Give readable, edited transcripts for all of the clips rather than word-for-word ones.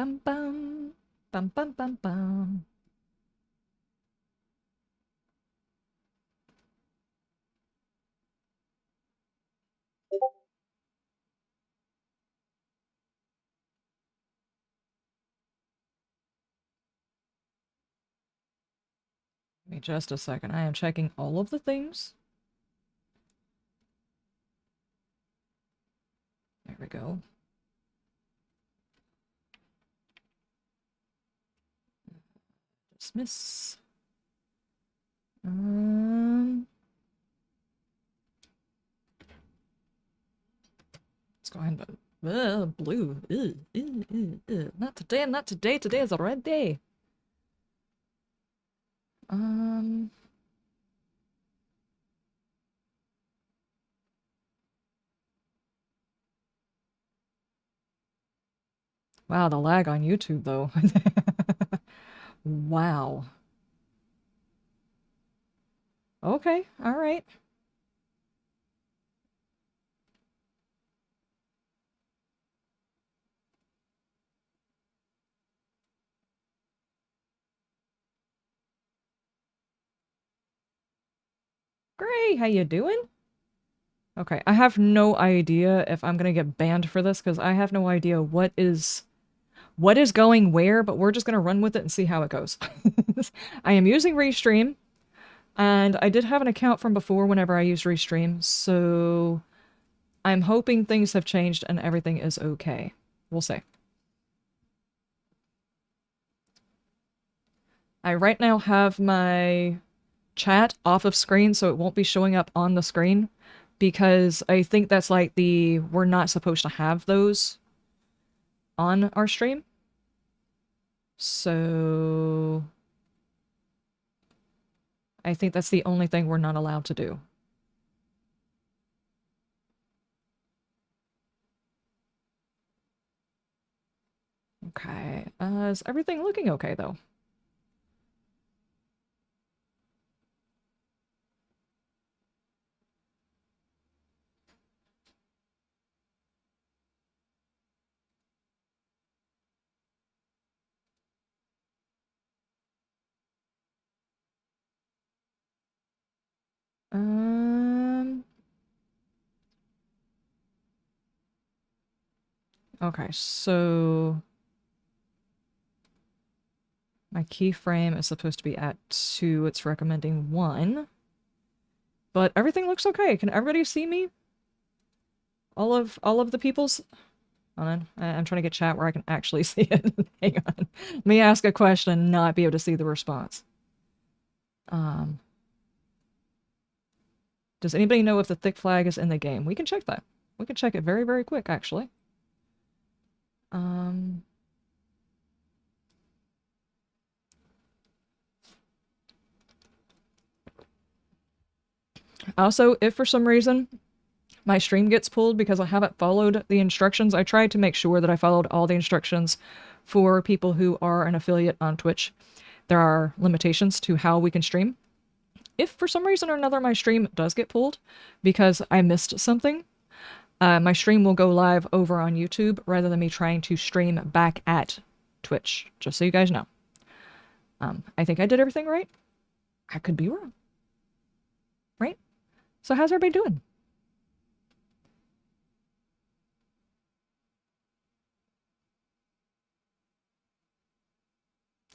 bum bum. Bum bum bum bum. Give me just a second. I am checking all of the things. There we go. Dismiss. Let's go ahead and blue. Not today, not today. Today is a red day. Wow, the lag on YouTube though. Wow. Okay, alright. Gray, how you doing? Okay, I have no idea if I'm gonna get banned for this, because I have no idea what is going where, but we're just gonna run with it and see how it goes. I am using Restream, and I did have an account from before whenever I used Restream, so I'm hoping things have changed and everything is okay. We'll see. I right now have my chat off of screen, so it won't be showing up on the screen, because I think that's like we're not supposed to have those on our stream. So I think that's the only thing we're not allowed to do. Okay, is everything looking okay though? Okay, so my keyframe is supposed to be at 2. It's recommending 1. But everything looks okay. Can everybody see me? All of the people's... Hold on. I'm trying to get chat where I can actually see it. Hang on. Let me ask a question and not be able to see the response. Does anybody know if the thick flag is in the game? We can check that. We can check it very, very quick, actually. Also, if for some reason my stream gets pulled because I haven't followed the instructions, I tried to make sure that I followed all the instructions for people who are an affiliate on Twitch. There are limitations to how we can stream. If for some reason or another my stream does get pulled because I missed something, my stream will go live over on YouTube rather than me trying to stream back at Twitch, just so you guys know. I think I did everything right. I could be wrong. Right? So how's everybody doing?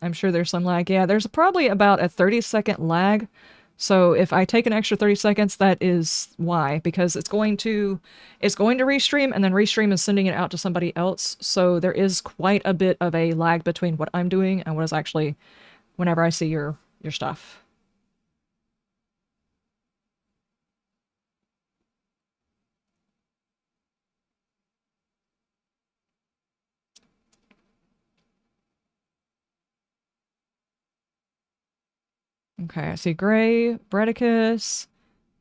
I'm sure there's some lag. Yeah, there's probably about a 30-second lag. So if I take an extra 30 seconds, that is why, because it's going to restream, and then restream is sending it out to somebody else. So there is quite a bit of a lag between what I'm doing and what is actually whenever I see your stuff. Okay, I see Gray, Bredicus,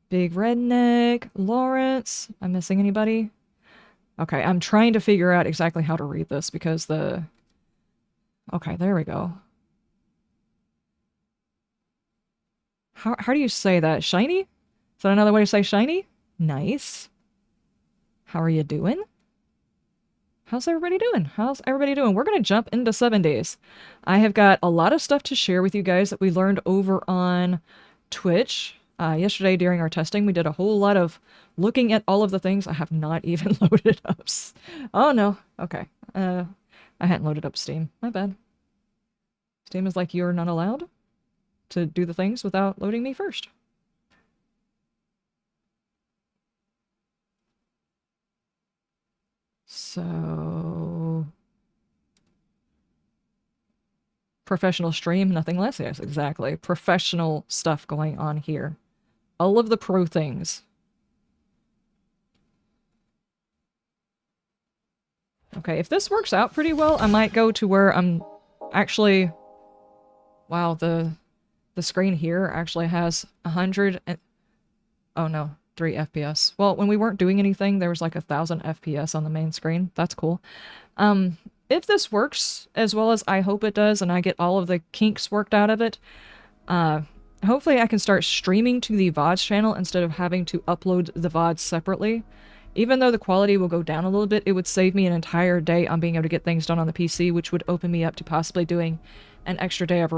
Big Redneck, Lawrence. I'm missing anybody? Okay, I'm trying to figure out exactly how to read this because the... Okay, there we go. How do you say that? Shiny? Is that another way to say shiny? Nice. How are you doing? How's everybody doing? How's everybody doing? We're going to jump into 7 days. I have got a lot of stuff to share with you guys that we learned over on Twitch. Yesterday during our testing, we did a whole lot of looking at all of the things. I have not even loaded up. Oh no. Okay. I hadn't loaded up Steam. My bad. Steam is like, you're not allowed to do the things without loading me first. So... professional stream, nothing less. Yes, exactly. Professional stuff going on here. All of the pro things. Okay, if this works out pretty well, I might go to where I'm actually... Wow, the screen here actually has 100 and... Oh no, 3 FPS. Well, when we weren't doing anything, there was like 1,000 FPS on the main screen. That's cool. If this works as well as I hope it does, and I get all of the kinks worked out of it, hopefully I can start streaming to the VODs channel instead of having to upload the VODs separately. Even though the quality will go down a little bit, it would save me an entire day on being able to get things done on the PC, which would open me up to possibly doing an extra day of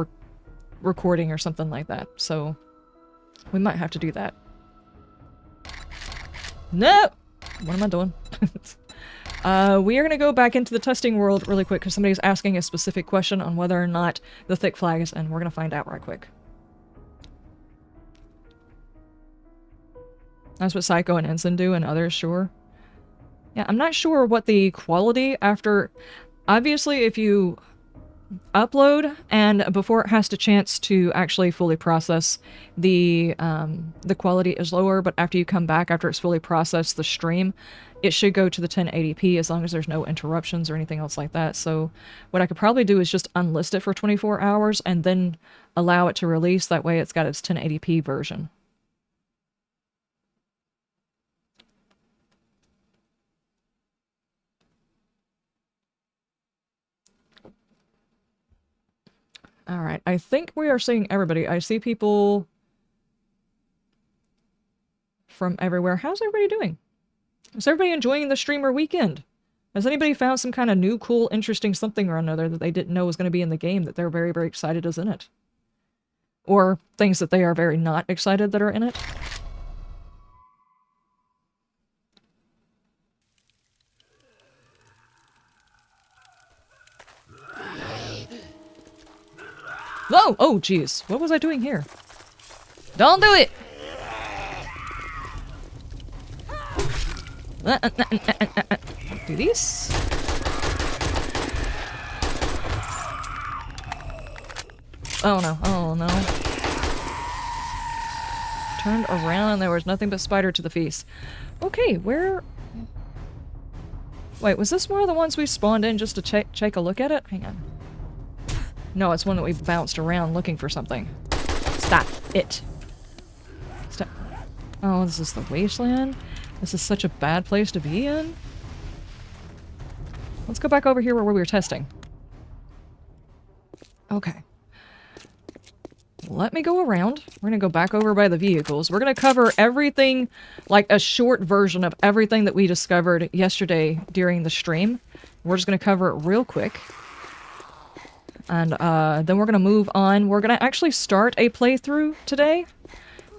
recording or something like that. So we might have to do that. No! What am I doing? We are going to go back into the testing world really quick because somebody's asking a specific question on whether or not the thick flags, and we're going to find out right quick. That's what Psycho and Ensign do, and others, sure. Yeah, I'm not sure what the quality after... Obviously, if you upload and before it has the chance to actually fully process, the quality is lower, but after you come back, after it's fully processed, the stream, it should go to the 1080p as long as there's no interruptions or anything else like that. So what I could probably do is just unlist it for 24 hours and then allow it to release. That way it's got its 1080p version. Alright, I think we are seeing everybody. I see people from everywhere. How's everybody doing? Is everybody enjoying the streamer weekend? Has anybody found some kind of new, cool, interesting something or another that they didn't know was going to be in the game that they're very, very excited is in it? Or things that they are very not excited that are in it? Oh! Oh, jeez. What was I doing here? Don't do it! Do these? Oh no, oh no. Turned around and there was nothing but spider to the feast. Okay, where... Wait, was this one of the ones we spawned in just to take a look at it? Hang on. No, it's one that we bounced around looking for something. Stop it. Stop. Oh, this is the wasteland? This is such a bad place to be in? Let's go back over here where we were testing. Okay. Let me go around. We're gonna go back over by the vehicles. We're gonna cover everything, like a short version of everything that we discovered yesterday during the stream. We're just gonna cover it real quick. And then we're going to move on. We're going to actually start a playthrough today.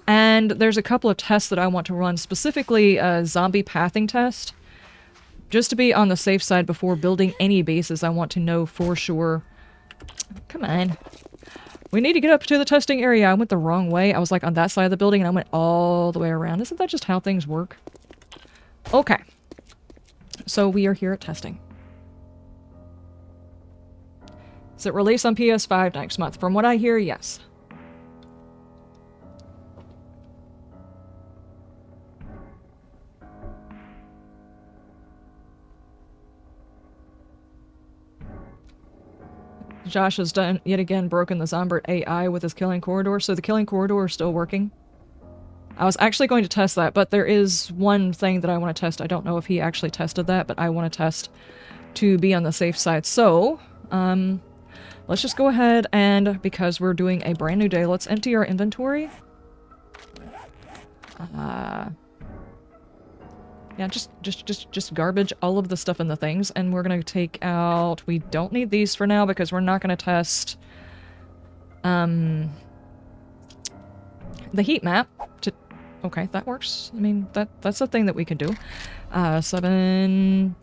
And there's a couple of tests that I want to run, specifically a zombie pathing test. Just to be on the safe side before building any bases, I want to know for sure. Come on. We need to get up to the testing area. I went the wrong way. I was like on that side of the building and I went all the way around. Isn't that just how things work? Okay. So we are here at testing. Is it released on PS5 next month? From what I hear, yes. Josh has done yet again broken the Zombert AI with his killing corridor, so the killing corridor is still working. I was actually going to test that, but there is one thing that I want to test. I don't know if he actually tested that, but I want to test to be on the safe side. So, let's just go ahead and, because we're doing a brand new day, let's empty our inventory. Yeah, just garbage all of the stuff in the things, and we're gonna take out... We don't need these for now because we're not gonna test the heat map to... Okay, that works. I mean, that's a thing that we can do. 7...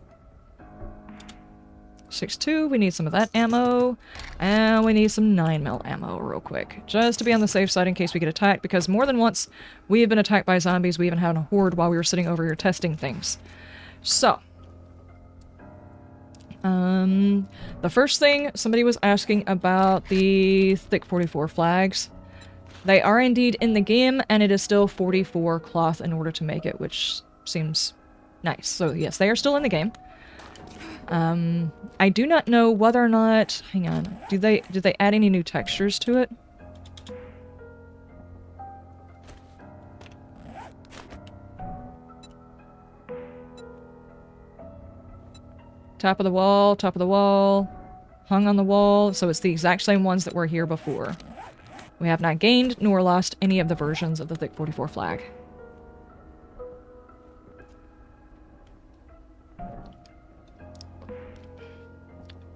6.2, we need some of that ammo, and we need some 9mm ammo real quick, just to be on the safe side in case we get attacked, because more than once we have been attacked by zombies. We even had a horde while we were sitting over here testing things. So, the first thing, somebody was asking about the thick 44 flags. They are indeed in the game, and it is still 44 cloth in order to make it, which seems nice. So yes, they are still in the game. I do not know whether or not... Hang on. Did they add any new textures to it? Top of the wall, hung on the wall, so it's the exact same ones that were here before. We have not gained nor lost any of the versions of the thick 44 flag.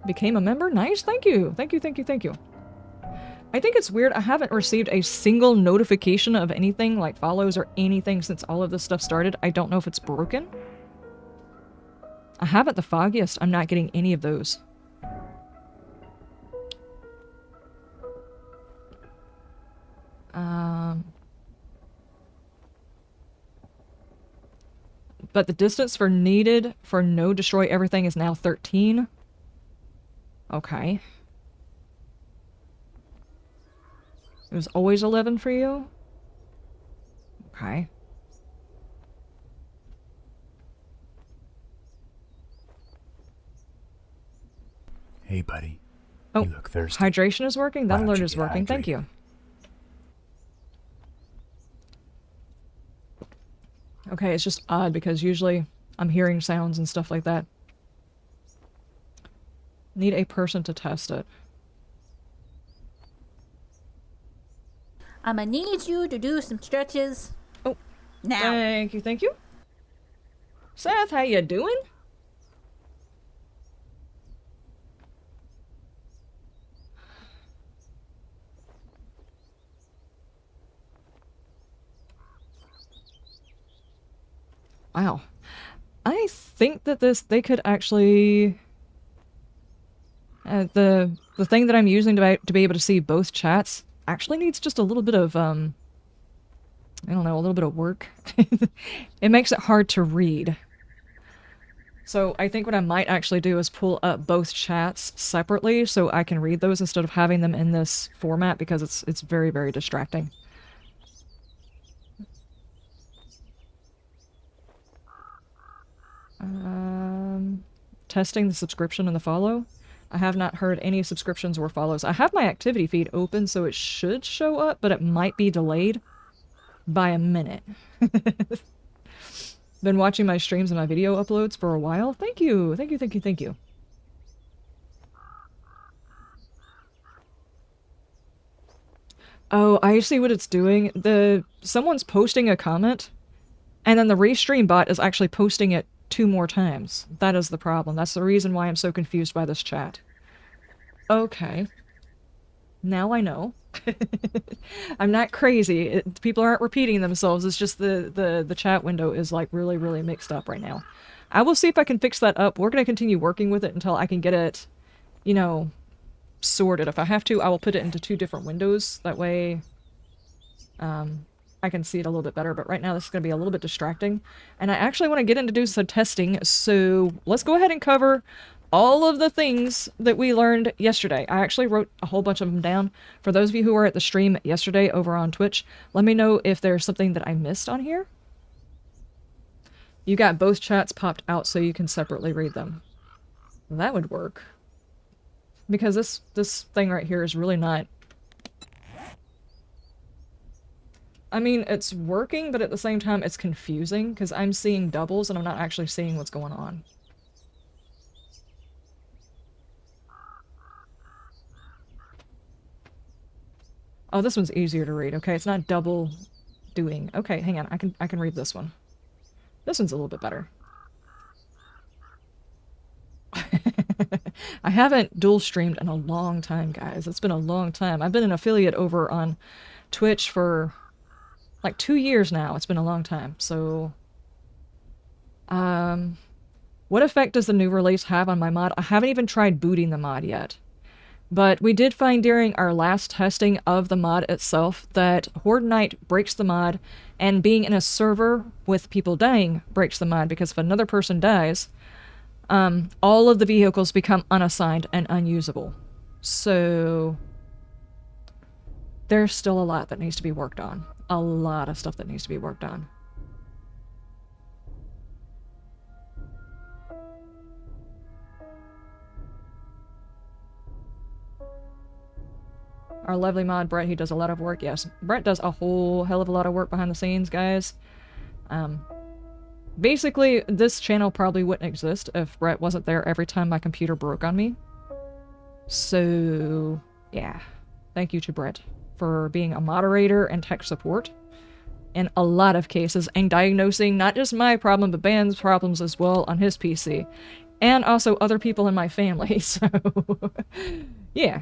Became a member? Nice, thank you. Thank you, thank you, thank you. I think it's weird, I haven't received a single notification of anything, like follows or anything since all of this stuff started. I don't know if it's broken. I haven't the foggiest. I'm not getting any of those. But the distance for needed for no destroy everything is now 13. Okay. It was always 11 for you? Okay. Hey, buddy. Oh, you look thirsty. Hydration is working? That Why don't alert you is get working. Thank hydrated? you. Okay, it's just odd because usually I'm hearing sounds and stuff like that. Need a person to test it. I'ma need you to do some stretches. Oh, now. Thank you, thank you. Seth, how you doing? Wow. I think that they could actually... the thing that I'm using to be able to see both chats actually needs just a little bit of, I don't know, a little bit of work. It makes it hard to read. So I think what I might actually do is pull up both chats separately so I can read those instead of having them in this format because it's very, very distracting. Testing the subscription and the follow. I have not heard any subscriptions or follows. I have my activity feed open, so it should show up, but it might be delayed by a minute. Been watching my streams and my video uploads for a while. Thank you, thank you, thank you, thank you. Oh, I see what it's doing. Someone's posting a comment, and then the restream bot is actually posting it 2 more times. That is the problem. That's the reason why I'm so confused by this chat. Okay. Now I know. I'm not crazy. People aren't repeating themselves. It's just the chat window is like really, really mixed up right now. I will see if I can fix that up. We're going to continue working with it until I can get it, you know, sorted. If I have to, I will put it into 2 different windows. That way, I can see it a little bit better, but right now this is going to be a little bit distracting. And I actually want to get into do some testing, so let's go ahead and cover all of the things that we learned yesterday. I actually wrote a whole bunch of them down. For those of you who were at the stream yesterday over on Twitch, let me know if there's something that I missed on here. You got both chats popped out so you can separately read them. That would work. Because this thing right here is really not... I mean, it's working, but at the same time, it's confusing, because I'm seeing doubles and I'm not actually seeing what's going on. Oh, this one's easier to read. Okay, it's not double doing. Okay, hang on. I can read this one. This one's a little bit better. I haven't dual streamed in a long time, guys. It's been a long time. I've been an affiliate over on Twitch for like 2 years now. It's been a long time. So, what effect does the new release have on my mod? I haven't even tried booting the mod yet. But we did find during our last testing of the mod itself that Horde Night breaks the mod, and being in a server with people dying breaks the mod, because if another person dies, all of the vehicles become unassigned and unusable. So there's still a lot that needs to be worked on. A lot of stuff that needs to be worked on. Our lovely mod, Brett, he does a lot of work. Yes, Brett does a whole hell of a lot of work behind the scenes, guys. Basically, this channel probably wouldn't exist if Brett wasn't there every time my computer broke on me. So, yeah. Thank you to Brett for being a moderator and tech support in a lot of cases, and diagnosing not just my problem, but Ban's problems as well on his PC. And also other people in my family, so... yeah.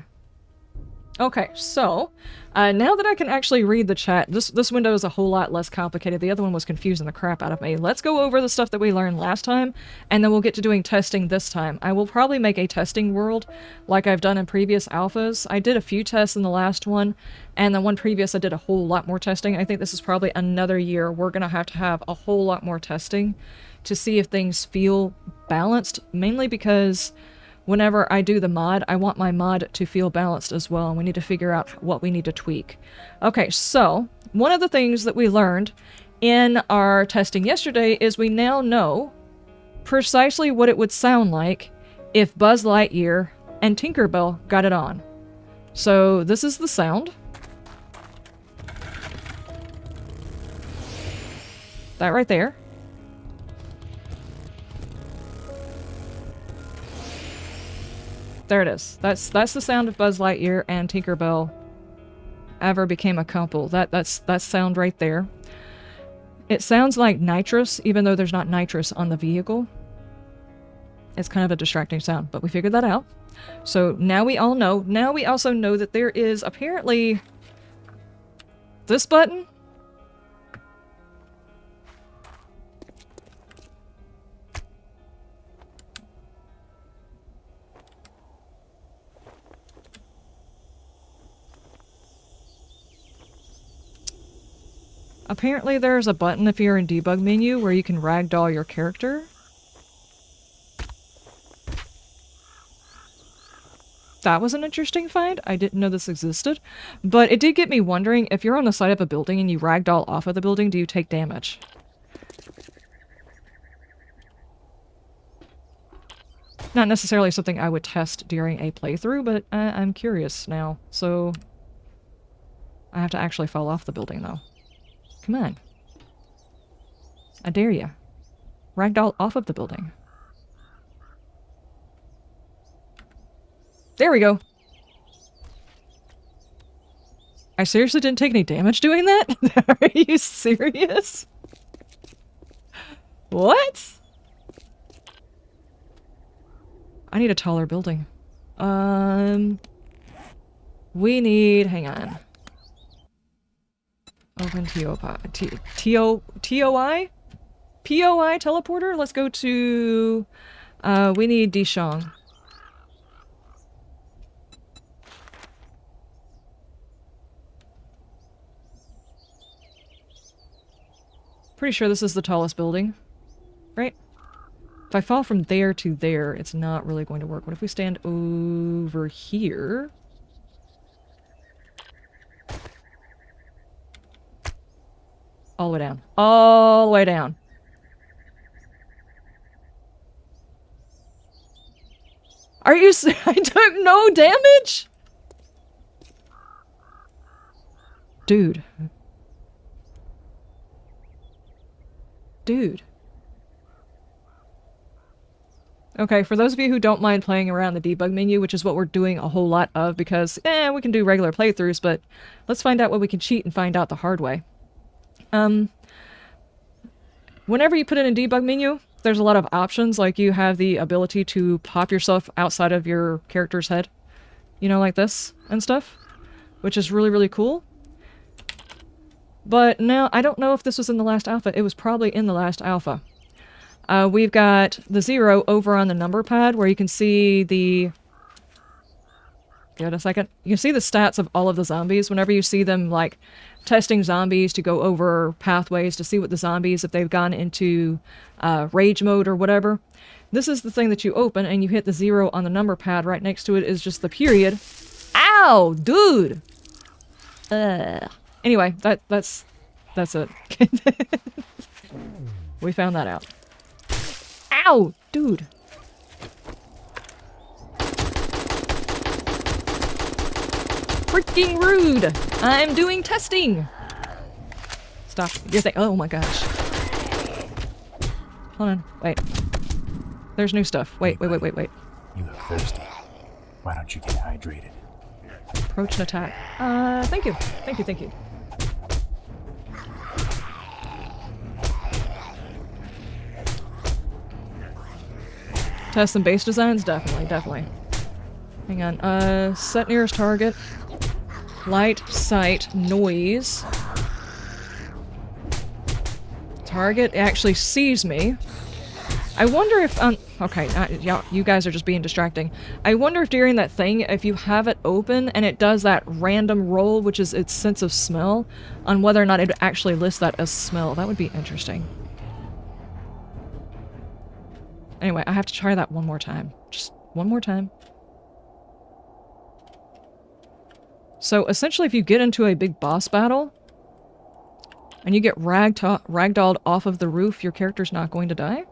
Okay, so, now that I can actually read the chat, this window is a whole lot less complicated. The other one was confusing the crap out of me. Let's go over the stuff that we learned last time, and then we'll get to doing testing this time. I will probably make a testing world like I've done in previous alphas. I did a few tests in the last one, and the one previous I did a whole lot more testing. I think this is probably another year we're gonna have to have a whole lot more testing to see if things feel balanced, mainly because whenever I do the mod, I want my mod to feel balanced as well, and we need to figure out what we need to tweak. Okay, so one of the things that we learned in our testing yesterday is we now know precisely what it would sound like if Buzz Lightyear and Tinkerbell got it on. So this is the sound. That right there. There it is. That's the sound of Buzz Lightyear and Tinkerbell ever became a couple. That's sound right there. It sounds like nitrous, even though there's not nitrous on the vehicle. It's kind of a distracting sound, but we figured that out. So now we all know. Now we also know that there is apparently this button. Apparently there's a button if you're in Debug menu where you can ragdoll your character. That was an interesting find. I didn't know this existed. But it did get me wondering, if you're on the side of a building and you ragdoll off of the building, do you take damage? Not necessarily something I would test during a playthrough, but I'm curious now. So I have to actually fall off the building though. Come on. I dare ya. Ragdoll off of the building. There we go. I seriously didn't take any damage doing that? Are you serious? What? I need a taller building. We need... hang on. Open TOI? POI teleporter? Let's go to... we need Dishong. Pretty sure this is the tallest building. Right? If I fall from there to there, it's not really going to work. What if we stand over here? All the way down. All the way down. Are you I took no damage? Dude. Dude. Okay, for those of you who don't mind playing around the debug menu, which is what we're doing a whole lot of because, we can do regular playthroughs, but let's find out what we can cheat and find out the hard way. Whenever you put in a debug menu, there's a lot of options, like you have the ability to pop yourself outside of your character's head. You know, like this and stuff, which is really, really cool. But now, I don't know if this was in the last alpha. It was probably in the last alpha. We've got the 0 over on the number pad where you can see the... Give it a second. You can see the stats of all of the zombies whenever you see them, like, testing zombies to go over pathways to see what the zombies, if they've gone into rage mode or whatever. This is the thing that you open, and you hit the 0 on the number pad. Right next to it is just the period. Ow! Dude! Anyway, that's it. We found that out. Ow! Dude! Freaking rude! I'm doing testing! Stop. You're oh my gosh. Hold on. Wait. There's new stuff. Wait. You look thirsty. Why don't you get hydrated? Approach and attack. Thank you. Thank you. Test some base designs? Definitely. Hang on. Set nearest target. Light, sight, noise. Target actually sees me. I wonder if, okay, you guys are just being distracting. I wonder if during that thing, if you have it open and it does that random roll, which is its sense of smell, on whether or not it actually lists that as smell. That would be interesting. Anyway, I have to try that one more time. Just one more time. So essentially, if you get into a big boss battle, and you get ragdolled off of the roof, your character's not going to die?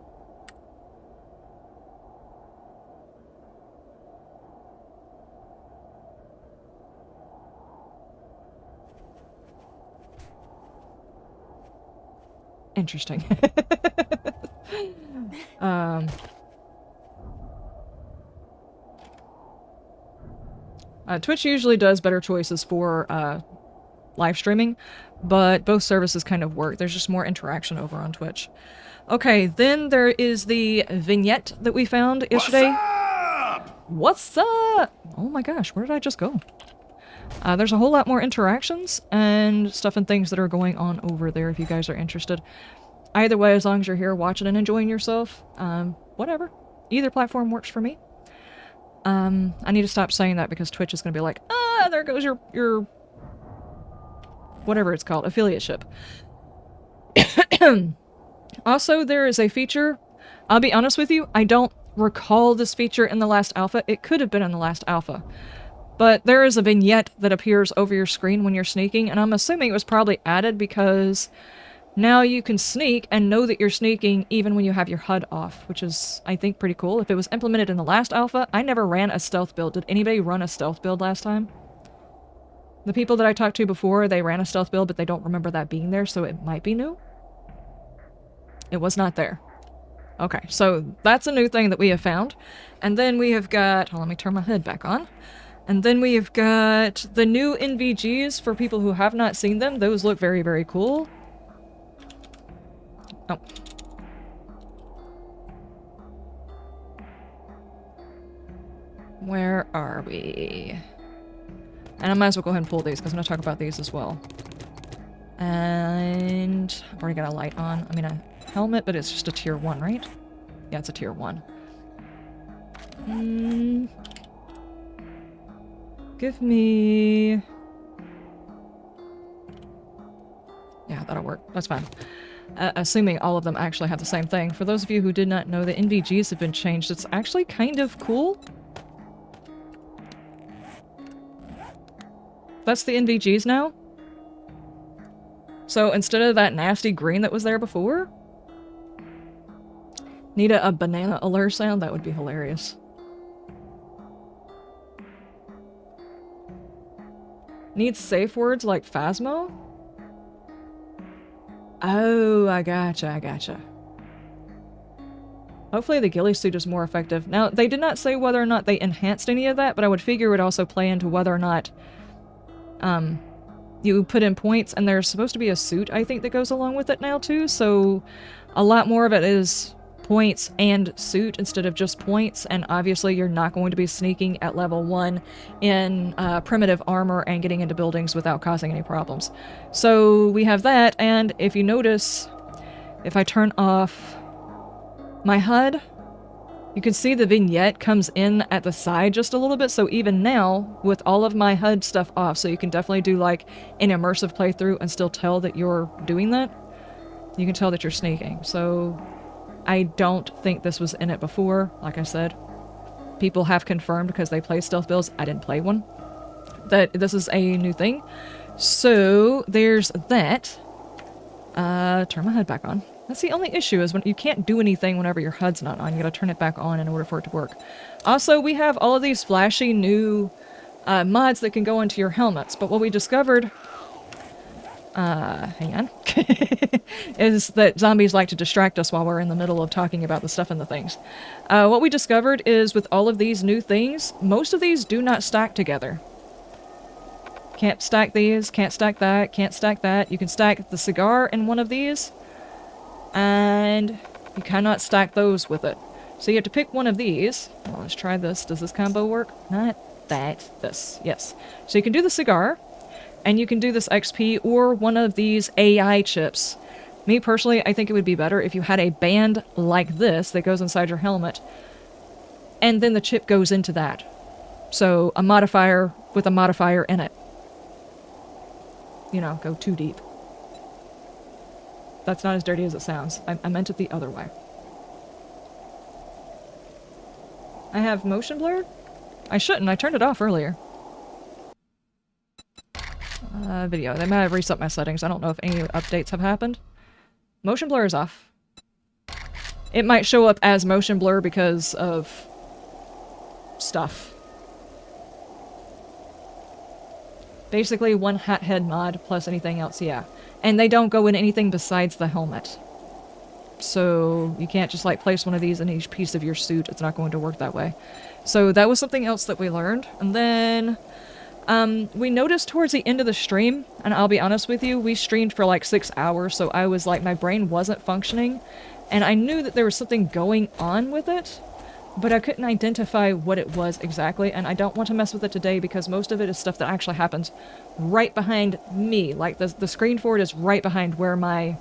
Interesting. Twitch usually does better choices for live streaming, but both services kind of work. There's just more interaction over on Twitch. Okay, then there is the vignette that we found yesterday. What's up? Oh my gosh, where did I just go? There's a whole lot more interactions and stuff and things that are going on over there if you guys are interested. Either way, as long as you're here watching and enjoying yourself, whatever. Either platform works for me. I need to stop saying that because Twitch is going to be like, there goes your whatever it's called, affiliateship. Also, there is a feature. I'll be honest with you, I don't recall this feature in the last alpha. It could have been in the last alpha. But there is a vignette that appears over your screen when you're sneaking, and I'm assuming it was probably added because now you can sneak and know that you're sneaking even when you have your HUD off, which is, I think, pretty cool. If it was implemented in the last alpha, I never ran a stealth build. Did anybody run a stealth build last time? The people that I talked to before, they ran a stealth build, but they don't remember that being there, so it might be new. It was not there. Okay, so that's a new thing that we have found. And then we have got... let me turn my hood back on. And then we have got the new NVGs for people who have not seen them. Those look very, very cool. Oh. Where are we? And I might as well go ahead and pull these because I'm going to talk about these as well. And I've already got a light on. I mean, a helmet, but it's just a tier 1, right? Yeah, it's a tier 1. Give me... yeah, that'll work. That's fine. Assuming all of them actually have the same thing. For those of you who did not know, the NVGs have been changed. It's actually kind of cool. That's the NVGs now. So instead of that nasty green that was there before, need a banana alert sound? That would be hilarious. Needs safe words like Phasmo? Oh, I gotcha. Hopefully the ghillie suit is more effective. Now, they did not say whether or not they enhanced any of that, but I would figure it would also play into whether or not you put in points, and there's supposed to be a suit, I think, that goes along with it now, too, so a lot more of it is points and suit instead of just points, and obviously you're not going to be sneaking at level 1 in primitive armor and getting into buildings without causing any problems. So we have that, and if you notice, if I turn off my HUD, you can see the vignette comes in at the side just a little bit, so even now, with all of my HUD stuff off, so you can definitely do like an immersive playthrough and still tell that you're doing that, you can tell that you're sneaking. So I don't think this was in it before. Like I said, people have confirmed because they play stealth builds, I didn't play one, that this is a new thing. So there's that. Turn my HUD back on. That's the only issue, is when you can't do anything whenever your HUD's not on. You gotta turn it back on in order for it to work. Also, we have all of these flashy new mods that can go into your helmets, but what we discovered, hang on, is that zombies like to distract us while we're in the middle of talking about the stuff and the things. What we discovered is with all of these new things, most of these do not stack together. Can't stack these, can't stack that, can't stack that. You can stack the cigar in one of these, and you cannot stack those with it. So you have to pick one of these. Well, let's try this. Does this combo work? Not that. This. Yes. So you can do the cigar, and you can do this XP or one of these AI chips. Me personally, I think it would be better if you had a band like this that goes inside your helmet, and then the chip goes into that. So a modifier with a modifier in it. You know, go too deep. That's not as dirty as it sounds. I meant it the other way. I have motion blur? I shouldn't. I turned it off earlier. Video. They might have reset my settings. I don't know if any updates have happened. Motion blur is off. It might show up as motion blur because of stuff. Basically, one hat head mod plus anything else, yeah. And they don't go in anything besides the helmet. So you can't just like place one of these in each piece of your suit. It's not going to work that way. So that was something else that we learned. And then we noticed towards the end of the stream, and I'll be honest with you, we streamed for like 6 hours, so I was like, my brain wasn't functioning. And I knew that there was something going on with it, but I couldn't identify what it was exactly, and I don't want to mess with it today because most of it is stuff that actually happens right behind me. Like, the screen for it is right behind where my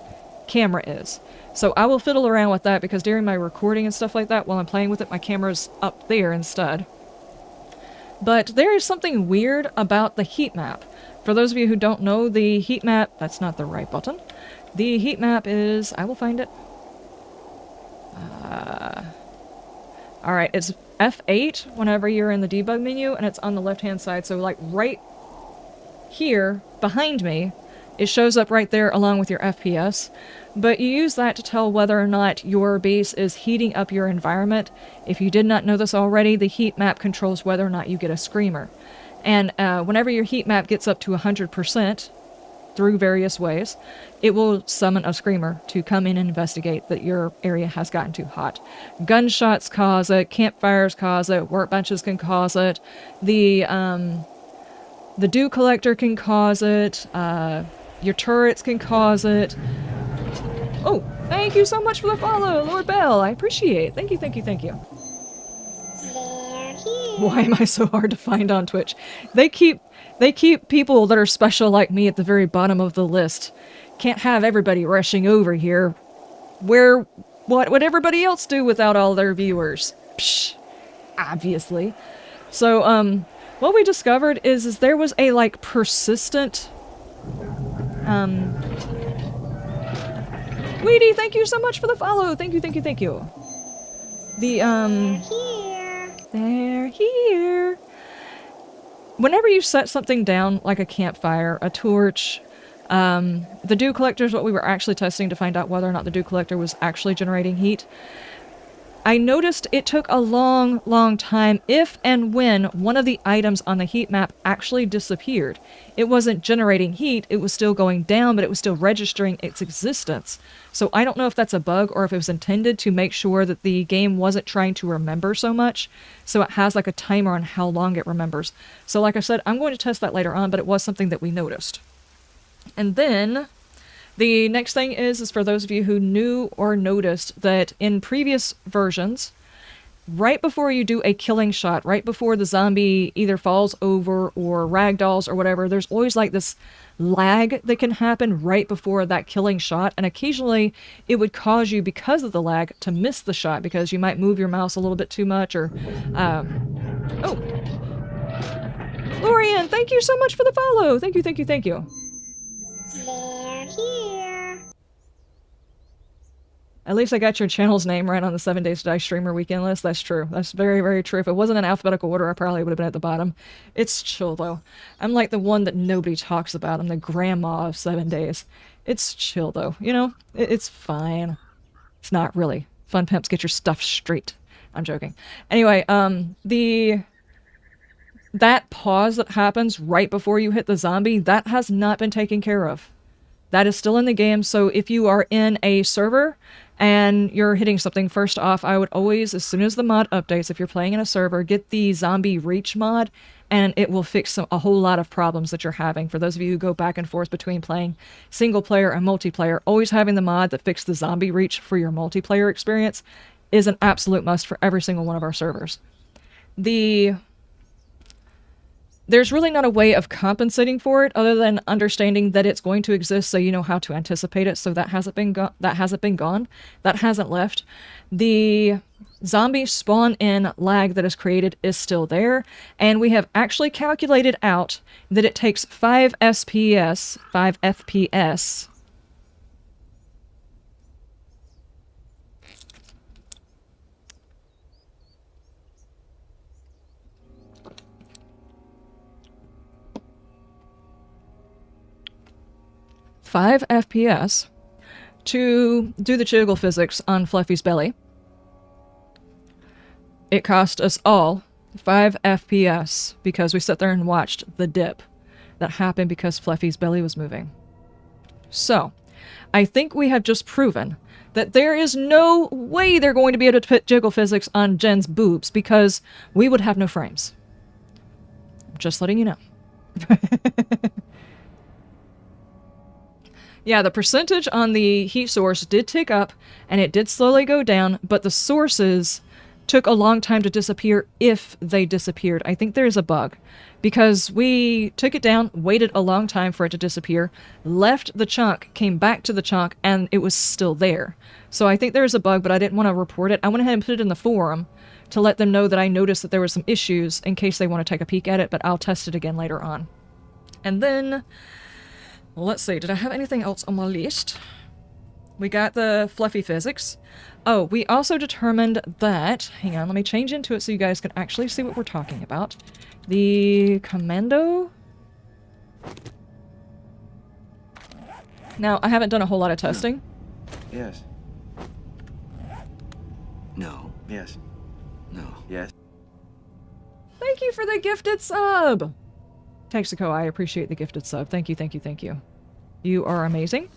camera is. So I will fiddle around with that because during my recording and stuff like that, while I'm playing with it, my camera's up there instead. But there is something weird about the heat map. For those of you who don't know, the heat map... That's not the right button. The heat map is... I will find it. Alright, it's F8 whenever you're in the debug menu, and it's on the left-hand side. So, like, right here, behind me, it shows up right there along with your FPS. But you use that to tell whether or not your base is heating up your environment. If you did not know this already, the heat map controls whether or not you get a screamer. And whenever your heat map gets up to 100%, through various ways, it will summon a screamer to come in and investigate that your area has gotten too hot. Gunshots cause it, campfires cause it, workbenches can cause it, the dew collector can cause it, your turrets can cause it. Oh, thank you so much for the follow, Lord Bell. I appreciate it. Thank you, thank you, thank you. Why am I so hard to find on Twitch? They keep people that are special like me at the very bottom of the list. Can't have everybody rushing over here. What would everybody else do without all their viewers? Psh, obviously. So, what we discovered is there was a, like, persistent, Weedy, thank you so much for the follow! Thank you, thank you, thank you. They're here! Whenever you set something down, like a campfire, a torch, the dew collector is what we were actually testing to find out whether or not the dew collector was actually generating heat. I noticed it took a long, long time if and when one of the items on the heat map actually disappeared. It wasn't generating heat, it was still going down, but it was still registering its existence. So I don't know if that's a bug or if it was intended to make sure that the game wasn't trying to remember so much. So it has like a timer on how long it remembers. So like I said, I'm going to test that later on, but it was something that we noticed. And then the next thing is for those of you who knew or noticed that in previous versions, right before you do a killing shot, right before the zombie either falls over or ragdolls or whatever, there's always like this lag that can happen right before that killing shot, and occasionally it would cause you, because of the lag, to miss the shot because you might move your mouse a little bit too much or... Oh! Lorian, thank you so much for the follow! Thank you, thank you, thank you. They're here. At least I got your channel's name right on the 7 Days to Die streamer weekend list. That's true. That's very, very true. If it wasn't in alphabetical order, I probably would have been at the bottom. It's chill, though. I'm like the one that nobody talks about. I'm the grandma of 7 Days. It's chill, though. You know? It's fine. It's not really. Fun pimps, get your stuff straight. I'm joking. Anyway, that pause that happens right before you hit the zombie, that has not been taken care of. That is still in the game, so if you are in a server and you're hitting something, first off, I would always, as soon as the mod updates, if you're playing in a server, get the zombie reach mod, and it will fix a whole lot of problems that you're having. For those of you who go back and forth between playing single player and multiplayer, always having the mod that fixes the zombie reach for your multiplayer experience is an absolute must for every single one of our servers. There's really not a way of compensating for it other than understanding that it's going to exist, so you know how to anticipate it. So that hasn't been gone. That hasn't left. The zombie spawn in lag that is created is still there, and we have actually calculated out that it takes 5 FPS, 5 FPS. Five FPS to do the jiggle physics on Fluffy's belly. It cost us all 5 FPS because we sat there and watched the dip that happened because Fluffy's belly was moving. So, I think we have just proven that there is no way they're going to be able to put jiggle physics on Jen's boobs because we would have no frames. Just letting you know. Yeah, the percentage on the heat source did tick up, and it did slowly go down, but the sources took a long time to disappear if they disappeared. I think there's a bug, because we took it down, waited a long time for it to disappear, left the chunk, came back to the chunk, and it was still there. So I think there's a bug, but I didn't want to report it. I went ahead and put it in the forum to let them know that I noticed that there were some issues in case they want to take a peek at it, but I'll test it again later on. And then... let's see, did I have anything else on my list? We got the fluffy physics. Oh, we also determined that... hang on, let me change into it so you guys can actually see what we're talking about. The commando? Now, I haven't done a whole lot of testing. Yes. No. Yes. No. Yes. Thank you for the gifted sub! Texaco, I appreciate the gifted sub. Thank you, thank you, thank you. You are amazing.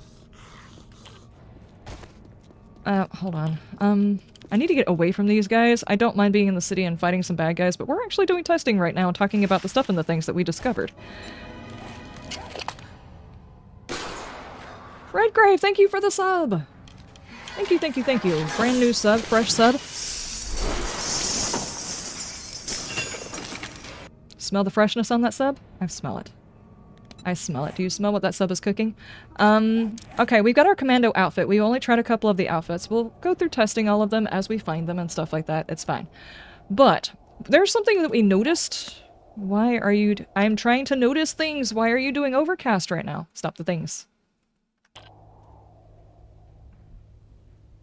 Hold on. I need to get away from these guys. I don't mind being in the city and fighting some bad guys, but we're actually doing testing right now and talking about the stuff and the things that we discovered. Redgrave, thank you for the sub! Thank you, thank you, thank you. Brand new sub, fresh sub. Smell the freshness on that sub? I smell it. I smell it. Do you smell what that sub is cooking? Okay, we've got our commando outfit. We only tried a couple of the outfits. We'll go through testing all of them as we find them and stuff like that. It's fine. But there's something that we noticed. Why are you... I'm trying to notice things. Why are you doing overcast right now? Stop the things.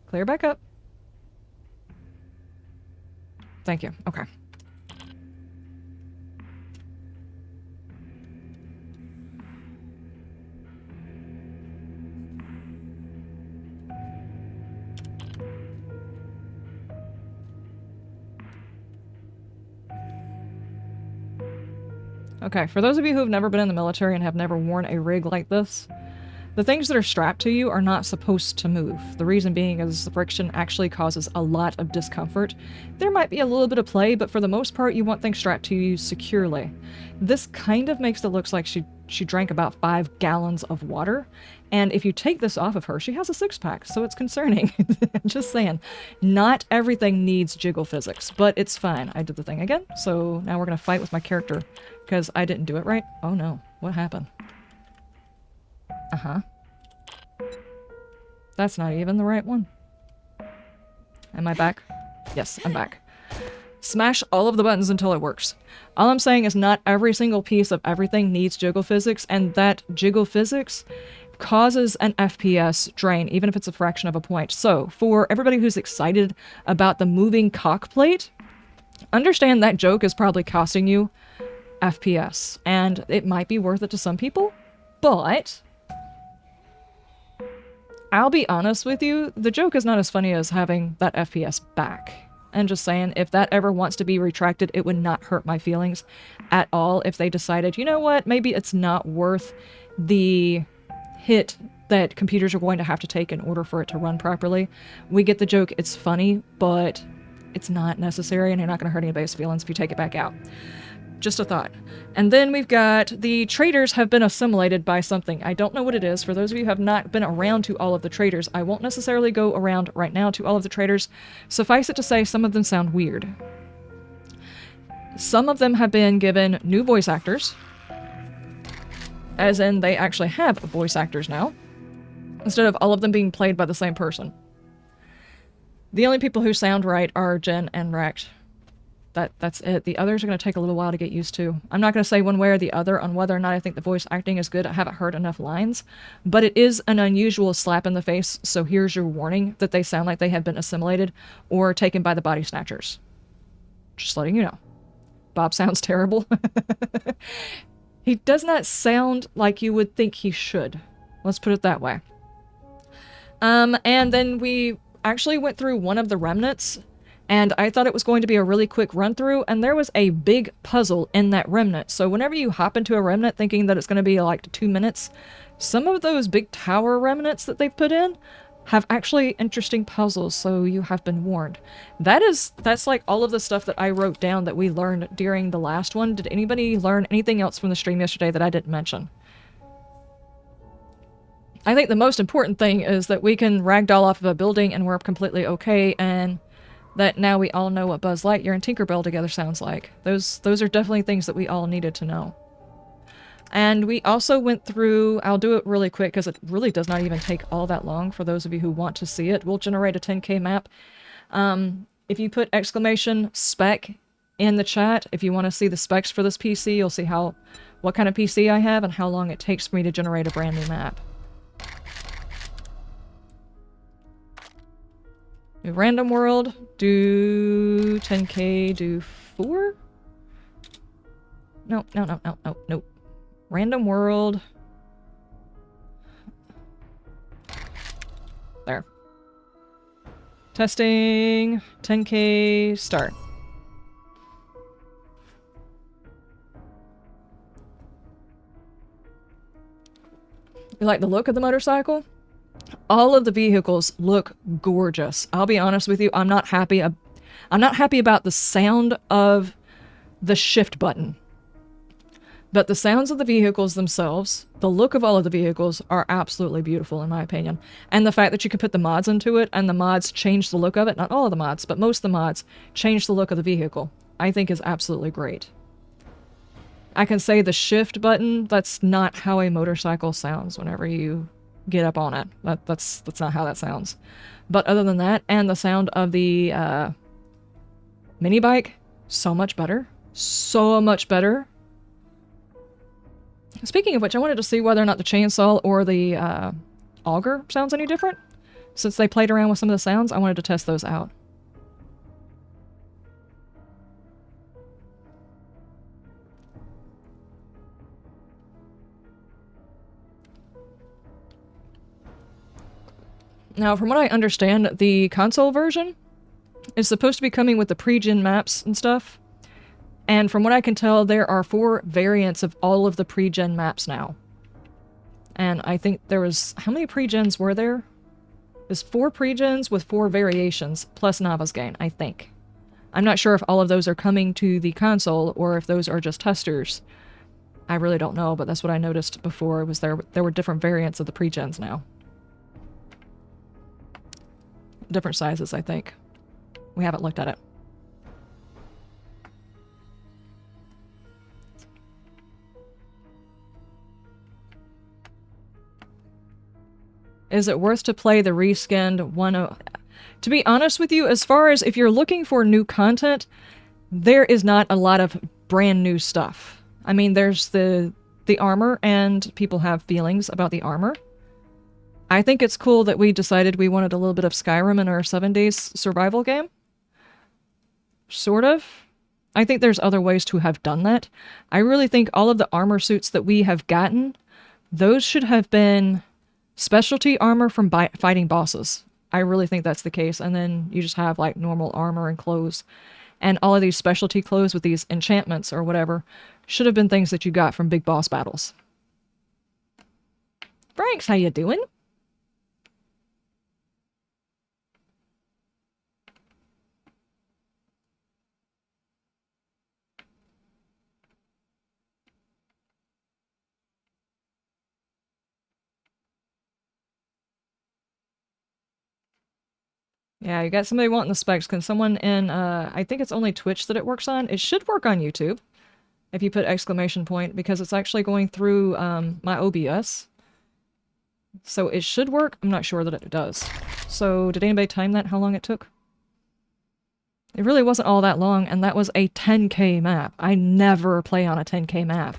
Clear back up. Thank you. Okay. Okay, for those of you who have never been in the military and have never worn a rig like this, The things that are strapped to you are not supposed to move. The reason being is the friction actually causes a lot of discomfort. There might be a little bit of play, but for the most part, you want things strapped to you securely. This kind of makes it look like she drank about 5 gallons of water. And if you take this off of her, she has a 6-pack, so it's concerning. I'm just saying, not everything needs jiggle physics, but it's fine. I did the thing again, so now we're going to fight with my character because I didn't do it right. Oh no, what happened? Uh-huh. That's not even the right one. Am I back? Yes, I'm back. Smash all of the buttons until it works. All I'm saying is not every single piece of everything needs jiggle physics, and that jiggle physics causes an FPS drain, even if it's a fraction of a point. So, for everybody who's excited about the moving cockplate, understand that joke is probably costing you FPS, and it might be worth it to some people, but I'll be honest with you, the joke is not as funny as having that FPS back. And just saying, if that ever wants to be retracted, it would not hurt my feelings at all if they decided, you know what, maybe it's not worth the hit that computers are going to have to take in order for it to run properly. We get the joke, it's funny, but it's not necessary, and you're not going to hurt anybody's feelings if you take it back out. Just a thought. And then we've got the traders have been assimilated by something. I don't know what it is. For those of you who have not been around to all of the traders, I won't necessarily go around right now to all of the traders. Suffice it to say, some of them sound weird. Some of them have been given new voice actors, as in they actually have voice actors now, instead of all of them being played by the same person. The only people who sound right are Jen and Rect. That's it. The others are going to take a little while to get used to. I'm not going to say one way or the other on whether or not I think the voice acting is good. I haven't heard enough lines, but it is an unusual slap in the face, so here's your warning that they sound like they have been assimilated or taken by the body snatchers. Just letting you know. Bob sounds terrible. He does not sound like you would think he should. Let's put it that way. And then we actually went through one of the remnants, and I thought it was going to be a really quick run through, and there was a big puzzle in that remnant. So whenever you hop into a remnant thinking that it's going to be like 2 minutes, some of those big tower remnants that they've put in have actually interesting puzzles, so you have been warned. That's like all of the stuff that I wrote down that we learned during the last one. Did anybody learn anything else from the stream yesterday that I didn't mention? I think the most important thing is that we can ragdoll off of a building and we're completely okay, and that now we all know what Buzz Lightyear and Tinkerbell together sounds like. Those are definitely things that we all needed to know. And we also went through, I'll do it really quick because it really does not even take all that long for those of you who want to see it. We'll generate a 10K map. If you put !spec in the chat, if you want to see the specs for this PC, you'll see what kind of PC I have and how long it takes for me to generate a brand new map. Do random world, do 10K, do 4? No. Random world. There. Testing, 10K, start. You like the look of the motorcycle? All of the vehicles look gorgeous. I'll be honest with you, I'm not happy about the sound of the shift button. But the sounds of the vehicles themselves, the look of all of the vehicles are absolutely beautiful in my opinion. And the fact that you can put the mods into it and the mods change the look of it, not all of the mods, but most of the mods change the look of the vehicle, I think is absolutely great. I can say the shift button, that's not how a motorcycle sounds whenever you get up on it. That's not how that sounds. But other than that, and the sound of the mini bike, so much better. So much better. Speaking of which, I wanted to see whether or not the chainsaw or the auger sounds any different. Since they played around with some of the sounds, I wanted to test those out. Now, from what I understand, the console version is supposed to be coming with the pre-gen maps and stuff. And from what I can tell, there are 4 variants of all of the pre-gen maps now. And I think there was... How many pre-gens were there? There's 4 pre-gens with 4 variations, plus Navezgane, I think. I'm not sure if all of those are coming to the console, or if those are just testers. I really don't know, but that's what I noticed before, was there were different variants of the pre-gens now. Different sizes, I think. We haven't looked at it. Is it worth to play the reskinned 1.0? To be honest with you, as far as if you're looking for new content, there is not a lot of brand new stuff. I mean, there's the armor, and people have feelings about the armor. I think it's cool that we decided we wanted a little bit of Skyrim in our 7 days survival game. Sort of. I think there's other ways to have done that. I really think all of the armor suits that we have gotten, those should have been specialty armor from fighting bosses. I really think that's the case. And then you just have like normal armor and clothes. And all of these specialty clothes with these enchantments or whatever should have been things that you got from big boss battles. Franks, how you doing? Yeah, you got somebody wanting the specs. Can someone in, I think it's only Twitch that it works on. It should work on YouTube if you put exclamation point, because it's actually going through my OBS. So it should work. I'm not sure that it does. So did anybody time that, how long it took? It really wasn't all that long, and that was a 10K map. I never play on a 10K map.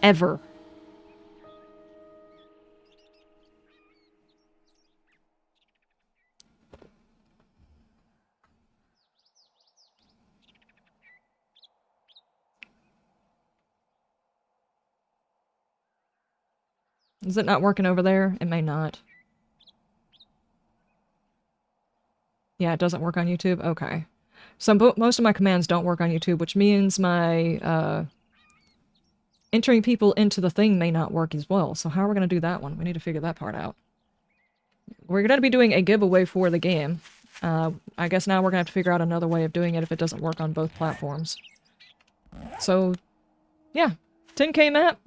Ever. Is it not working over there? It may not. Yeah, it doesn't work on YouTube? Okay. So most of my commands don't work on YouTube, which means my entering people into the thing may not work as well. So how are we going to do that one? We need to figure that part out. We're going to be doing a giveaway for the game. I guess now we're going to have to figure out another way of doing it if it doesn't work on both platforms. So, yeah. 10K map.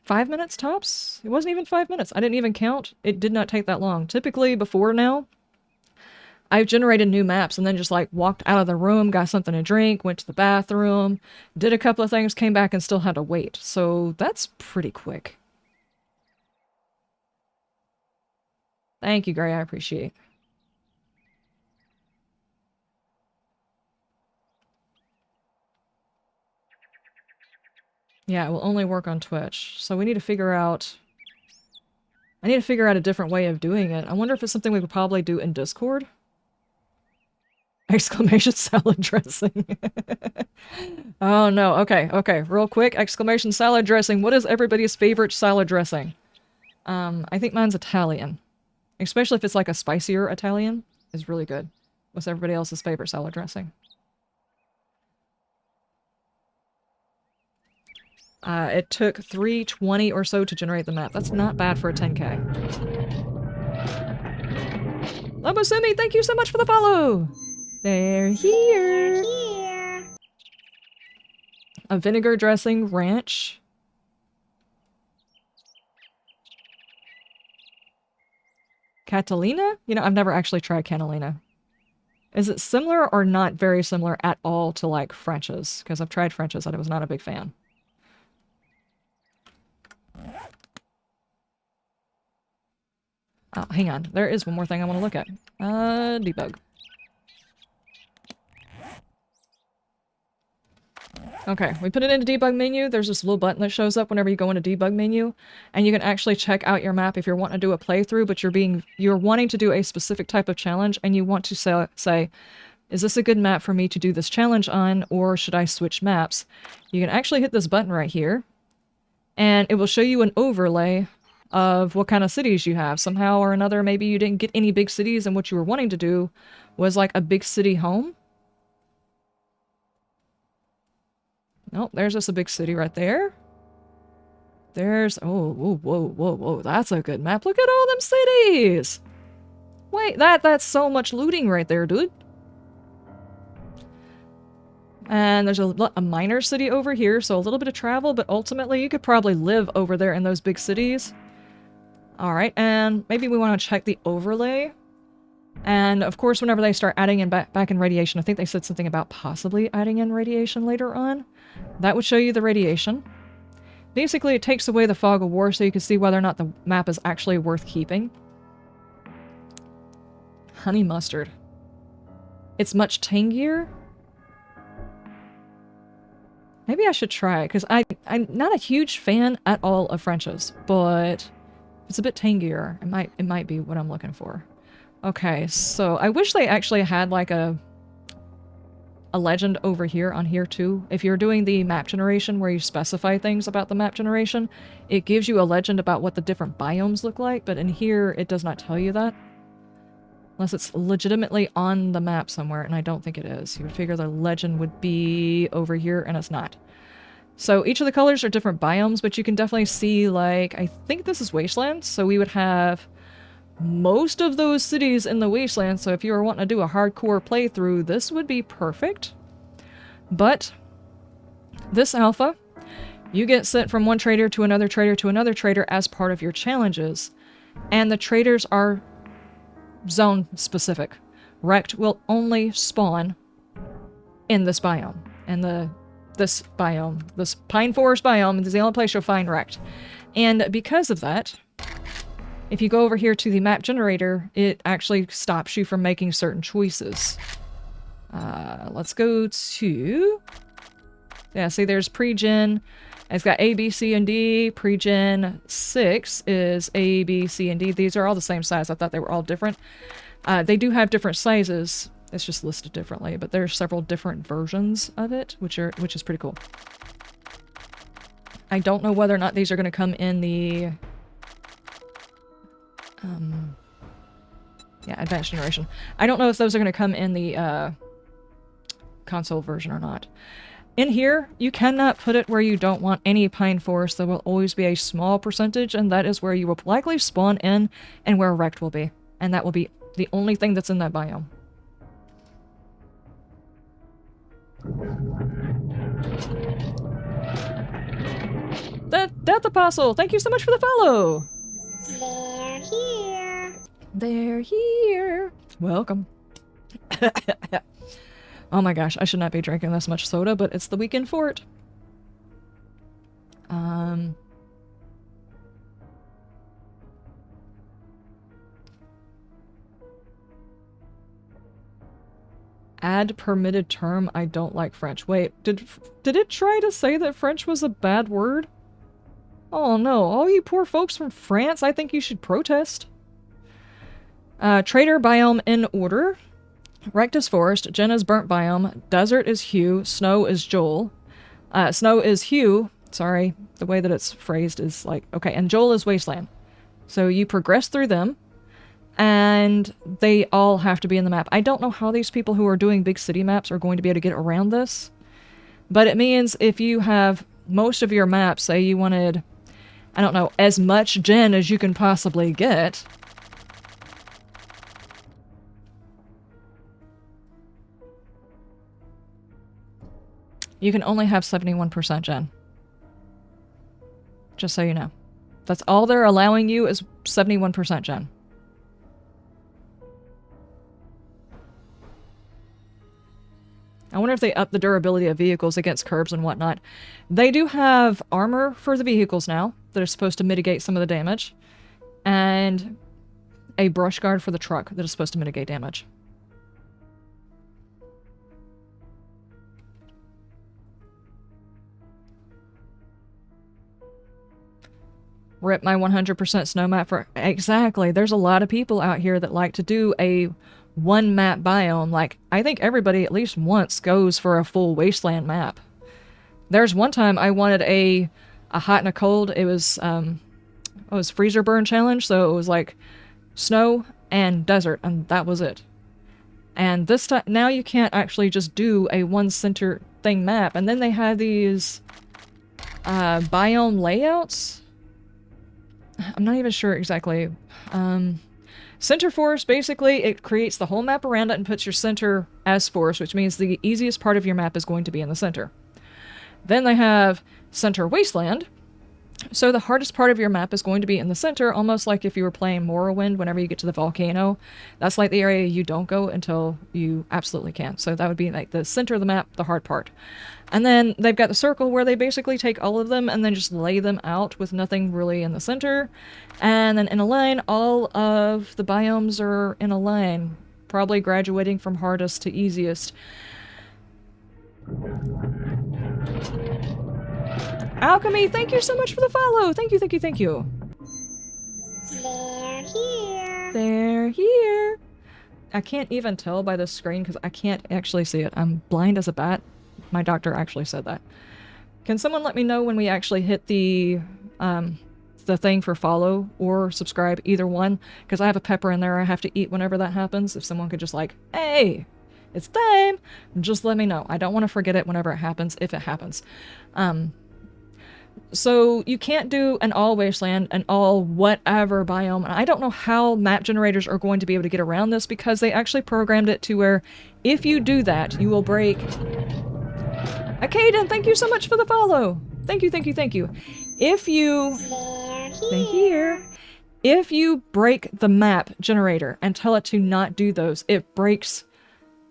5 minutes tops? It wasn't even 5 minutes. I didn't even count. It did not take that long. Typically, before now, I've generated new maps and then just like walked out of the room, got something to drink, went to the bathroom, did a couple of things, came back and still had to wait. So that's pretty quick. Thank you, Gray. I appreciate it. Yeah, it will only work on Twitch. So we need to figure out... I need to figure out a different way of doing it. I wonder if it's something we could probably do in Discord? Exclamation salad dressing. Oh no, okay, okay. Real quick, exclamation salad dressing. What is everybody's favorite salad dressing? I think mine's Italian. Especially if it's like a spicier Italian. Is really good. What's everybody else's favorite salad dressing? It took 320 or so to generate the map. That's not bad for a 10K. Lobosumi, thank you so much for the follow! They're here! Here. A vinegar dressing ranch. Catalina? You know, I've never actually tried Catalina. Is it similar or not very similar at all to, like, French's? Because I've tried French's and I was not a big fan. Oh, hang on. There is one more thing I want to look at. Debug. Okay, we put it into debug menu. There's this little button that shows up whenever you go into debug menu, and you can actually check out your map if you're wanting to do a playthrough, but you're wanting to do a specific type of challenge, and you want to say, is this a good map for me to do this challenge on, or should I switch maps? You can actually hit this button right here, and it will show you an overlay of what kind of cities you have. Somehow or another, maybe you didn't get any big cities, and what you were wanting to do was like a big city home. Nope, there's just a big city right there. There's, oh, whoa, whoa, whoa, whoa, that's a good map. Look at all them cities! Wait, that's so much looting right there, dude. And there's a minor city over here, so a little bit of travel, but ultimately you could probably live over there in those big cities. Alright, and maybe we want to check the overlay. And of course, whenever they start adding in back in radiation, I think they said something about possibly adding in radiation later on. That would show you the radiation. Basically, it takes away the fog of war so you can see whether or not the map is actually worth keeping. Honey mustard. It's much tangier. Maybe I should try it, because I'm not a huge fan at all of French's, but it's a bit tangier. It might be what I'm looking for. Okay, so I wish they actually had like a legend over here on here too. If you're doing the map generation where you specify things about the map generation, it gives you a legend about what the different biomes look like, but in here it does not tell you that. Unless it's legitimately on the map somewhere, and I don't think it is. You would figure the legend would be over here, and it's not. So each of the colors are different biomes, but you can definitely see, like, I think this is Wasteland, so we would have most of those cities in the Wasteland, so if you were wanting to do a hardcore playthrough, this would be perfect. But this alpha, you get sent from one trader to another trader to another trader as part of your challenges, and the traders are zone specific. Wrecked will only spawn in this biome, and this biome, this pine forest biome, is the only place you'll find wrecked. And because of that, if you go over here to the map generator, it actually stops you from making certain choices. Let's go to... Yeah, see, there's pre-gen. It's got A, B, C, and D. Pre-gen 6 is A, B, C, and D. These are all the same size. I thought they were all different. They do have different sizes. It's just listed differently, but there's several different versions of it, which is pretty cool. I don't know whether or not these are going to come in the... yeah, advanced generation. I don't know if those are going to come in the console version or not. In here, you cannot put it where you don't want any pine forest. There will always be a small percentage, and that is where you will likely spawn in and where wrecked will be. And that will be the only thing that's in that biome. Death Apostle, thank you so much for the follow! They're here. They're here! Welcome. Oh my gosh, I should not be drinking this much soda, but it's the weekend for it. Add permitted term, I don't like French. Wait, did it try to say that French was a bad word? Oh no, all you poor folks from France, I think you should protest. Trader biome in order. Wrecked is forest, Jen is burnt biome, desert is Hugh, snow is Joel. Snow is Hugh, sorry, the way that it's phrased is like, okay, and Joel is wasteland. So you progress through them, and they all have to be in the map. I don't know how these people who are doing big city maps are going to be able to get around this, but it means if you have most of your maps, say you wanted, I don't know, as much Jen as you can possibly get, you can only have 71% Gen. Just so you know. That's all they're allowing you is 71% Gen. I wonder if they up the durability of vehicles against curbs and whatnot. They do have armor for the vehicles now that are supposed to mitigate some of the damage. And a brush guard for the truck that is supposed to mitigate damage. Rip my 100% snow map for... Exactly. There's a lot of people out here that like to do a one map biome. Like, I think everybody at least once goes for a full wasteland map. There's one time I wanted a hot and a cold. It was freezer burn challenge, so it was like snow and desert, and that was it. And this time, now you can't actually just do a one center thing map. And then they have these biome layouts. I'm not even sure exactly. Center force, basically, it creates the whole map around it and puts your center as force, which means the easiest part of your map is going to be in the center. Then they have center wasteland. So the hardest part of your map is going to be in the center, almost like if you were playing Morrowind whenever you get to the volcano. That's like the area you don't go until you absolutely can. So that would be like the center of the map, the hard part. And then they've got the circle where they basically take all of them and then just lay them out with nothing really in the center. And then in a line, all of the biomes are in a line, probably graduating from hardest to easiest. Alchemy, thank you so much for the follow. Thank you, thank you, thank you. They're here. They're here. I can't even tell by the screen because I can't actually see it. I'm blind as a bat. My doctor actually said that. Can someone let me know when we actually hit the thing for follow or subscribe, either one? Because I have a pepper in there I have to eat whenever that happens. If someone could just like, hey, it's time, just let me know. I don't want to forget it whenever it happens, if it happens. So you can't do an all wasteland, an all whatever biome, and I don't know how map generators are going to be able to get around this because they actually programmed it to where if you do that, you will break... Akaden, thank you so much for the follow! Thank you, thank you, thank you. If you... They're here. If you break the map generator and tell it to not do those, it breaks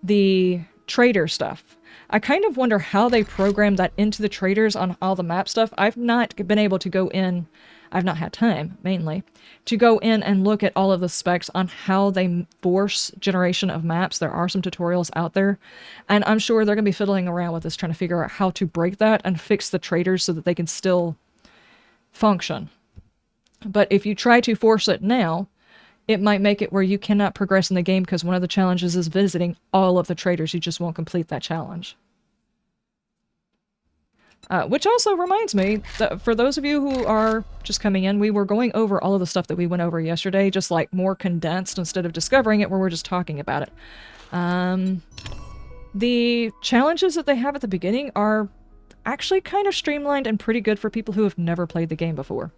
the trader stuff. I kind of wonder how they programmed that into the traders on all the map stuff. I've not been able to go in, I've not had time, mainly, to go in and look at all of the specs on how they force generation of maps. There are some tutorials out there, and I'm sure they're going to be fiddling around with this, trying to figure out how to break that and fix the traders so that they can still function. But if you try to force it now, it might make it where you cannot progress in the game because one of the challenges is visiting all of the traders. You just won't complete that challenge. Which also reminds me that for those of you who are just coming in, we were going over all of the stuff that we went over yesterday, just like more condensed instead of discovering it where we're just talking about it. The challenges that they have at the beginning are actually kind of streamlined and pretty good for people who have never played the game before.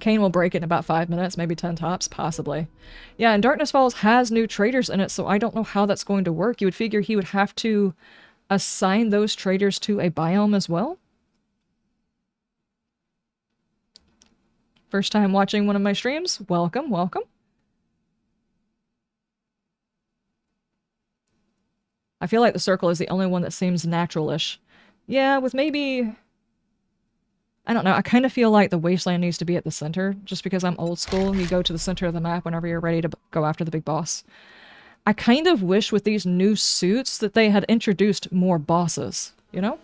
Kane will break it in about 5 minutes, maybe 10 tops, possibly. Yeah, and Darkness Falls has new traders in it, so I don't know how that's going to work. You would figure he would have to assign those traders to a biome as well. First time watching one of my streams? Welcome, welcome. I feel like the circle is the only one that seems natural-ish. Yeah, with maybe... I don't know, I kind of feel like the wasteland needs to be at the center, just because I'm old school. You go to the center of the map whenever you're ready to go after the big boss. I kind of wish with these new suits that they had introduced more bosses, you know?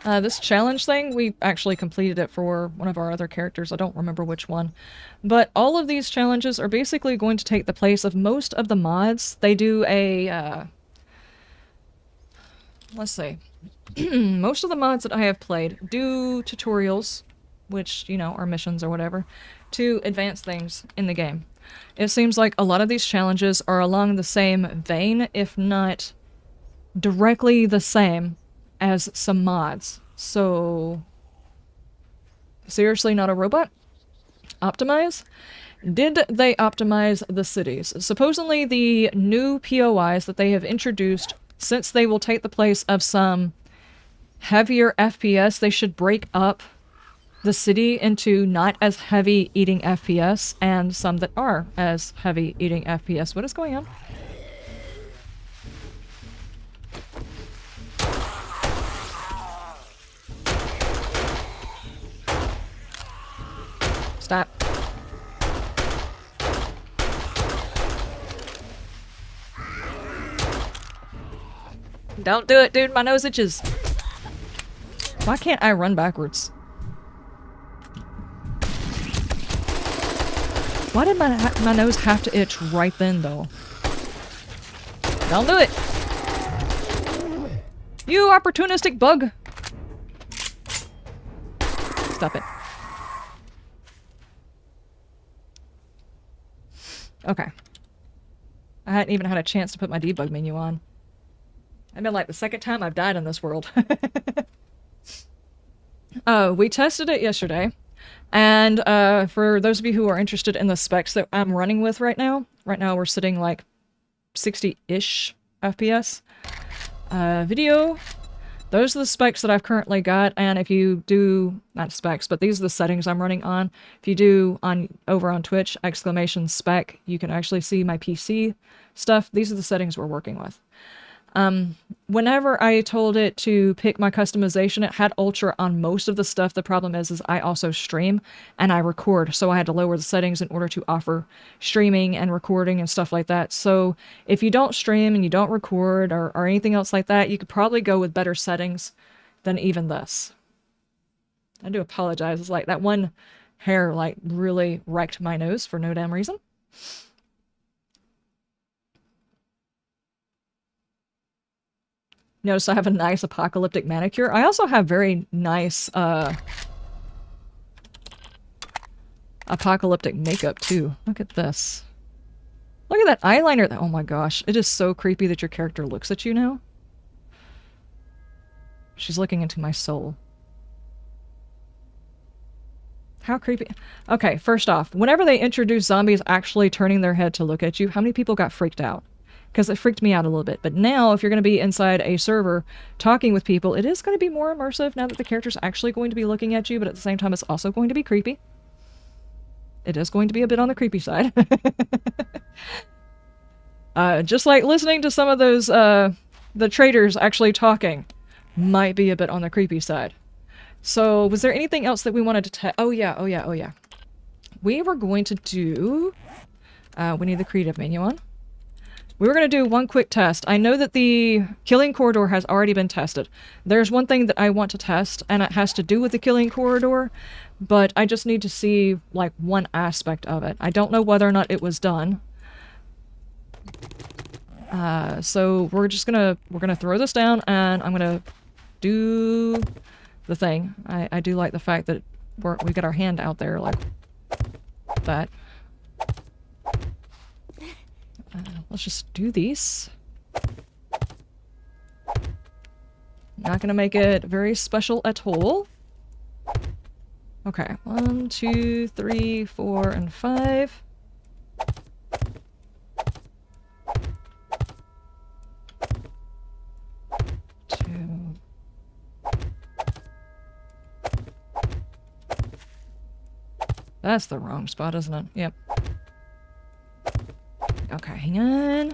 This challenge thing, we actually completed it for one of our other characters. I don't remember which one. But all of these challenges are basically going to take the place of most of the mods. They do a, let's see. Most of the mods that I have played do tutorials, which, you know, are missions or whatever, to advance things in the game. It seems like a lot of these challenges are along the same vein, if not directly the same as some mods. So, seriously not a robot? Optimize? Did they optimize the cities? Supposedly the new POIs that they have introduced, since they will take the place of some heavier FPS, they should break up the city into not as heavy eating FPS and some that are as heavy eating FPS. What is going on? Stop. Don't do it, dude. My nose itches. Why can't I run backwards? Why did my nose have to itch right then, though? Don't do it! You opportunistic bug! Stop it. Okay. I hadn't even had a chance to put my debug menu on. I've been like the second time I've died in this world. We tested it yesterday, and for those of you who are interested in the specs that I'm running with right now we're sitting like 60-ish FPS. Video, those are the specs that I've currently got, and if you do, not specs, but these are the settings I'm running on. If you do over on Twitch, !spec, you can actually see my PC stuff. These are the settings we're working with. Whenever I told it to pick my customization, it had Ultra on most of the stuff. The problem is I also stream and I record, so I had to lower the settings in order to offer streaming and recording and stuff like that. So if you don't stream and you don't record or anything else like that, you could probably go with better settings than even this. I do apologize. It's like that one hair like really wrecked my nose for no damn reason. Notice I have a nice apocalyptic manicure. I also have very nice apocalyptic makeup too. Look at this. Look at that eyeliner. Oh my gosh. It is so creepy that your character looks at you now. She's looking into my soul. How creepy. Okay, first off, whenever they introduce zombies actually turning their head to look at you, how many people got freaked out? Because it freaked me out a little bit. But now, if you're going to be inside a server talking with people, it is going to be more immersive now that the character's actually going to be looking at you, but at the same time, it's also going to be creepy. It is going to be a bit on the creepy side. Just like listening to some of those, the traders actually talking might be a bit on the creepy side. So, was there anything else that we wanted to test? Oh yeah. We were going to do... we need the creative menu on. We were going to do one quick test. I know that the killing corridor has already been tested. There's one thing that I want to test, and it has to do with the killing corridor, but I just need to see, like, one aspect of it. I don't know whether or not it was done. So we're gonna throw this down, and I'm gonna do the thing. I do like the fact that we got our hand out there like that. Let's just do these. Not gonna make it very special at all. Okay, 1, 2, 3, 4, and 5. That's the wrong spot, isn't it? Yep. Okay, hang on.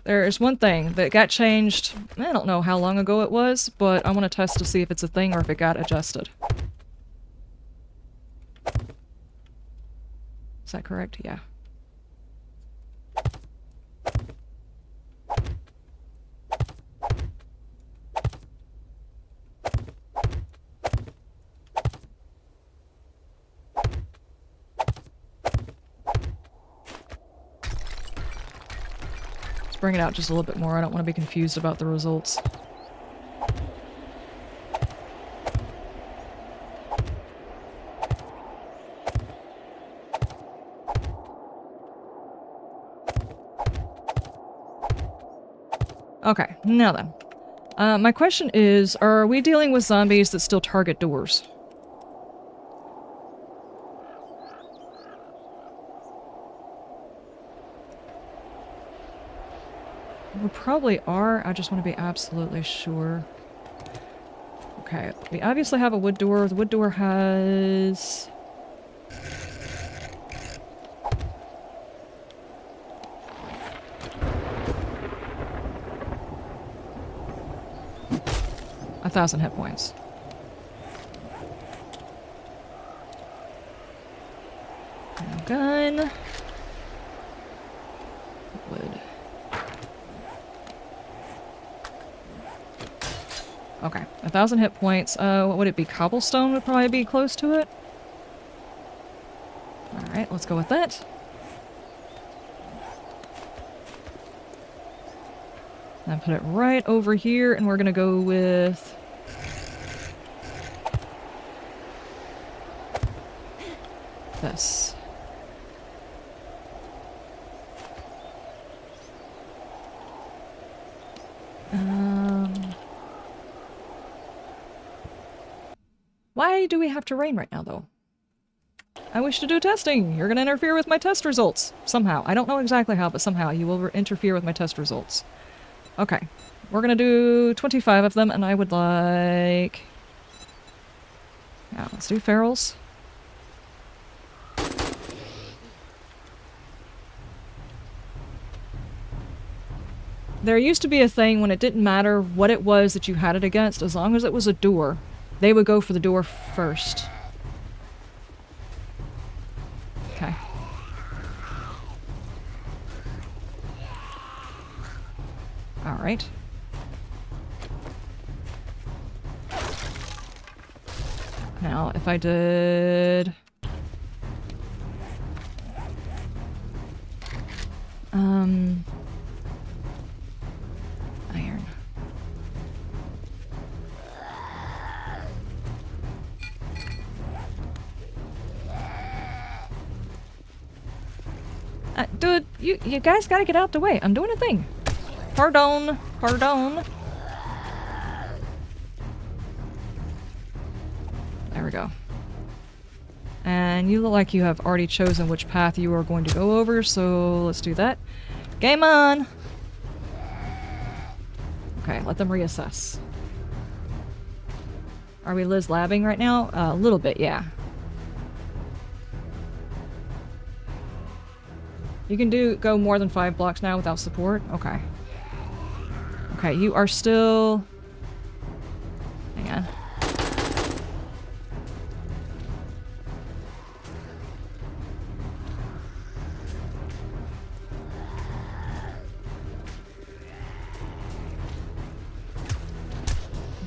There is one thing that got changed. I don't know how long ago it was, but I want to test to see if it's a thing or if it got adjusted. Is that correct? Yeah. Bring it out just a little bit more. I don't want to be confused about the results. Okay, now then. My question is, are we dealing with zombies that still target doors? We probably are. I just want to be absolutely sure. Okay, we obviously have a wood door. The wood door has... a 1,000 hit points. Gun. Wood. Okay, 1,000 hit points. What would it be? Cobblestone would probably be close to it. Alright, let's go with that. And put it right over here, and we're gonna go with... this. Why do we have to rain right now, though? I wish to do testing. You're going to interfere with my test results. Somehow. I don't know exactly how, but somehow you will interfere with my test results. Okay. We're going to do 25 of them, and I would like... Yeah, let's do ferals. There used to be a thing when it didn't matter what it was that you had it against, as long as it was a door, they would go for the door first. Okay. Alright. Now, if I did... Iron. Dude, you guys gotta get out the way. I'm doing a thing. Pardon. Pardon. There we go. And you look like you have already chosen which path you are going to go over, so let's do that. Game on! Okay, let them reassess. Are we Liz labbing right now? A little bit, yeah. You can go more than 5 blocks now without support? Okay. Okay, you are still... Hang on.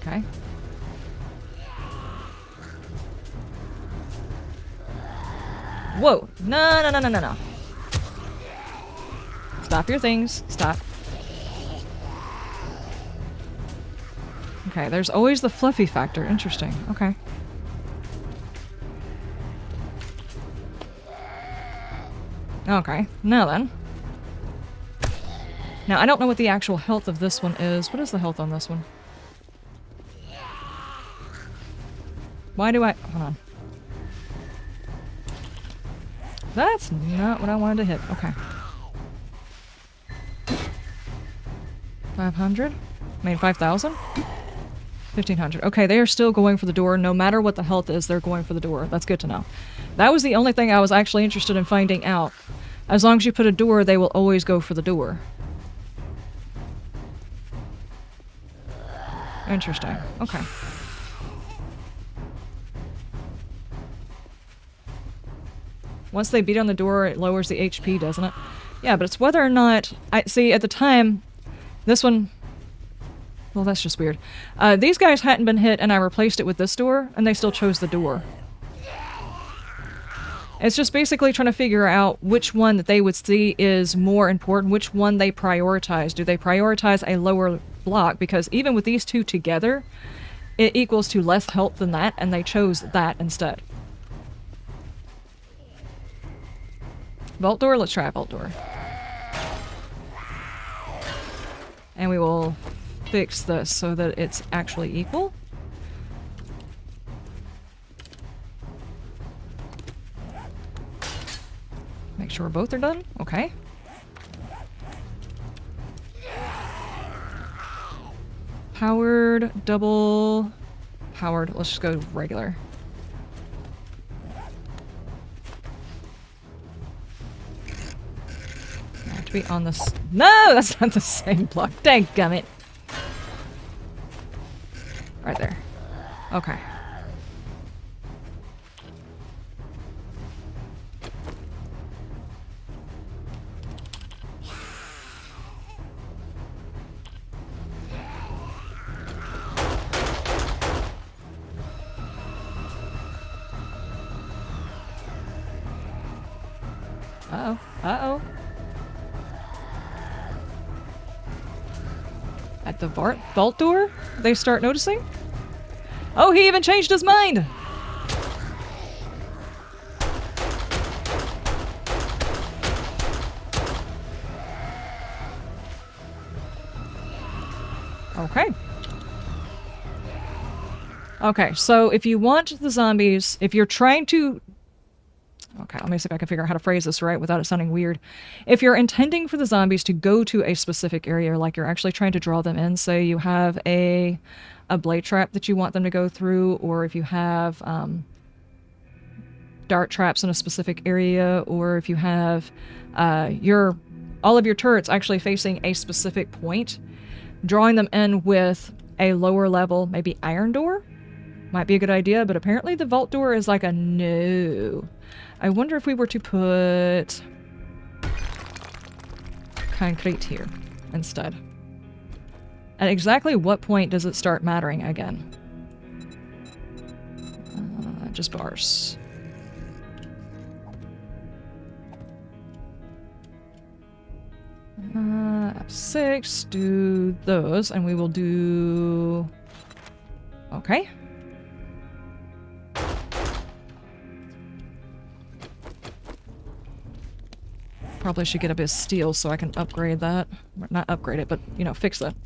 Okay. Whoa! No, no, no, no, no, no. Stop your things. Stop. Okay, there's always the fluffy factor. Interesting. Okay. Okay. Now then. Now, I don't know what the actual health of this one is. What is the health on this one? Why do I... Hold on. That's not what I wanted to hit. Okay. 500? I mean, 5,000? 1,500. Okay, they are still going for the door. No matter what the health is, they're going for the door. That's good to know. That was the only thing I was actually interested in finding out. As long as you put a door, they will always go for the door. Interesting. Okay. Once they beat on the door, it lowers the HP, doesn't it? Yeah, but it's whether or not... I see, at the time, this one... Well, that's just weird. These guys hadn't been hit, and I replaced it with this door, and they still chose the door. It's just basically trying to figure out which one that they would see is more important, which one they prioritize. Do they prioritize a lower block? Because even with these two together, it equals to less health than that, and they chose that instead. Vault door? Let's try a vault door. And we will fix this so that it's actually equal. Make sure both are done. Okay. Powered, double, powered. Let's just go regular. I have to be on this. No, that's not the same block. Dadgummit. Right there. Okay. Uh-oh. Uh-oh. At the vault door, they start noticing? Oh, he even changed his mind! Okay. Okay, so if you want the zombies, if you're trying to... Okay, let me see if I can figure out how to phrase this right without it sounding weird. If you're intending for the zombies to go to a specific area, like you're actually trying to draw them in, say you have a blade trap that you want them to go through, or if you have dart traps in a specific area, or if you have all of your turrets actually facing a specific point, drawing them in with a lower level, maybe iron door, might be a good idea, but apparently the vault door is like a no. I wonder if we were to put concrete here instead. At exactly what point does it start mattering again? Just bars. F6, do those, and we will do... Okay. Probably should get a bit of steel so I can upgrade that. Not upgrade it, but, you know, fix that.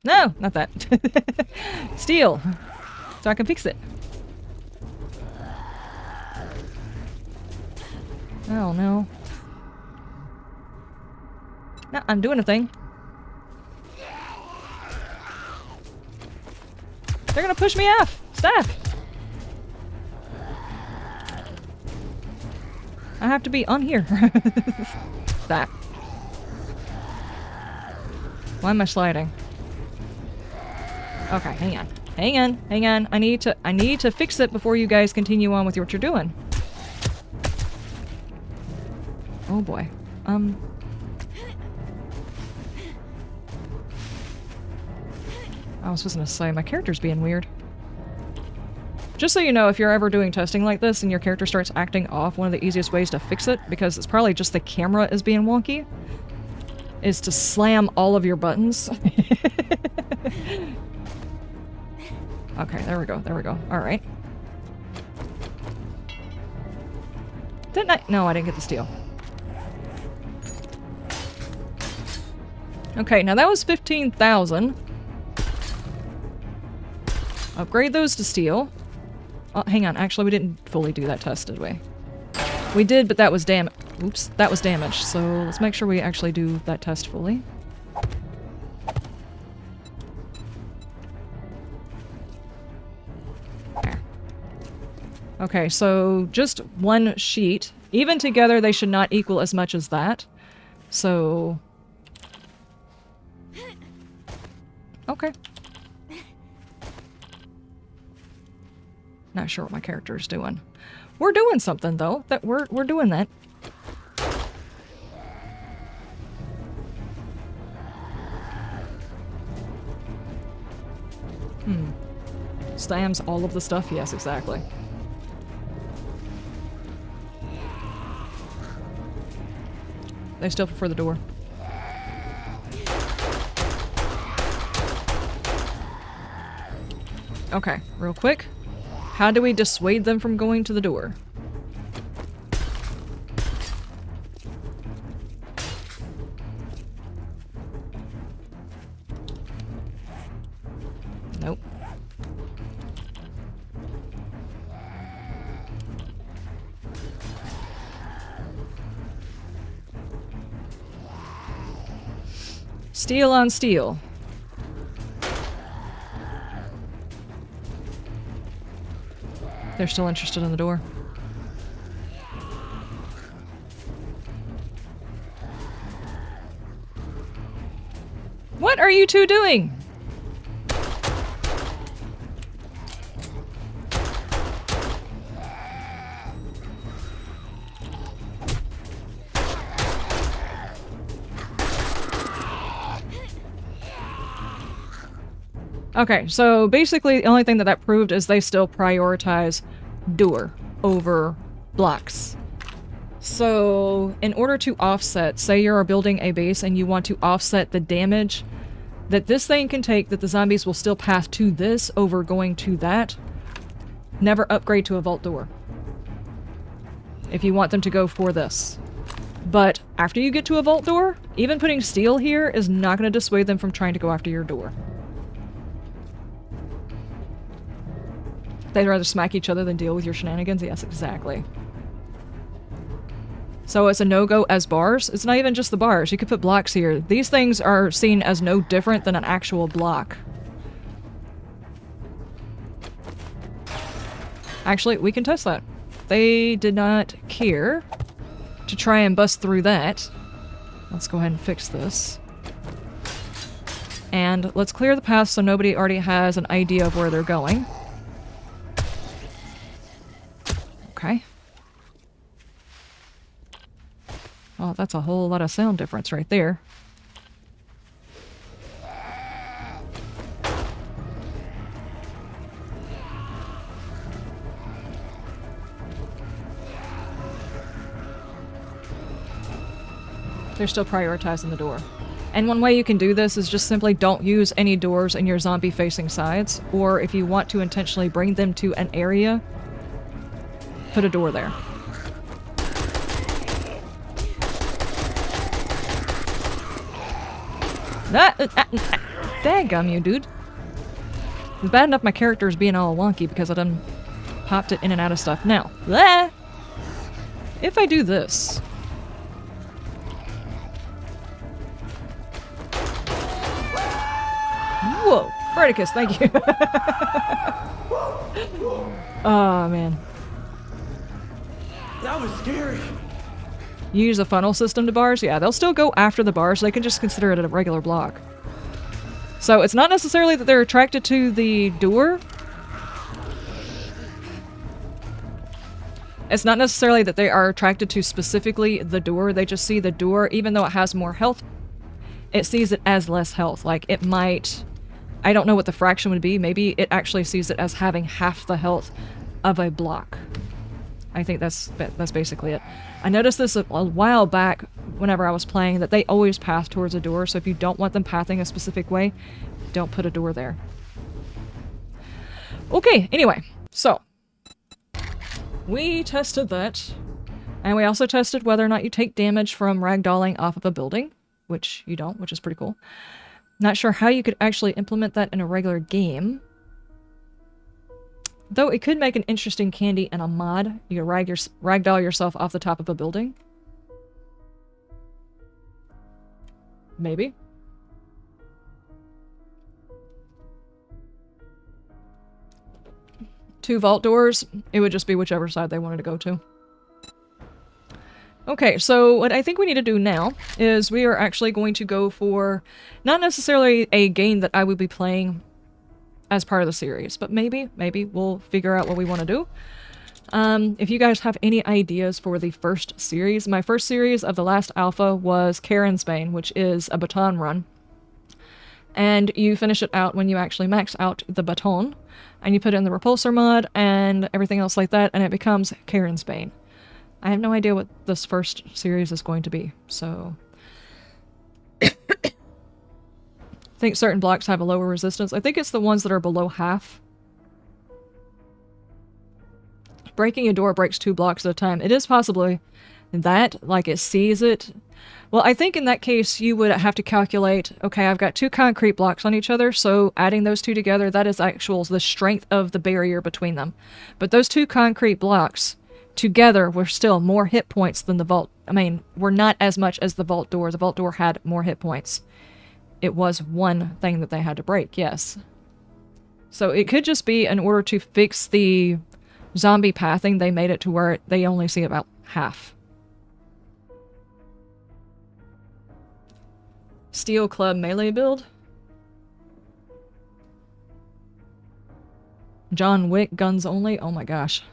No, not that. Steel. So I can fix it. Oh, no. No, I'm doing a thing. They're gonna push me off! Stop! I have to be on here. Stop. Why am I sliding? Okay, hang on. Hang on, hang on. I need to fix it before you guys continue on with what you're doing. Oh boy. I was just gonna say, my character's being weird. Just so you know, if you're ever doing testing like this and your character starts acting off, one of the easiest ways to fix it, because it's probably just the camera is being wonky, is to slam all of your buttons. Okay, there we go, there we go. Alright. Didn't I? No, I didn't get the steel. Okay, now that was 15,000. Upgrade those to steel. Oh, hang on, actually we didn't fully do that test, did we? We did, but that was oops, that was damaged, so let's make sure we actually do that test fully. There. Okay, so just one sheet. Even together they should not equal as much as that. So... Okay. Not sure what my character is doing. We're doing something though. That we're doing that. Slams all of the stuff? Yes, exactly. They still prefer the door. Okay, real quick. How do we dissuade them from going to the door? Nope. Steel on steel. They're still interested in the door. What are you two doing? Okay, so basically the only thing that proved is they still prioritize door over blocks. So in order to offset, say you're building a base and you want to offset the damage that this thing can take, that the zombies will still pass to this over going to that, never upgrade to a vault door. If you want them to go for this. But after you get to a vault door, even putting steel here is not going to dissuade them from trying to go after your door. They'd rather smack each other than deal with your shenanigans? Yes, exactly. So it's a no-go as bars. It's not even just the bars. You could put blocks here. These things are seen as no different than an actual block. Actually, we can test that. They did not care to try and bust through that. Let's go ahead and fix this. And let's clear the path so nobody already has an idea of where they're going. Okay. Oh, that's a whole lot of sound difference right there. They're still prioritizing the door. And one way you can do this is just simply don't use any doors in your zombie-facing sides, or if you want to intentionally bring them to an area, put a door there. Daggum you, dude. It's bad enough my character is being all wonky because I done popped it in and out of stuff. Now, if I do this... Whoa! Verticus, thank you. Oh, man. That was scary. You use a funnel system to bars? Yeah, they'll still go after the bars. They can just consider it a regular block. So it's not necessarily that they're attracted to the door. It's not necessarily that they are attracted to specifically the door. They just see the door, even though it has more health, it sees it as less health. Like, it might... I don't know what the fraction would be. Maybe it actually sees it as having half the health of a block. I think that's basically it. I noticed this a while back whenever I was playing, that they always path towards a door, so if you don't want them pathing a specific way, don't put a door there. Okay, anyway, so we tested that, and we also tested whether or not you take damage from ragdolling off of a building, which you don't, which is pretty cool. Not sure how you could actually implement that in a regular game. Though it could make an interesting candy in a mod. You can ragdoll yourself off the top of a building. Maybe. Two vault doors, it would just be whichever side they wanted to go to. Okay, so what I think we need to do now is we are actually going to go for not necessarily a game that I would be playing as part of the series, but maybe we'll figure out what we want to do. If you guys have any ideas for the first series, my first series of the last alpha was Barnesville, which is a baton run. And you finish it out when you actually max out the baton, and you put in the repulsor mod and everything else like that, and it becomes Barnesville. I have no idea what this first series is going to be, so... I think certain blocks have a lower resistance. I think it's the ones that are below half. Breaking a door breaks 2 blocks at a time. It is possibly that, like, it sees it. Well, I think in that case you would have to calculate, okay, I've got 2 concrete blocks on each other, so adding those 2 together, that is the strength of the barrier between them. But those 2 concrete blocks together were still more hit points than the vault. I mean, were not as much as the vault door. The vault door had more hit points. It was one thing that they had to break, yes. So it could just be in order to fix the zombie pathing, they made it to where they only see about half. Steel Club melee build. John Wick guns only. Oh my gosh.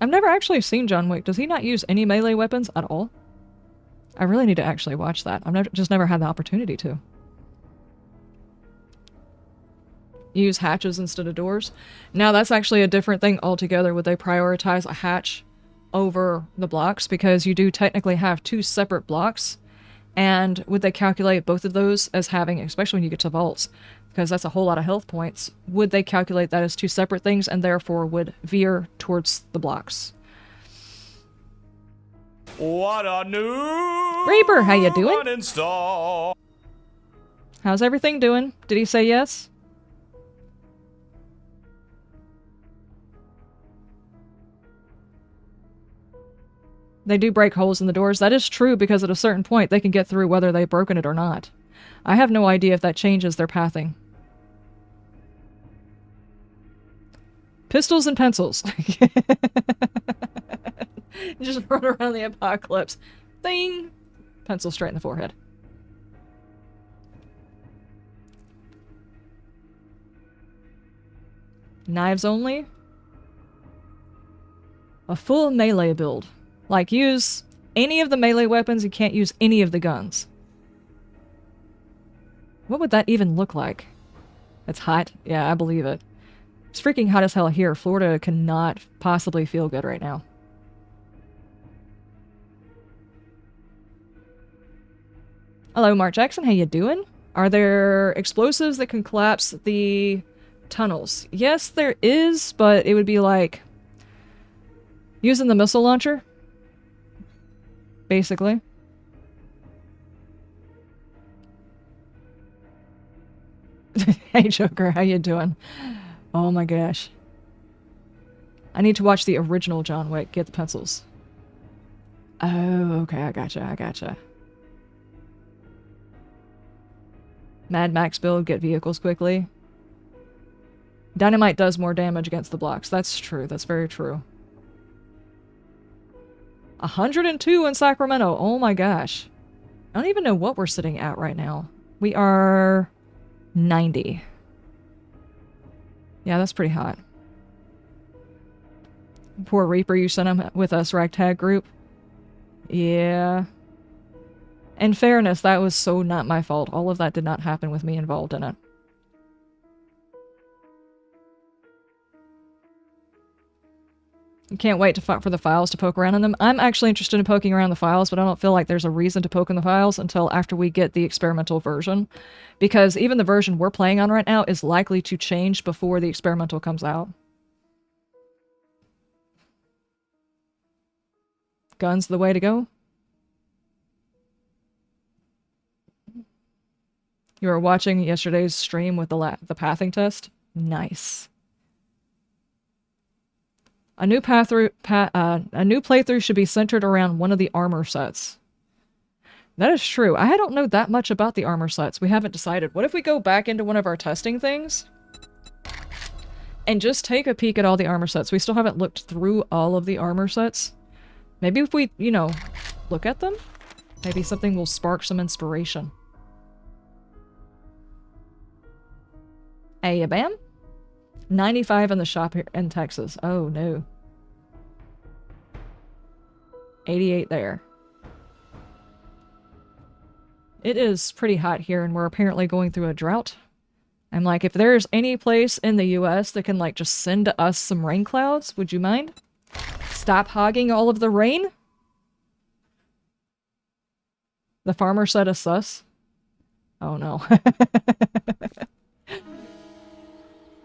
I've never actually seen John Wick. Does he not use any melee weapons at all? I really need to actually watch that. I've just never had the opportunity to. Use hatches instead of doors. Now that's actually a different thing altogether. Would they prioritize a hatch over the blocks? Because you do technically have 2 separate blocks. And would they calculate both of those as having, especially when you get to vaults, because that's a whole lot of health points, would they calculate that as two separate things and therefore would veer towards the blocks? What a new Reaper, how you doing? uninstall. How's everything doing? Did he say yes? They do break holes in the doors. That is true because at a certain point they can get through whether they've broken it or not. I have no idea if that changes their pathing. Pistols and pencils. Just run around the apocalypse. Thing! Pencil straight in the forehead. Knives only? A full melee build. Like, use any of the melee weapons, you can't use any of the guns. What would that even look like? It's hot? Yeah, I believe it. It's freaking hot as hell here. Florida cannot possibly feel good right now. Hello, Mark Jackson. How you doing? Are there explosives that can collapse the tunnels? Yes, there is, but it would be like using the missile launcher. Basically. Hey, Joker, how you doing? Oh my gosh. I need to watch the original John Wick. Get the pencils. Oh, okay, I gotcha. Mad Max build, get vehicles quickly. Dynamite does more damage against the blocks. That's true, that's very true. 102 in Sacramento. Oh my gosh. I don't even know what we're sitting at right now. We are 90. Yeah, that's pretty hot. Poor Reaper, you sent him with us ragtag group. Yeah. In fairness, that was so not my fault. All of that did not happen with me involved in it. Can't wait for the files to poke around in them. I'm actually interested in poking around the files, but I don't feel like there's a reason to poke in the files until after we get the experimental version. Because even the version we're playing on right now is likely to change before the experimental comes out. Guns the way to go. You were watching yesterday's stream with the pathing test? Nice. A new playthrough should be centered around one of the armor sets. That is true. I don't know that much about the armor sets. We haven't decided. What if we go back into one of our testing things and just take a peek at all the armor sets? We still haven't looked through all of the armor sets. Maybe if we, you know, look at them, maybe something will spark some inspiration. Hey, bam. 95 in the shop here in Texas. Oh, no. 88 there. It is pretty hot here, and we're apparently going through a drought. I'm like, if there's any place in the US that can, like, just send us some rain clouds, would you mind? Stop hogging all of the rain? The farmer said a sus. Oh, no.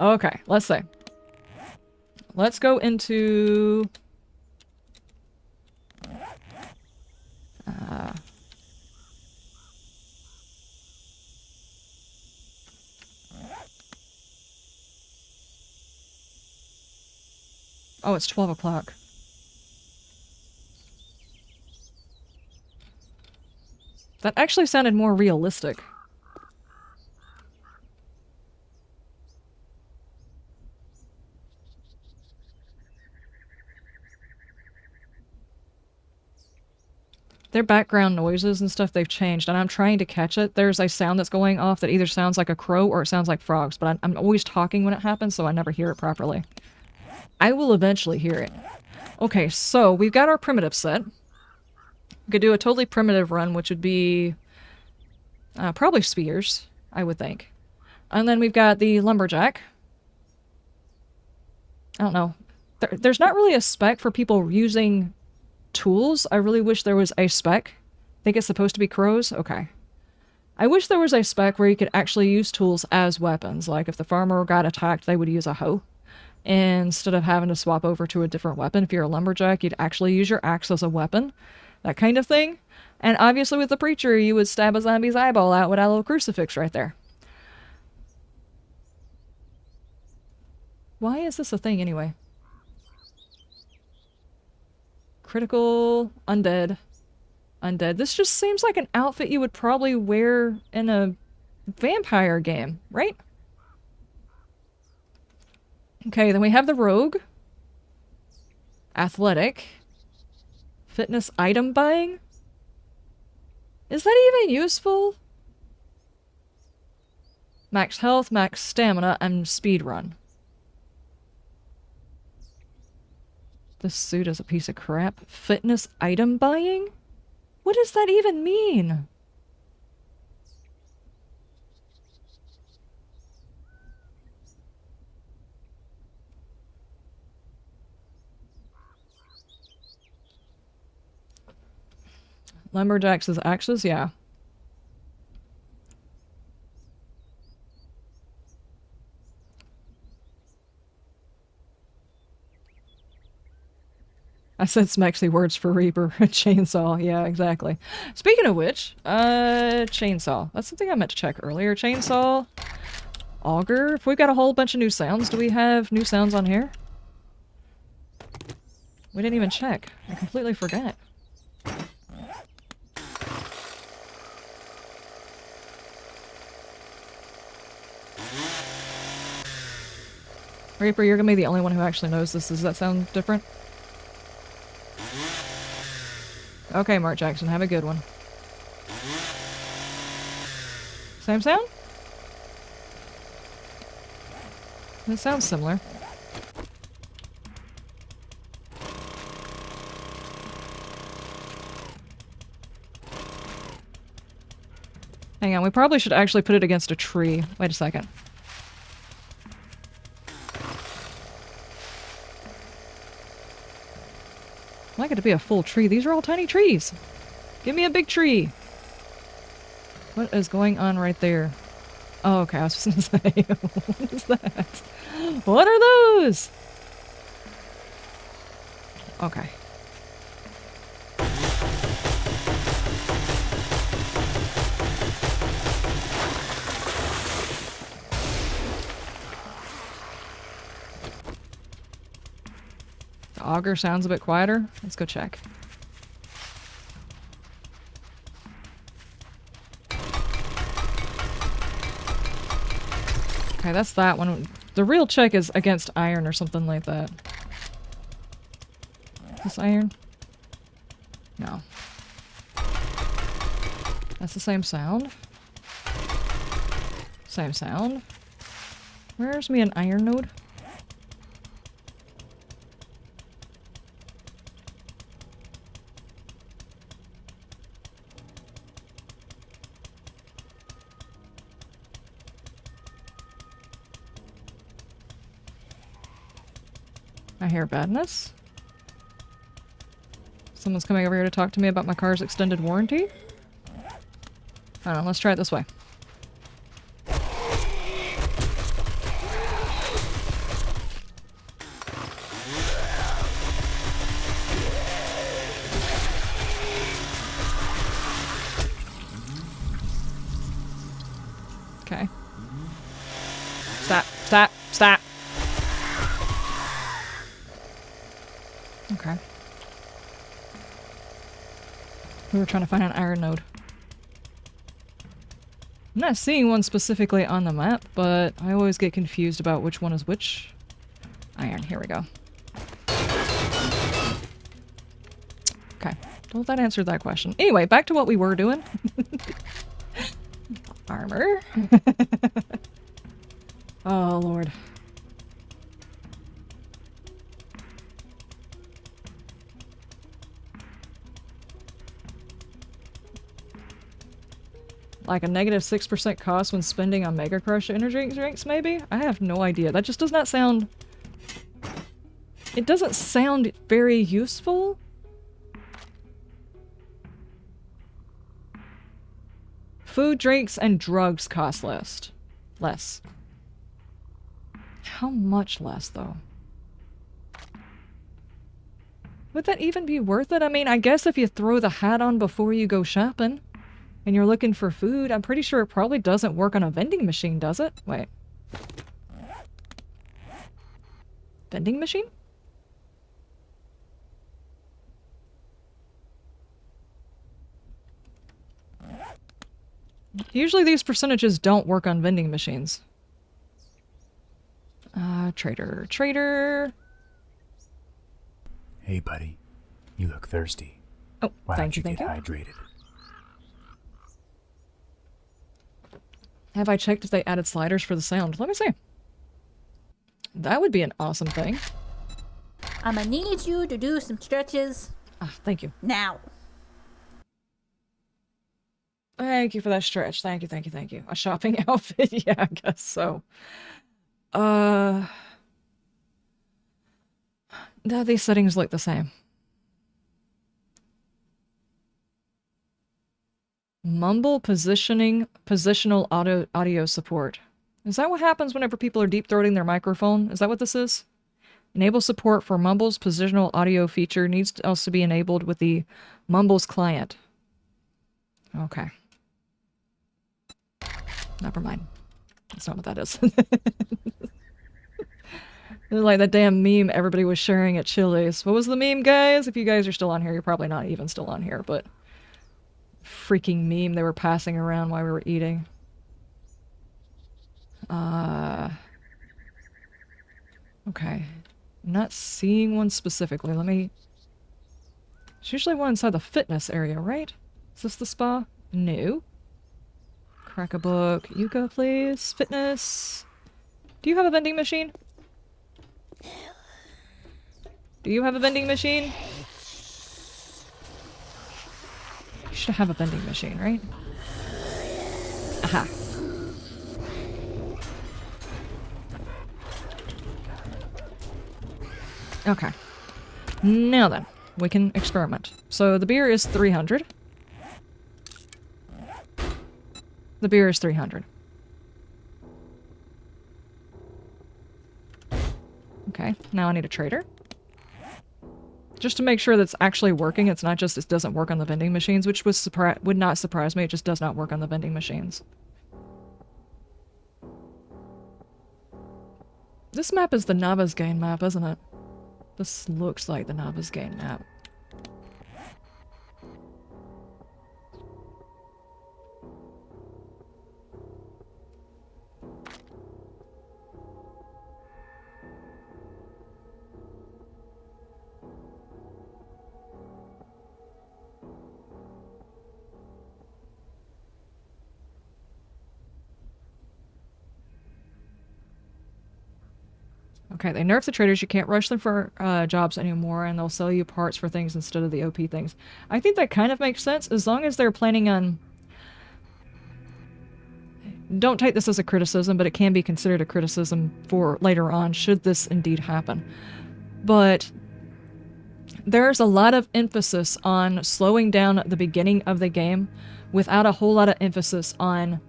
Okay, let's see. Let's go into... Oh, it's 12 o'clock. That actually sounded more realistic. Their background noises and stuff, they've changed, and I'm trying to catch it. There's a sound that's going off that either sounds like a crow or it sounds like frogs, but I'm always talking when it happens, so I never hear it properly. I will eventually hear it. Okay, so we've got our primitive set. We could do a totally primitive run, which would be probably spears, I would think. And then we've got the lumberjack. I don't know. There's not really a spec for people using tools. I really wish there was a spec. I think it's supposed to be crows? Okay. I wish there was a spec where you could actually use tools as weapons. Like if the farmer got attacked, they would use a hoe. Instead of having to swap over to a different weapon. If you're a lumberjack, you'd actually use your axe as a weapon. That kind of thing. And obviously with the preacher, you would stab a zombie's eyeball out with that little crucifix right there. Why is this a thing anyway? Critical, undead. Undead. This just seems like an outfit you would probably wear in a vampire game, right? Okay, then we have the rogue. Athletic. Fitness item buying? Is that even useful? Max health, max stamina, and speed run. This suit is a piece of crap. Fitness item buying? What does that even mean? Lumberjacks as axes? Yeah. I said some actually words for Reaper. Chainsaw. Yeah, exactly. Speaking of which, chainsaw. That's something I meant to check earlier. Chainsaw. Auger. If we've got a whole bunch of new sounds, do we have new sounds on here? We didn't even check. I completely forgot. Reaper, you're gonna be the only one who actually knows this. Does that sound different? Okay, Mark Jackson, have a good one. Same sound? It sounds similar. Hang on, we probably should actually put it against a tree. Wait a second. I'd like it to be a full tree. These are all tiny trees. Give me a big tree. What is going on right there? Oh, okay, I was just gonna say, what is that? What are those? Okay. The auger sounds a bit quieter. Let's go check. Okay, that's that one. The real check is against iron or something like that. This iron? No. That's the same sound. Same sound. Where's me an iron node? I hear badness. Someone's coming over here to talk to me about my car's extended warranty. I don't know, let's try it this way. Okay. Stop, stop, stop. Okay. We were trying to find an iron node. I'm not seeing one specifically on the map, but I always get confused about which one is which. Iron, here we go. Okay, well that answered that question. Anyway, back to what we were doing. Armor. Oh, Lord. Like a negative 6% cost when spending on Mega Crush energy drinks, maybe? I have no idea. That just does not sound... It doesn't sound very useful. Food, drinks, and drugs cost less. Less. How much less, though? Would that even be worth it? I mean, I guess if you throw the hat on before you go shopping and you're looking for food, I'm pretty sure it probably doesn't work on a vending machine, does it? Wait. Vending machine? Usually these percentages don't work on vending machines. Trader. Trader. Hey, buddy. You look thirsty. Oh, Why thank don't you, you thank get you. hydrated? Have I checked if they added sliders for the sound? Let me see. That would be an awesome thing. I'ma need you to do some stretches Ah, thank you. now. Thank you for that stretch. Thank you, thank you, thank you. A shopping outfit? Yeah, I guess so. No, these settings look the same. Mumble positional audio support. Is that what happens whenever people are deep-throating their microphone? Is that what this is? Enable support for Mumble's positional audio feature needs to also be enabled with the Mumble's client. Okay. Never mind. That's not what that is. Like that damn meme everybody was sharing at Chili's. What was the meme, guys? If you guys are still on here, you're probably not even still on here, but... freaking meme they were passing around while we were eating. Okay. I'm not seeing one specifically. Let me... There's usually one inside the fitness area, right? Is this the spa? No. Crack a book. Yuka, please. Fitness. Do you have a vending machine? Do you have a vending machine? You should have a vending machine, right? Aha. Okay. Now then, we can experiment. So the beer is 300. The beer is 300. Okay, now I need a trader. Just to make sure that's actually working, it's not just it doesn't work on the vending machines, which would not surprise me, it just does not work on the vending machines. This map is the Navezgane map, isn't it? This looks like the Navezgane map. Okay, they nerfed the traders. You can't rush them for jobs anymore, and they'll sell you parts for things instead of the OP things. I think that kind of makes sense, as long as they're planning on... Don't take this as a criticism, but it can be considered a criticism for later on, should this indeed happen. But there's a lot of emphasis on slowing down at the beginning of the game, without a whole lot of emphasis on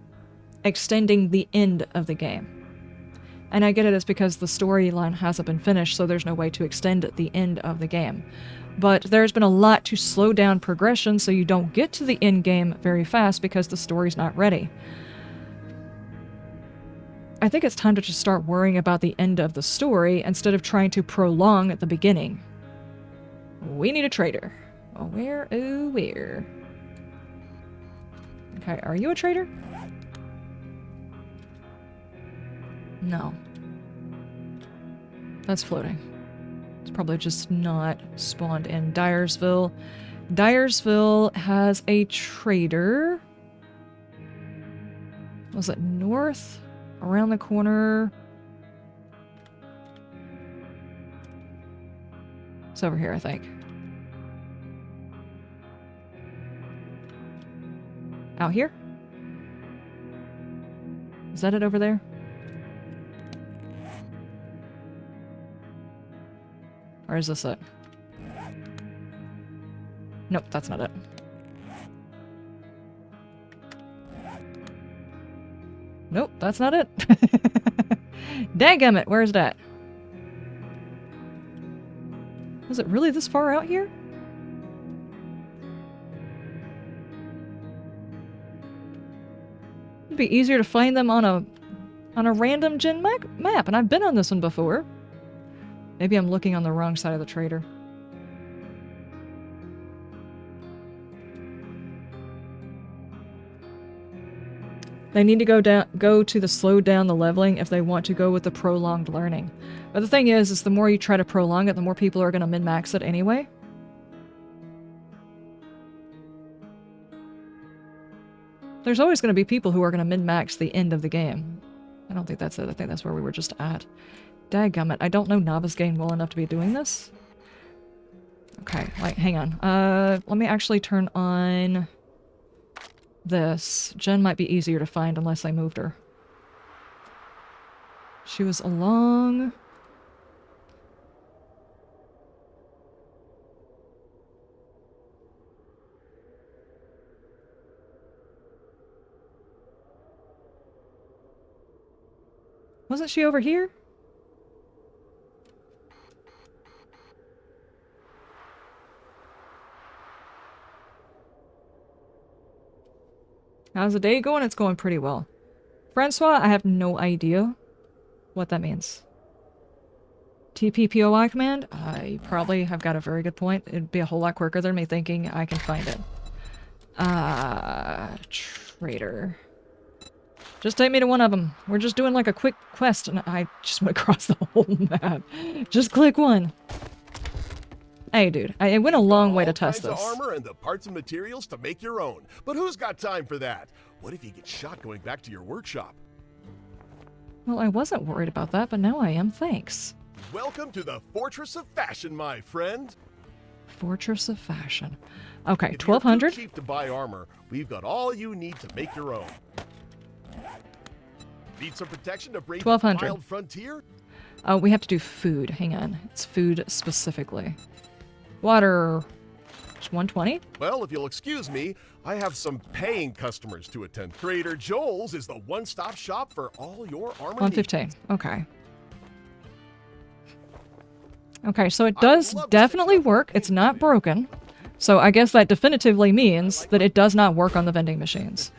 extending the end of the game. And I get it, it's because the storyline hasn't been finished, so there's no way to extend the end of the game. But there's been a lot to slow down progression so you don't get to the end game very fast because the story's not ready. I think it's time to just start worrying about the end of the story instead of trying to prolong at the beginning. We need a trader. Oh, where? Oh, where? Okay, are you a trader? No. That's floating. It's probably just not spawned in Dyersville. Dyersville has a trader. Was it north? Around the corner? It's over here, I think. Out here? Is that it over there? Or is this it? Nope, that's not it. Nope, that's not it. Dadgummit, where's that? Was it really this far out here? It'd be easier to find them on a random gen map, and I've been on this one before. Maybe I'm looking on the wrong side of the trader. They need to go to the slow down the leveling if they want to go with the prolonged learning. But the thing is the more you try to prolong it, the more people are going to min-max it anyway. There's always going to be people who are going to min-max the end of the game. I don't think that's it. I think that's where we were just at. Dadgummit, I don't know Navezgane well enough to be doing this. Okay, like, hang on. Let me actually turn on this. Jen might be easier to find unless I moved her. She was along... Wasn't she over here? How's the day going? It's going pretty well. Francois, I have no idea what that means. TPPOI command? I probably have got a very good point. It'd be a whole lot quicker than me thinking I can find it. Trader. Just take me to one of them. We're just doing like a quick quest, and I just went across the whole map. Just click one. Hey, dude, I went a long way to test this. All kinds of armor and the parts and materials to make your own. But who's got time for that? What if you get shot going back to your workshop? Well, I wasn't worried about that, but now I am, thanks. Welcome to the Fortress of Fashion, my friend. Fortress of Fashion. Okay, If you're 1200. too cheap to buy armor, we've got all you need to make your own. Need some protection to brave the 1200. wild frontier? Oh, we have to do food. Hang on. It's food specifically. Water. It's 120. Well, if you'll excuse me, I have some paying customers to attend. Trader Joel's is the one-stop shop for all your armor 115. needs. Okay. Okay, so it does definitely work. It's not broken. So I guess that definitively means that it does not work on the vending machines.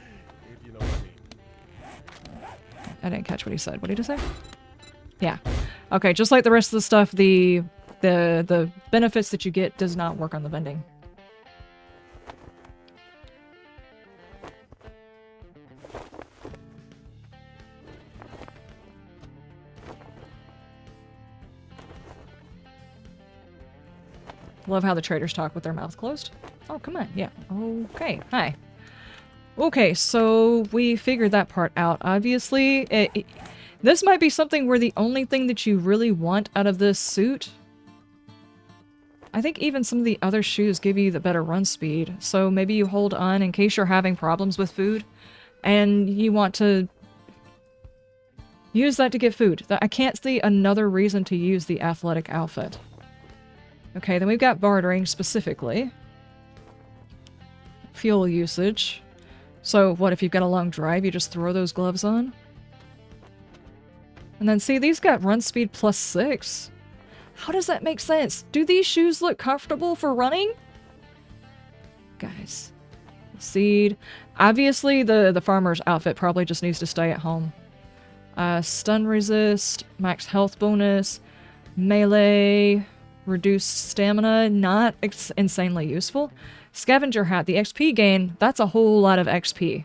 If you know what I mean. I didn't catch what he said. What did he say? Yeah. Okay, just like the rest of the stuff, the benefits that you get does not work on the vending. Love how the traders talk with their mouths closed. Oh, come on. Yeah. Okay. Hi. Okay, so we figured that part out. Obviously, this might be something where the only thing that you really want out of this suit... I think even some of the other shoes give you the better run speed, so maybe you hold on in case you're having problems with food, and you want to use that to get food. I can't see another reason to use the athletic outfit. Okay, then we've got bartering specifically. Fuel usage. So what, if you've got a long drive, you just throw those gloves on? And then see, these got run speed +6. How does that make sense? Do these shoes look comfortable for running? Guys. Seed. Obviously, the farmer's outfit probably just needs to stay at home. Stun resist, max health bonus, melee, reduced stamina, not insanely useful. Scavenger hat, the XP gain, that's a whole lot of XP.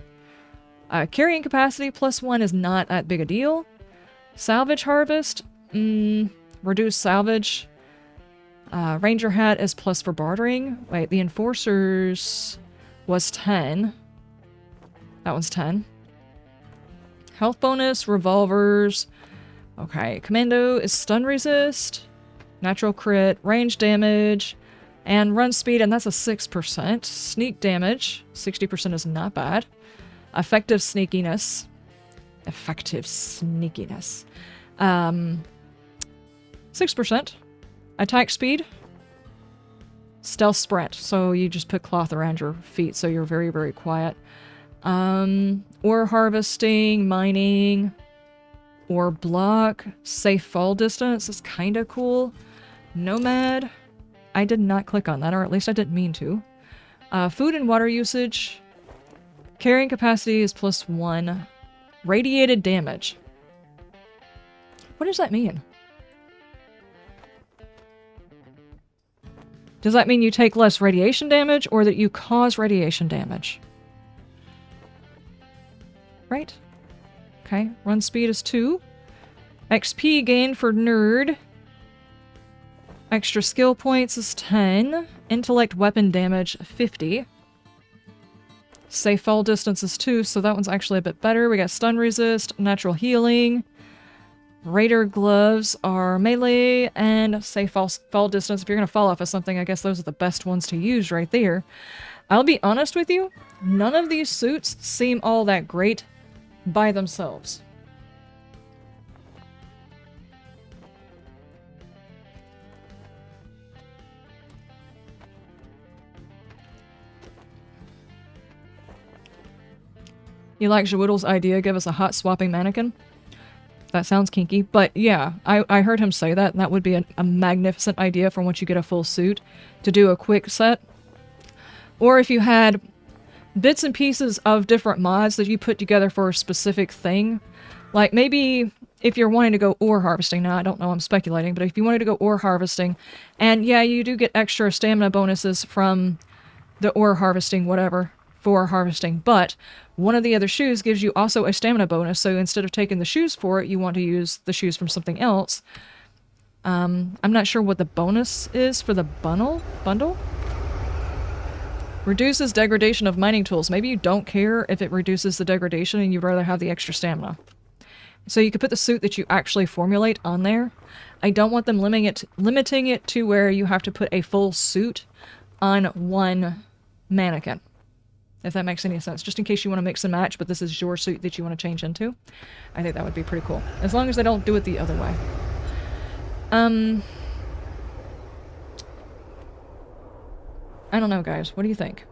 Carrying capacity +1 is not that big a deal. Salvage harvest, reduced salvage. Ranger hat is plus for bartering. Wait, the enforcers was 10. That one's 10. Health bonus, revolvers. Okay, commando is stun resist, natural crit, range damage, and run speed, and that's a 6%. Sneak damage, 60% is not bad. Effective sneakiness. Effective sneakiness. 6%. Attack speed. Stealth sprint, so you just put cloth around your feet, so you're very, very quiet. Ore harvesting, mining, ore block, safe fall distance is kind of cool. Nomad, I did not click on that, or at least I didn't mean to. Food and water usage, carrying capacity is +1. Radiated damage. What does that mean? Does that mean you take less radiation damage, or that you cause radiation damage? Right? Okay, run speed is 2. XP gain for nerd. Extra skill points is 10. Intellect weapon damage 50. Safe fall distance is 2, so that one's actually a bit better. We got stun resist, natural healing. Raider gloves are melee, and safe fall distance. If you're gonna fall off of something, I guess those are the best ones to use right there. I'll be honest with you, none of these suits seem all that great by themselves. You like Jawoodle's idea, give us a hot swapping mannequin? That sounds kinky, but yeah, I heard him say that, and that would be a magnificent idea for once you get a full suit, to do a quick set. Or if you had bits and pieces of different mods that you put together for a specific thing, like maybe if you're wanting to go ore harvesting, now I don't know, I'm speculating, but if you wanted to go ore harvesting, and yeah, you do get extra stamina bonuses from the ore harvesting, whatever, for harvesting, but one of the other shoes gives you also a stamina bonus, so instead of taking the shoes for it, you want to use the shoes from something else. I'm not sure what the bonus is for the bundle? Reduces degradation of mining tools. Maybe you don't care if it reduces the degradation and you'd rather have the extra stamina. So you could put the suit that you actually formulate on there. I don't want them limiting it to where you have to put a full suit on one mannequin. If that makes any sense. Just in case you want to mix and match, but this is your suit that you want to change into. I think that would be pretty cool. As long as they don't do it the other way. I don't know, guys. What do you think?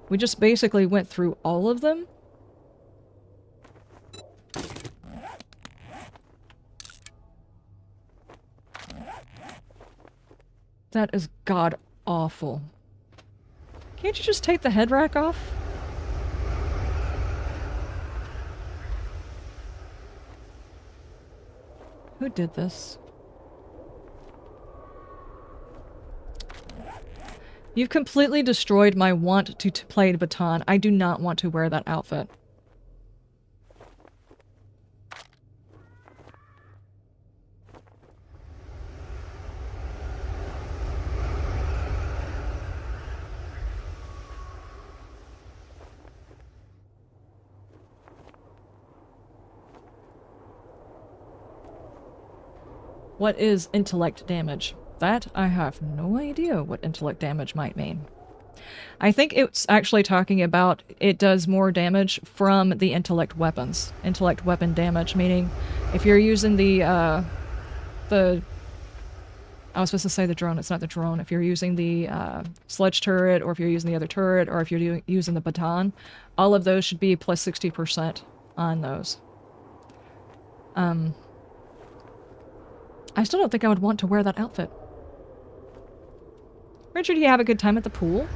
We just basically went through all of them. That is god-awful. Can't you just take the head rack off? Who did this? You've completely destroyed my want to play baton. I do not want to wear that outfit. What is intellect damage? That I have no idea what intellect damage might mean. I think it's actually talking about it does more damage from the intellect weapons. Intellect weapon damage, meaning if you're using the I was supposed to say the drone, it's not the drone. If you're using the sledge turret, or if you're using the other turret, or if you're using the baton, all of those should be plus 60% on those. I still don't think I would want to wear that outfit. Richard, do you have a good time at the pool?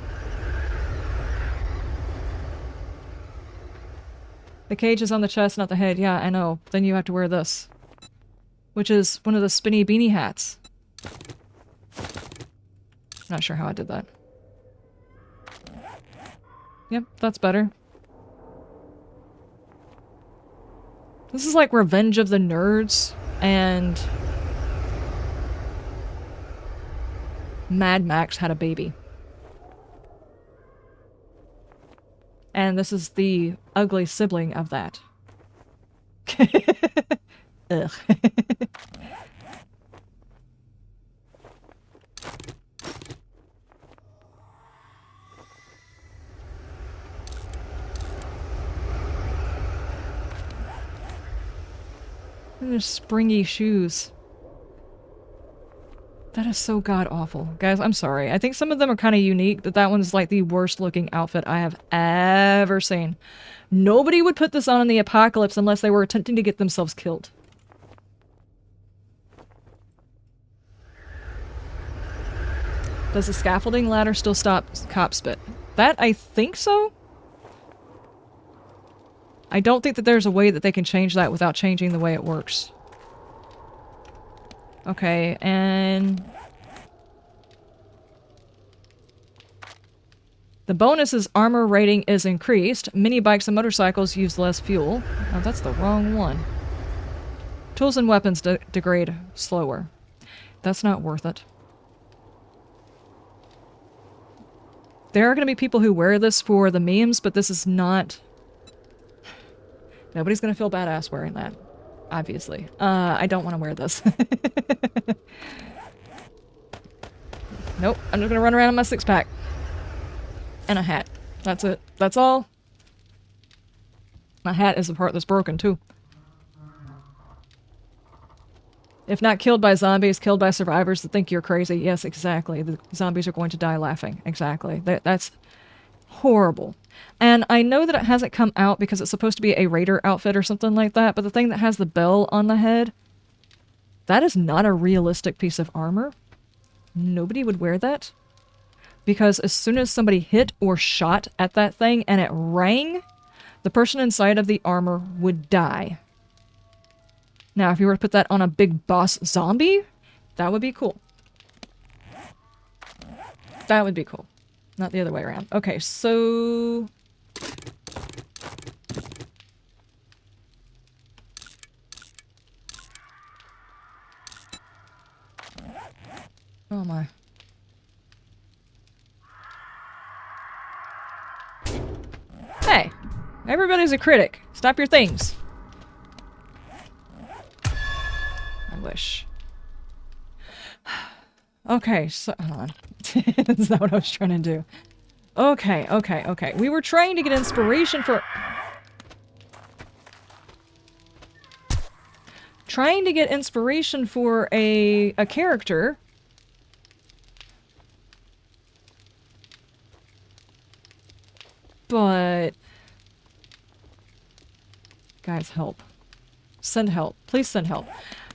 The cage is on the chest, not the head. Yeah, I know. Then you have to wear this. Which is one of the spinny beanie hats. Not sure how I did that. Yep, that's better. This is like Revenge of the Nerds and Mad Max had a baby. And this is the ugly sibling of that. Ugh. Those springy shoes. That is so god-awful. Guys, I'm sorry. I think some of them are kind of unique, but that one's like the worst looking outfit I have ever seen. Nobody would put this on in the apocalypse unless they were attempting to get themselves killed. Does the scaffolding ladder still stop cop spit? That, I think so? I don't think that there's a way that they can change that without changing the way it works. Okay, and... the bonus is armor rating is increased. Mini bikes and motorcycles use less fuel. Oh, that's the wrong one. Tools and weapons degrade slower. That's not worth it. There are going to be people who wear this for the memes, but this is not... Nobody's going to feel badass wearing that. Obviously. I don't want to wear this. Nope, I'm just going to run around in my six-pack. And a hat. That's it. That's all. My hat is the part that's broken, too. If not killed by zombies, killed by survivors that think you're crazy. Yes, exactly. The zombies are going to die laughing. Exactly. That's horrible. And I know that it hasn't come out because it's supposed to be a raider outfit or something like that, but the thing that has the bell on the head, that is not a realistic piece of armor. Nobody would wear that. Because as soon as somebody hit or shot at that thing and it rang, the person inside of the armor would die. Now, if you were to put that on a big boss zombie, that would be cool. That would be cool. Not the other way around. Okay, so... oh my. Hey! Everybody's a critic. Stop your things. I wish. Okay, so... hold on. That's not what I was trying to do. Okay. We were trying to get inspiration for... trying to get inspiration for a character. But... guys, help. Send help. Please send help.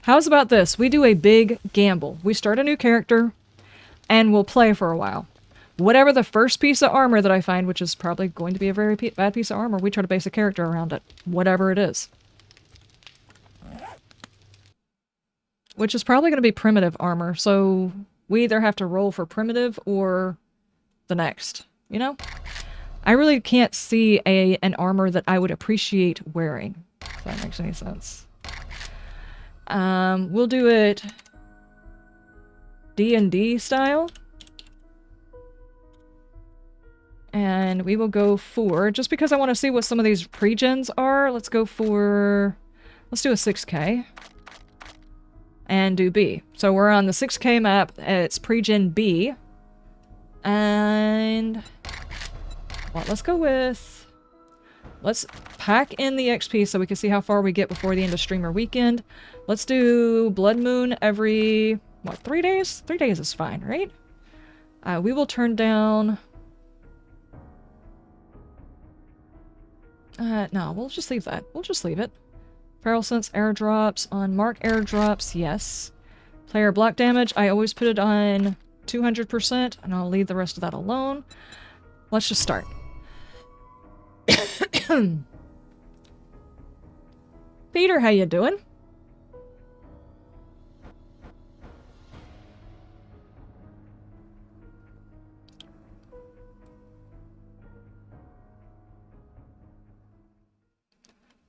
How's about this? We do a big gamble. We start a new character, and we'll play for a while. Whatever the first piece of armor that I find, which is probably going to be a very bad piece of armor, we try to base a character around it. Whatever it is. Which is probably going to be primitive armor, so we either have to roll for primitive or the next, you know? I really can't see an armor that I would appreciate wearing, if that makes any sense. We'll do it D&D style. And we will go for, just because I want to see what some of these pre-gens are, let's do a 6K. And do B. So we're on the 6K map, it's pre-gen B. And... well, let's go with... let's pack in the XP so we can see how far we get before the end of streamer weekend. Let's do Blood Moon every, what, 3 days? 3 days is fine, right? We will turn down... no, we'll just leave that. We'll just leave it. Feral Sense airdrops on mark airdrops, yes. Player block damage, I always put it on 200%, and I'll leave the rest of that alone. Let's just start. Peter, how you doing?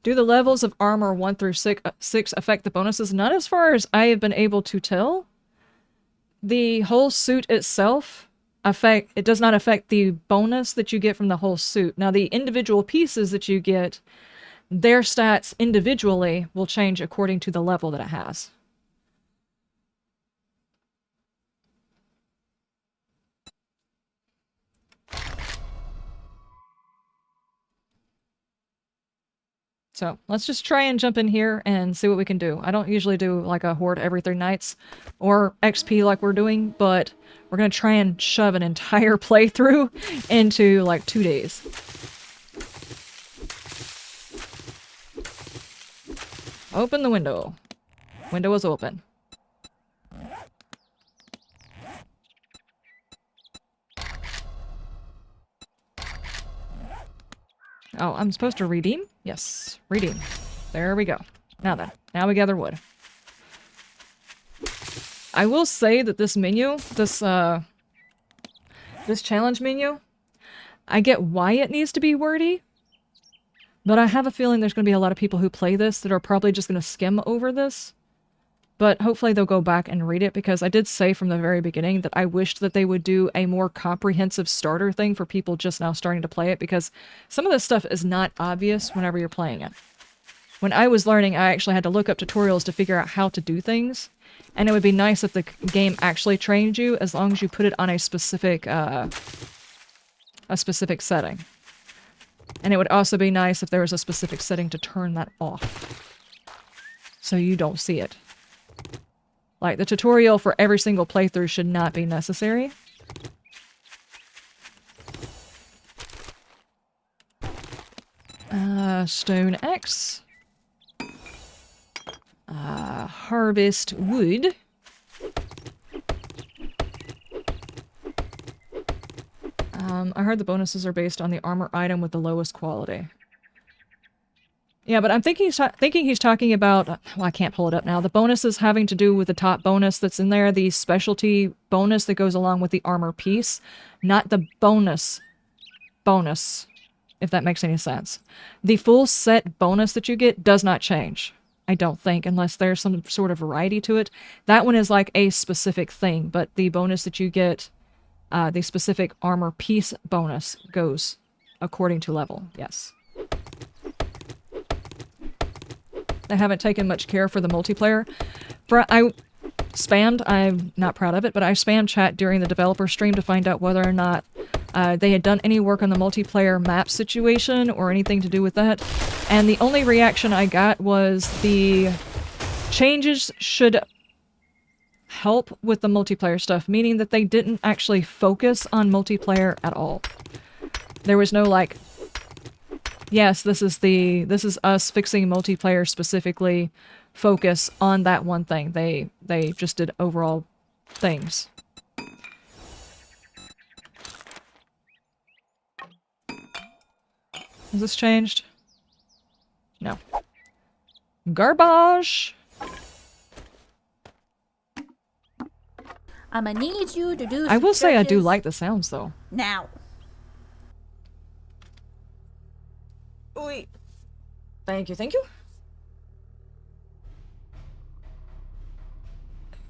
Do the levels of armor 1 through 6 affect the bonuses? Not as far as I have been able to tell. The whole suit itself, it does not affect the bonus that you get from the whole suit. Now, the individual pieces that you get, their stats individually will change according to the level that it has. So let's just try and jump in here and see what we can do. I don't usually do like a horde every 3 nights or XP like we're doing, but we're going to try and shove an entire playthrough into like 2 days. Open the window. Window is open. Oh, I'm supposed to redeem? Yes, redeem. There we go. Now then, now we gather wood. I will say that this menu, this challenge menu, I get why it needs to be wordy, but I have a feeling there's going to be a lot of people who play this that are probably just going to skim over this. But hopefully they'll go back and read it, because I did say from the very beginning that I wished that they would do a more comprehensive starter thing for people just now starting to play it, because some of this stuff is not obvious whenever you're playing it. When I was learning, I actually had to look up tutorials to figure out how to do things, and it would be nice if the game actually trained you as long as you put it on a specific setting. And it would also be nice if there was a specific setting to turn that off, so you don't see it. Like, the tutorial for every single playthrough should not be necessary. Stone axe. Harvest wood. I heard the bonuses are based on the armor item with the lowest quality. Yeah, but I'm thinking he's talking about... Well, I can't pull it up now. The bonuses having to do with the top bonus that's in there, the specialty bonus that goes along with the armor piece, not the bonus, if that makes any sense. The full set bonus that you get does not change, I don't think, unless there's some sort of variety to it. That one is like a specific thing, but the bonus that you get, the specific armor piece bonus, goes according to level, yes. I haven't taken much care for the multiplayer. I spammed, I'm not proud of it, but I spammed chat during the developer stream to find out whether or not they had done any work on the multiplayer map situation or anything to do with that. And the only reaction I got was the changes should help with the multiplayer stuff, meaning that they didn't actually focus on multiplayer at all. There was no like, yes, this is us fixing multiplayer specifically, focus on that one thing. They just did overall things. Has this changed? No. Garbage! I'ma need you to do I will say I do stretches like the sounds though. now. Wait. Thank you, thank you.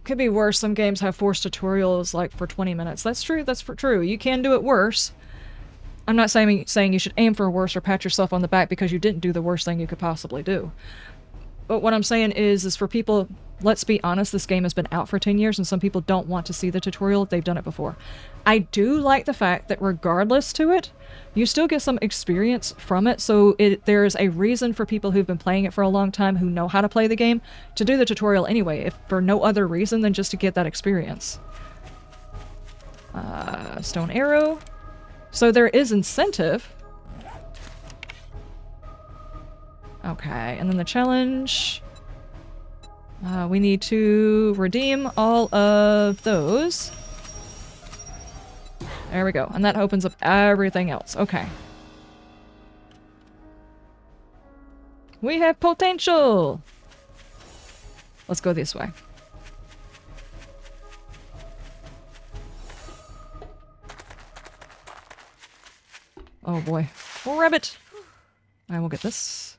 Could be worse. Some games have forced tutorials like for 20 minutes. That's true, that's true. You can do it worse. I'm not saying you should aim for worse or pat yourself on the back because you didn't do the worst thing you could possibly do. But what I'm saying is for people, let's be honest, this game has been out for 10 years and some people don't want to see the tutorial. They've done it before. I do like the fact that regardless to it, you still get some experience from it, so there's a reason for people who've been playing it for a long time who know how to play the game to do the tutorial anyway, if for no other reason than just to get that experience. Stone arrow. So there is incentive. Okay, and then the challenge. We need to redeem all of those. There we go. And that opens up everything else. Okay. We have potential! Let's go this way. Oh boy. Rabbit! I will get this.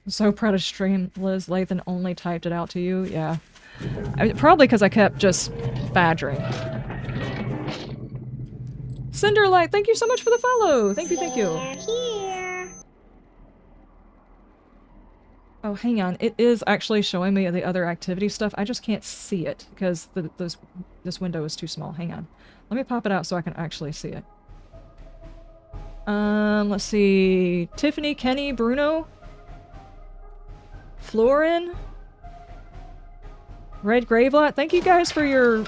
I'm so proud of stream, Liz. Lathan only typed it out to you. Yeah. Probably because I kept just badgering. Cinderlight, thank you so much for the follow! Thank you, thank you. They're here. Oh, hang on. It is actually showing me the other activity stuff. I just can't see it because this window is too small. Hang on. Let me pop it out so I can actually see it. Let's see. Tiffany, Kenny, Bruno, Florin, Red Gravelot. Thank you guys for your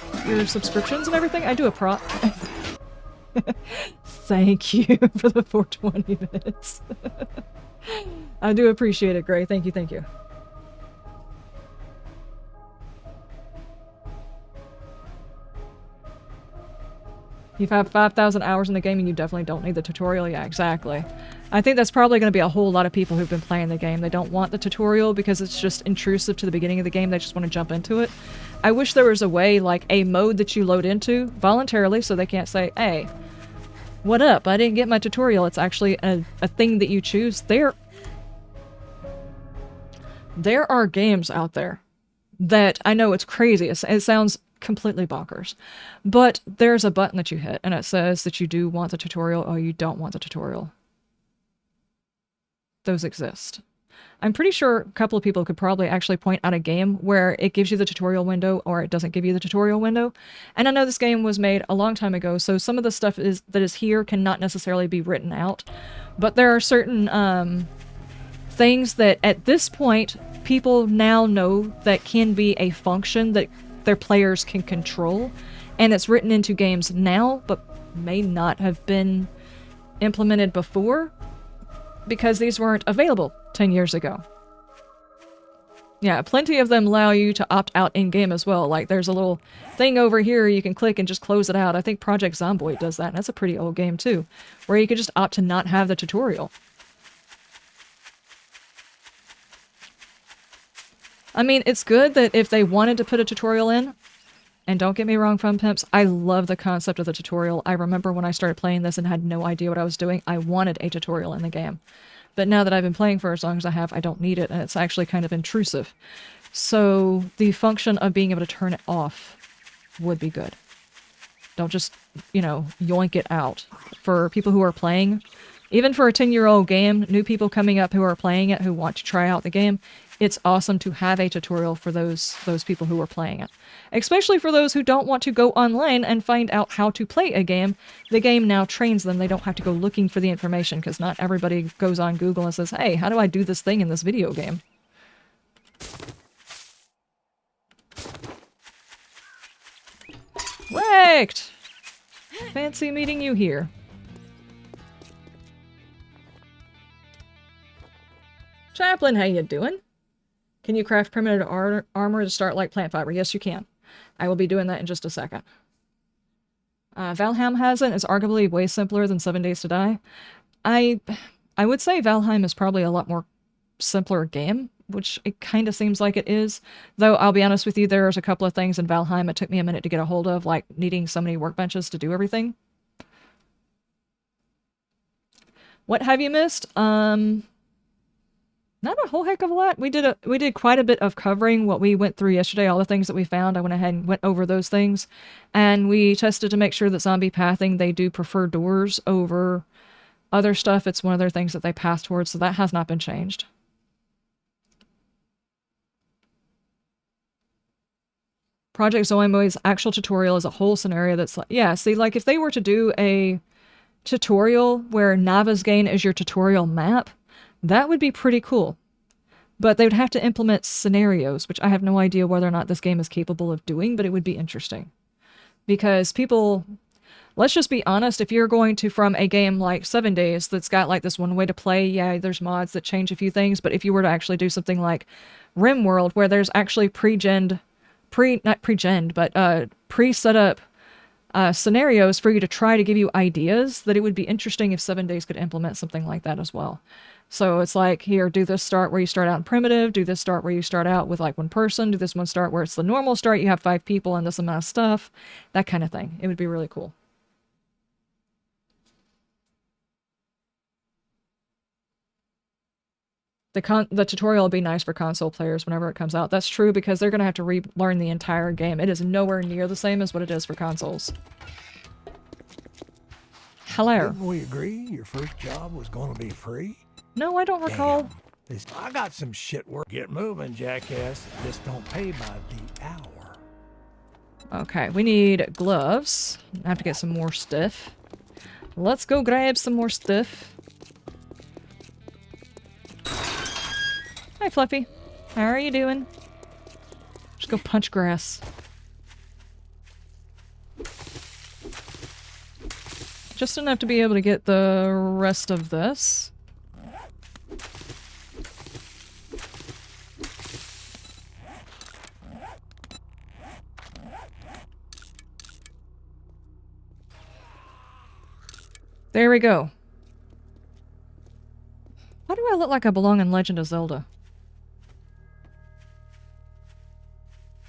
subscriptions and everything. I do a prop. Thank you for the 420 minutes. I do appreciate it, Gray. Thank you, thank you. You've had 5,000 hours in the game and you definitely don't need the tutorial. Yeah, exactly. I think that's probably going to be a whole lot of people who've been playing the game. They don't want the tutorial because it's just intrusive to the beginning of the game. They just want to jump into it. I wish there was a way, like a mode that you load into voluntarily so they can't say, hey, what up? I didn't get my tutorial. It's actually a thing that you choose. There are games out there that, I know it's crazy. It sounds completely bonkers. But there's a button that you hit and it says that you do want the tutorial or you don't want the tutorial. Those exist. I'm pretty sure a couple of people could probably actually point out a game where it gives you the tutorial window or it doesn't give you the tutorial window. And I know this game was made a long time ago, so some of the stuff that is here cannot necessarily be written out. But there are certain things that at this point people now know that can be a function that their players can control, and it's written into games now but may not have been implemented before because these weren't available 10 years ago. Yeah, plenty of them allow you to opt out in-game as well. Like there's a little thing over here you can click and just close it out. I think Project Zomboid does that, and that's a pretty old game too, where you could just opt to not have the tutorial. I mean, it's good that if they wanted to put a tutorial in, and don't get me wrong, Fun Pimps, I love the concept of the tutorial. I remember when I started playing this and had no idea what I was doing, I wanted a tutorial in the game. But now that I've been playing for as long as I have, I don't need it, and it's actually kind of intrusive. So the function of being able to turn it off would be good. Don't just, you know, yoink it out. For people who are playing, even for a 10-year-old game, new people coming up who are playing it, who want to try out the game, it's awesome to have a tutorial for those people who are playing it. Especially for those who don't want to go online and find out how to play a game. The game now trains them. They don't have to go looking for the information because not everybody goes on Google and says, hey, how do I do this thing in this video game? Wrecked! Fancy meeting you here. Chaplain, how you doing? Can you craft primitive armor to start like plant fiber? Yes, you can. I will be doing that in just a second. Valheim has it. It's arguably way simpler than 7 Days to Die. I would say Valheim is probably a lot more simpler game, which it kind of seems like it is. Though, I'll be honest with you, there's a couple of things in Valheim it took me a minute to get a hold of, like needing so many workbenches to do everything. What have you missed? Not a whole heck of a lot. We did quite a bit of covering what we went through yesterday, all the things that we found. I went ahead and went over those things. And we tested to make sure that zombie pathing, they do prefer doors over other stuff. It's one of their things that they pass towards, so that has not been changed. Project Zomboid's actual tutorial is a whole scenario that's like, yeah, see, like if they were to do a tutorial where Navezgane is your tutorial map, that would be pretty cool. But they would have to implement scenarios, which I have no idea whether or not this game is capable of doing, but it would be interesting. Because people, let's just be honest, if you're going to, from a game like 7 Days that's got like this one way to play, yeah, there's mods that change a few things, but if you were to actually do something like RimWorld, where there's actually pre-set up scenarios for you to try to give you ideas, that it would be interesting if 7 Days could implement something like that as well. So it's like, here, do this start where you start out in primitive, do this start where you start out with like one person, do this one start where it's the normal start, you have 5 people and this amount of stuff, that kind of thing. It would be really cool. The tutorial will be nice for console players whenever it comes out. That's true because they're going to have to relearn the entire game. It is nowhere near the same as what it is for consoles. Hello. Didn't we agree your first job was going to be free? No, I don't recall. Damn. I got some shit work. Get moving, jackass. This don't pay by the hour. Okay, we need gloves. I have to get some more stuff. let's go grab some more stuff. Hi, Fluffy. How are you doing? Just go punch grass. Just enough to be able to get the rest of this. There we go. Why do I look like I belong in Legend of Zelda?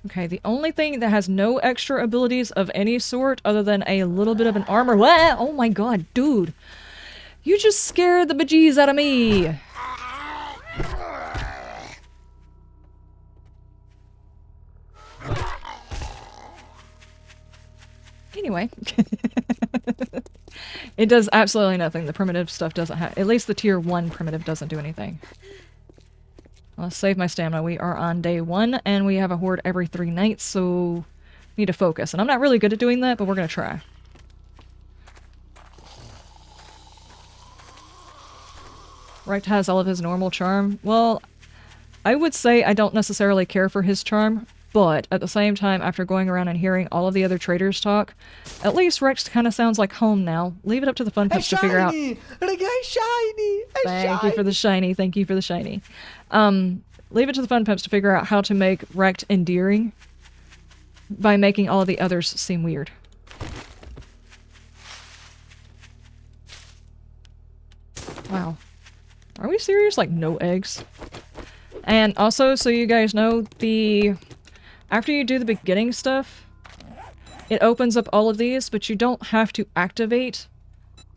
Okay, the only thing that has no extra abilities of any sort other than a little bit of an armor— Wah! Oh my god, dude! You just scared the bejeez out of me! Anyway. It does absolutely nothing. The primitive stuff doesn't have— at least the tier 1 primitive doesn't do anything. Let's save my stamina. We are on day 1, and we have a horde every 3 nights, so need to focus. And I'm not really good at doing that, but we're gonna try. Recht has all of his normal charm. Well, I would say I don't necessarily care for his charm, but at the same time, after going around and hearing all of the other traders talk, at least Rex kind of sounds like home now. Leave it up to the fun pups to figure out— Shiny! Thank you for the shiny. Thank you for the shiny. Leave it to the fun pups to figure out how to make Recht endearing by making all of the others seem weird. Wow. Are we serious? Like, no eggs? And also, so you guys know, after you do the beginning stuff, it opens up all of these, but you don't have to activate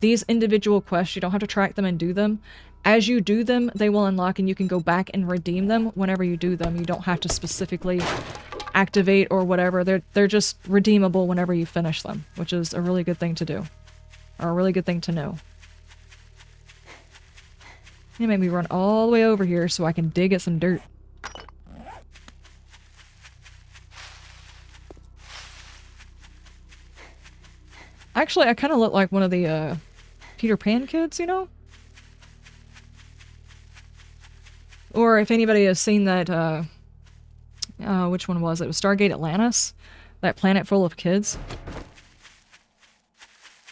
these individual quests. You don't have to track them and do them. As you do them, they will unlock and you can go back and redeem them whenever you do them. You don't have to specifically activate or whatever. They're just redeemable whenever you finish them, which is a really good thing to do. Or a really good thing to know. You made me run all the way over here so I can dig at some dirt. Actually, I kind of look like one of the Peter Pan kids, you know? Or if anybody has seen that, which one was it? It was Stargate Atlantis? That planet full of kids?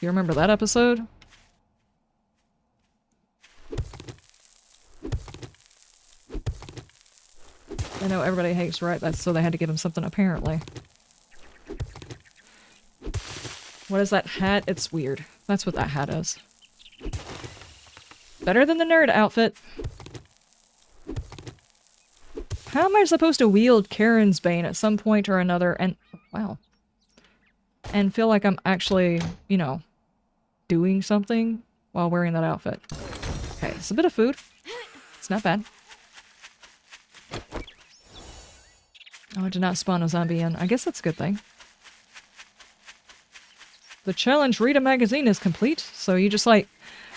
You remember that episode? I know everybody hates Recht, that's so they had to give him something apparently. What is that hat? It's weird. That's what that hat is. Better than the nerd outfit. How am I supposed to wield Karen's Bane at some point or another and— wow. And feel like I'm actually, you know, doing something while wearing that outfit? Okay, it's a bit of food. It's not bad. Oh, I did not spawn a zombie in. I guess that's a good thing. The challenge read a magazine is complete, so you just like—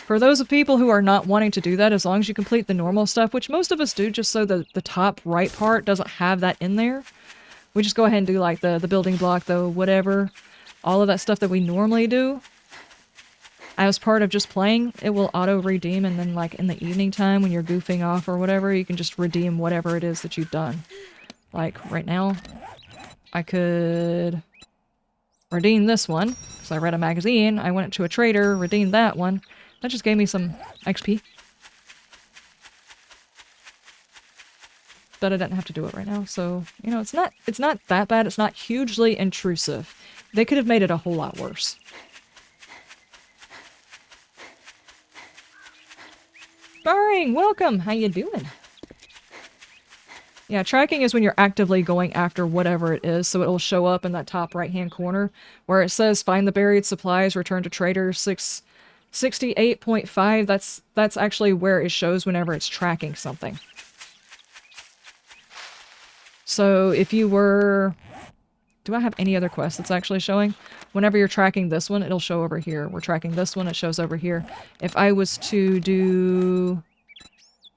for those of people who are not wanting to do that, as long as you complete the normal stuff, which most of us do just so the top right part doesn't have that in there, we just go ahead and do like the building block, the whatever, all of that stuff that we normally do. As part of just playing, it will auto-redeem, and then like in the evening time when you're goofing off or whatever, you can just redeem whatever it is that you've done. Like, right now, I could redeem this one, because I read a magazine, I went to a trader, redeemed that one. That just gave me some XP. But I didn't have to do it right now, so, you know, it's not that bad, it's not hugely intrusive. They could have made it a whole lot worse. Barring, welcome! How you doing? Yeah, tracking is when you're actively going after whatever it is, so it'll show up in that top right-hand corner where it says find the buried supplies, return to trader 668.5. That's actually where it shows whenever it's tracking something. So if you were— do I have any other quests that's actually showing? Whenever you're tracking this one, it'll show over here. We're tracking this one, it shows over here. If I was to do—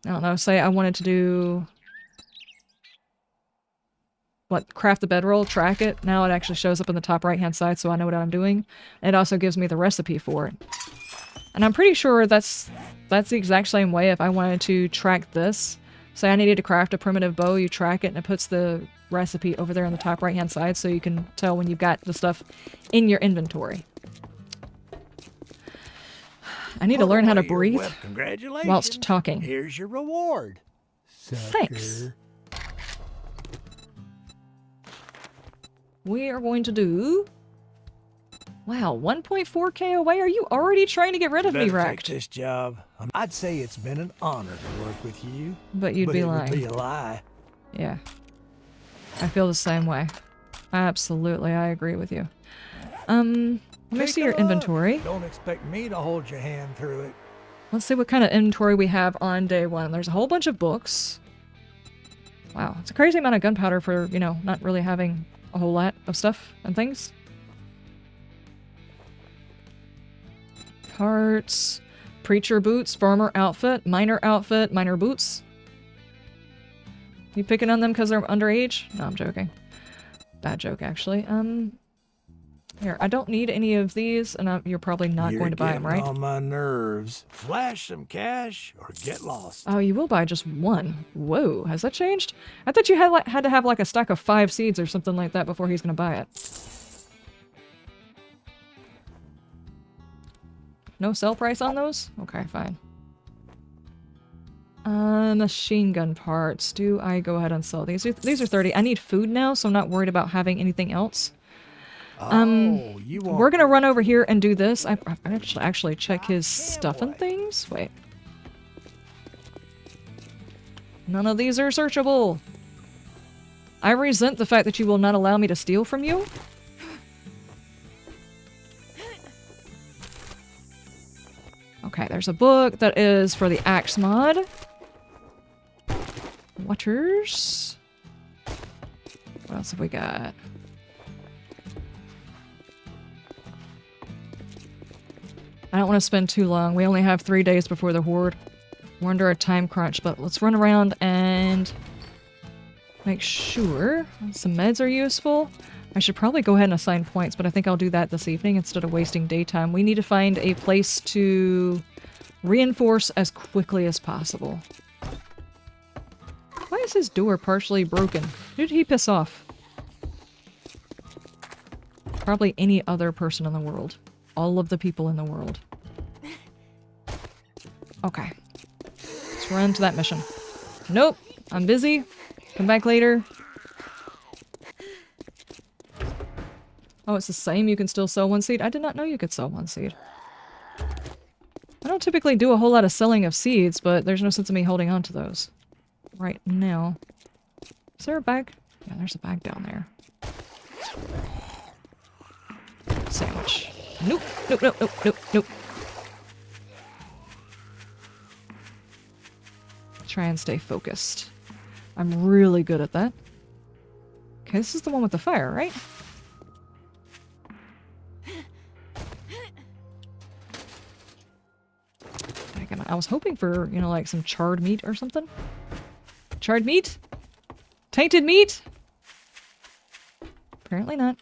I don't know, say I wanted to do— what, craft the bedroll, track it, now it actually shows up in the top right hand side so I know what I'm doing. And it also gives me the recipe for it. And I'm pretty sure that's the exact same way if I wanted to track this. Say I needed to craft a primitive bow, you track it and it puts the recipe over there on the top right hand side so you can tell when you've got the stuff in your inventory. I need to learn how to breathe Well, congratulations. whilst talking. Here's your reward. Thanks. Sucker. We are going to do... Wow, 1.4k away? Are you already trying to get rid of me, Better Wrecked? take this job. I'd say it's been an honor to work with you. But you'd be it lying. would be a lie. Yeah. I feel the same way. Absolutely, I agree with you. Let me Take see a your look. inventory. Don't expect me to hold your hand through it. Let's see what kind of inventory we have on day one. There's a whole bunch of books. Wow, it's a crazy amount of gunpowder for, you know, not really having a whole lot of stuff and things. Parts, preacher boots, farmer outfit, miner boots. You picking on them because they're underage? No, I'm joking. Bad joke, actually. Here, I don't need any of these, and you're probably not going to buy them, right? You're getting on my nerves. Flash some cash or get lost. Oh, you will buy just one. Whoa, has that changed? I thought you had to have like a stack of 5 seeds or something like that before he's gonna buy it. No sell price on those? Okay, fine. Machine gun parts. Do I go ahead and sell these? These are 30. I need food now, so I'm not worried about having anything else. You want We're gonna run over here and do this. I actually check his stuff and things. Wait. None of these are searchable. I resent the fact that you will not allow me to steal from you. Okay, there's a book that is for the axe mod. Waters. What else have we got? I don't want to spend too long. We only have 3 days before the horde. We're under a time crunch, but let's run around and make sure some meds are useful. I should probably go ahead and assign points, but I think I'll do that this evening instead of wasting daytime. We need to find a place to reinforce as quickly as possible. Why is his door partially broken? Who did he piss off? Probably any other person in the world. All of the people in the world. Okay. Let's run to that mission. Nope. I'm busy. Come back later. Oh, it's the same? You can still sell 1 seed? I did not know you could sell 1 seed. I don't typically do a whole lot of selling of seeds, but there's no sense in me holding on to those right now. Is there a bag? Yeah, there's a bag down there. Sandwich. Nope, nope, nope, nope, nope, nope. Try and stay focused. I'm really good at that. Okay, this is the one with the fire, right? I was hoping for, you know, like some charred meat or something. Charred meat? Tainted meat? Apparently not.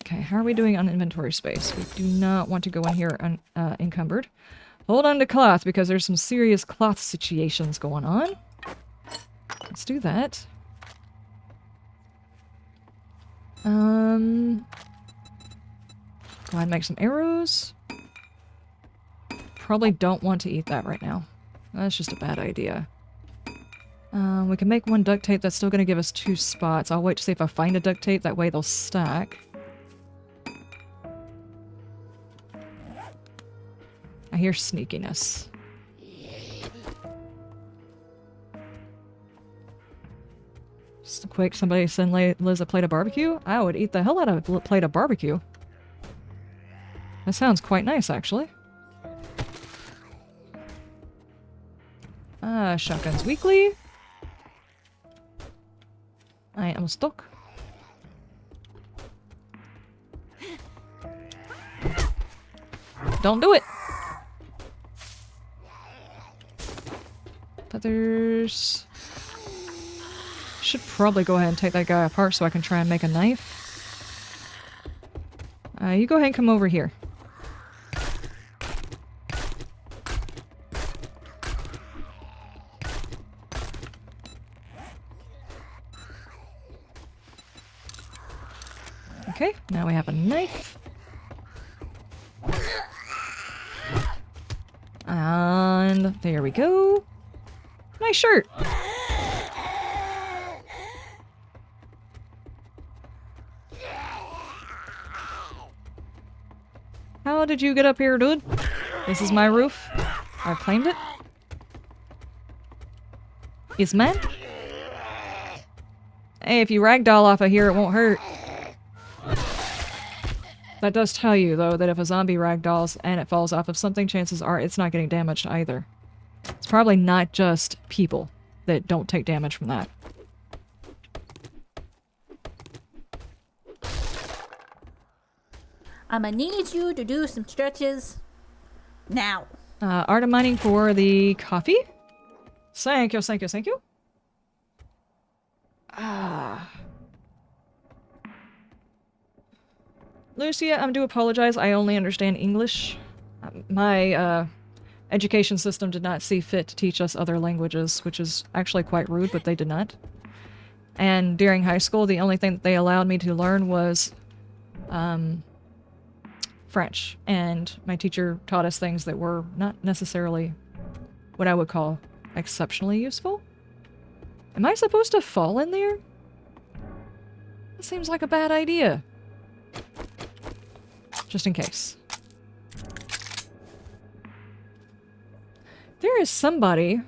Okay, how are we doing on inventory space? We do not want to go in here encumbered. Hold on to cloth because there's some serious cloth situations going on. Let's do that. Go ahead and make some arrows. Probably don't want to eat that right now. That's just a bad idea. We can make 1 duct tape. That's still going to give us 2 spots. I'll wait to see if I find a duct tape. That way they'll stack. I hear sneakiness. Just a quick, somebody send Liz a plate of barbecue? I would eat the hell out of a plate of barbecue. That sounds quite nice, actually. Shotguns weekly. I am stuck. Don't do it! Feathers. Should probably go ahead and take that guy apart so I can try and make a knife. You go ahead and come over here. knife. And there we go. Nice shirt. How did you get up here, dude? This is my roof. I've claimed it. It's mine. Hey, if you ragdoll off of here, it won't hurt. That does tell you, though, that if a zombie ragdolls and it falls off of something, chances are it's not getting damaged either. It's probably not just people that don't take damage from that. I'ma need you to do some stretches now. Art of mining for the coffee. Thank you, thank you, thank you. Lucia, I do apologize. I only understand English. My education system did not see fit to teach us other languages, which is actually quite rude, but they did not. And during high school, the only thing that they allowed me to learn was French. And my teacher taught us things that were not necessarily what I would call exceptionally useful. Am I supposed to fall in there? That seems like a bad idea. Just in case. There is somebody...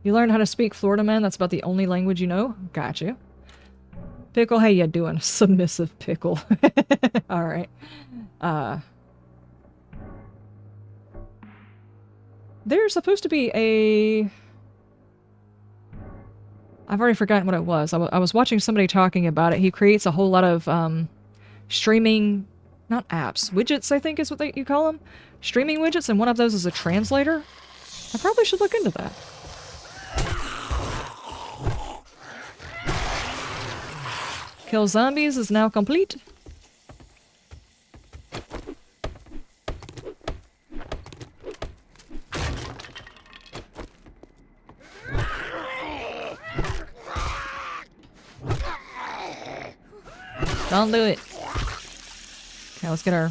You learned how to speak Florida man? That's about the only language you know? Got you. Pickle, how you doing? Submissive pickle. Alright. There's supposed to be a... I've already forgotten what it was. I was watching somebody talking about it. He creates a whole lot of streaming... Not apps. Widgets, I think is what you call them. Streaming widgets, and one of those is a translator. I probably should look into that. Kill zombies is now complete. Don't do it. Okay, let's get our...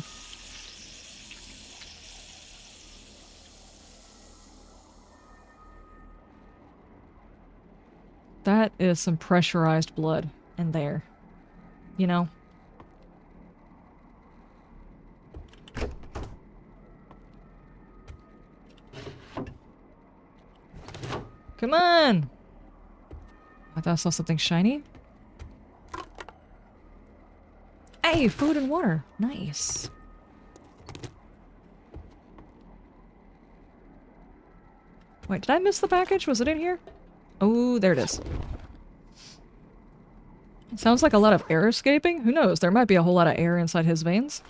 That is some pressurized blood in there. You know? Come on! I thought I saw something shiny. Hey, food and water. Nice. Wait, did I miss the package? Was it in here? Oh, there it is. It sounds like a lot of air escaping. Who knows? There might be a whole lot of air inside his veins.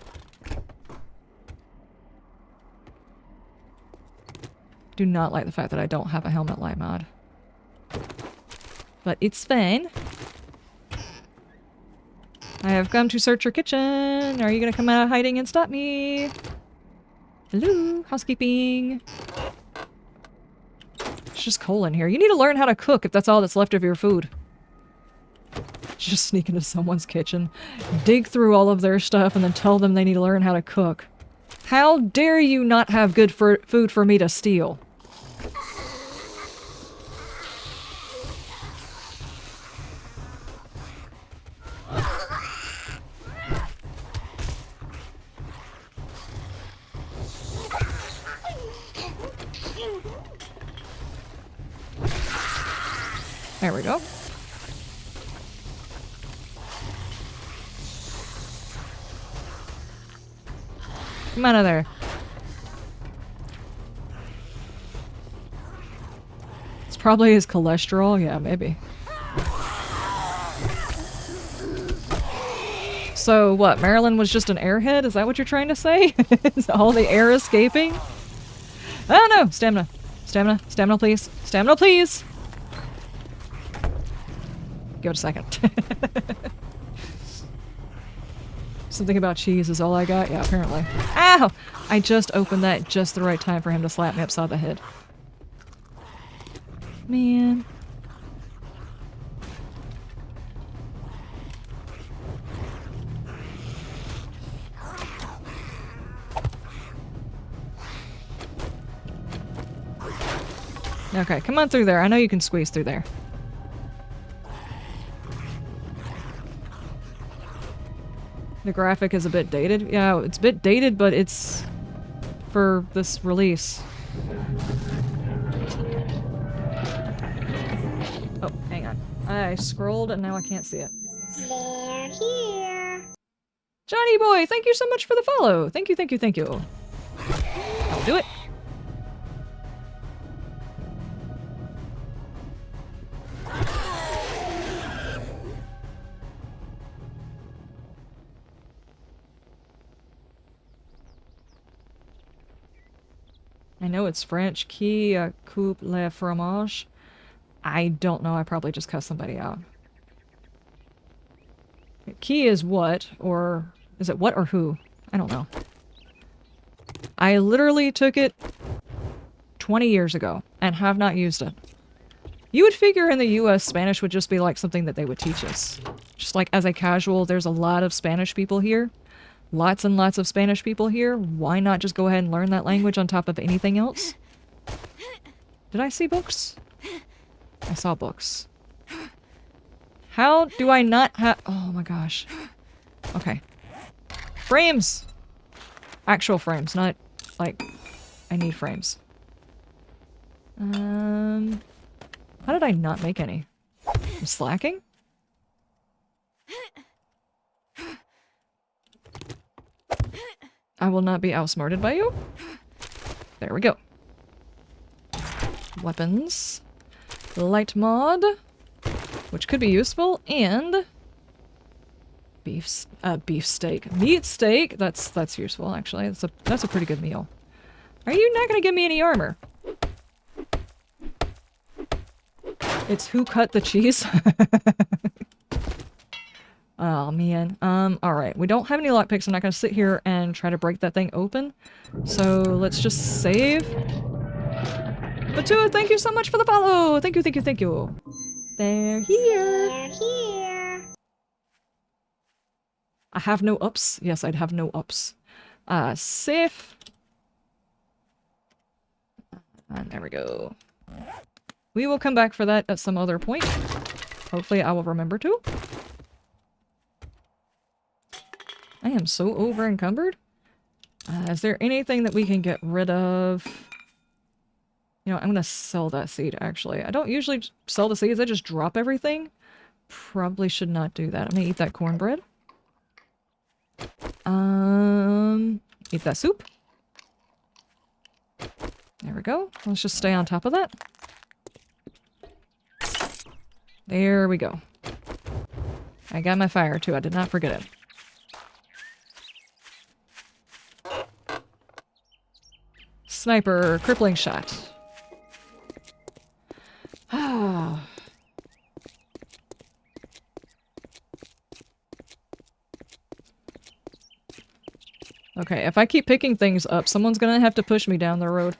Do not like the fact that I don't have a helmet light mod. But it's fine. I have come to search your kitchen. Are you gonna come out of hiding and stop me? Hello, housekeeping. It's just coal in here. You need to learn how to cook if that's all that's left of your food. Just sneak into someone's kitchen, dig through all of their stuff, and then tell them they need to learn how to cook. How dare you not have good food for me to steal? There we go. Come out of there. It's probably his cholesterol. Yeah, maybe. So what, Marilyn was just an airhead? Is that what you're trying to say? Is all the air escaping? Oh no! Stamina. Stamina. Stamina please. Stamina please! Give it a second. Something about cheese is all I got? Yeah, apparently. Ow! I just opened that just the right time for him to slap me upside the head. Man. Okay, come on through there. I know you can squeeze through there. The graphic is a bit dated. Yeah, it's a bit dated, but it's for this release. Oh, hang on. I scrolled and now I can't see it. They're here. Johnny boy, thank you so much for the follow. Thank you, thank you, thank you. I'll do it. I know it's French. Qui coupe le fromage? I don't know. I probably just cussed somebody out. Qui is what? Or is it what or who? I don't know. I literally took it 20 years ago and have not used it. You would figure in the US Spanish would just be like something that they would teach us. Just like as a casual, there's a lot of Spanish people here. Lots and lots of Spanish people here. Why not just go ahead and learn that language on top of anything else? Did I see books? I saw books. How do I not have... Oh my gosh. Okay. Frames! Actual frames, not like... I need frames. How did I not make any? I'm slacking? I will not be outsmarted by you. There we go. Weapons. Light mod. Which could be useful. And... beef steak. Meat steak! That's useful, actually. That's a pretty good meal. Are you not gonna give me any armor? It's who cut the cheese? Oh, man. Alright. We don't have any lockpicks. I'm not gonna sit here and try to break that thing open. So, let's just save. Batua, thank you so much for the follow! Thank you, thank you, thank you. They're here! They're here. I have no ups. Yes, I'd have no ups. Safe. And there we go. We will come back for that at some other point. Hopefully I will remember to. I am so over encumbered. Is there anything that we can get rid of? You know, I'm gonna sell that seed, actually. I don't usually sell the seeds, I just drop everything. Probably should not do that. I'm gonna eat that cornbread. Eat that soup. There we go. Let's just stay on top of that. There we go. I got my fire, too. I did not forget it. Sniper, crippling shot. Ah. Okay, if I keep picking things up, someone's gonna have to push me down the road.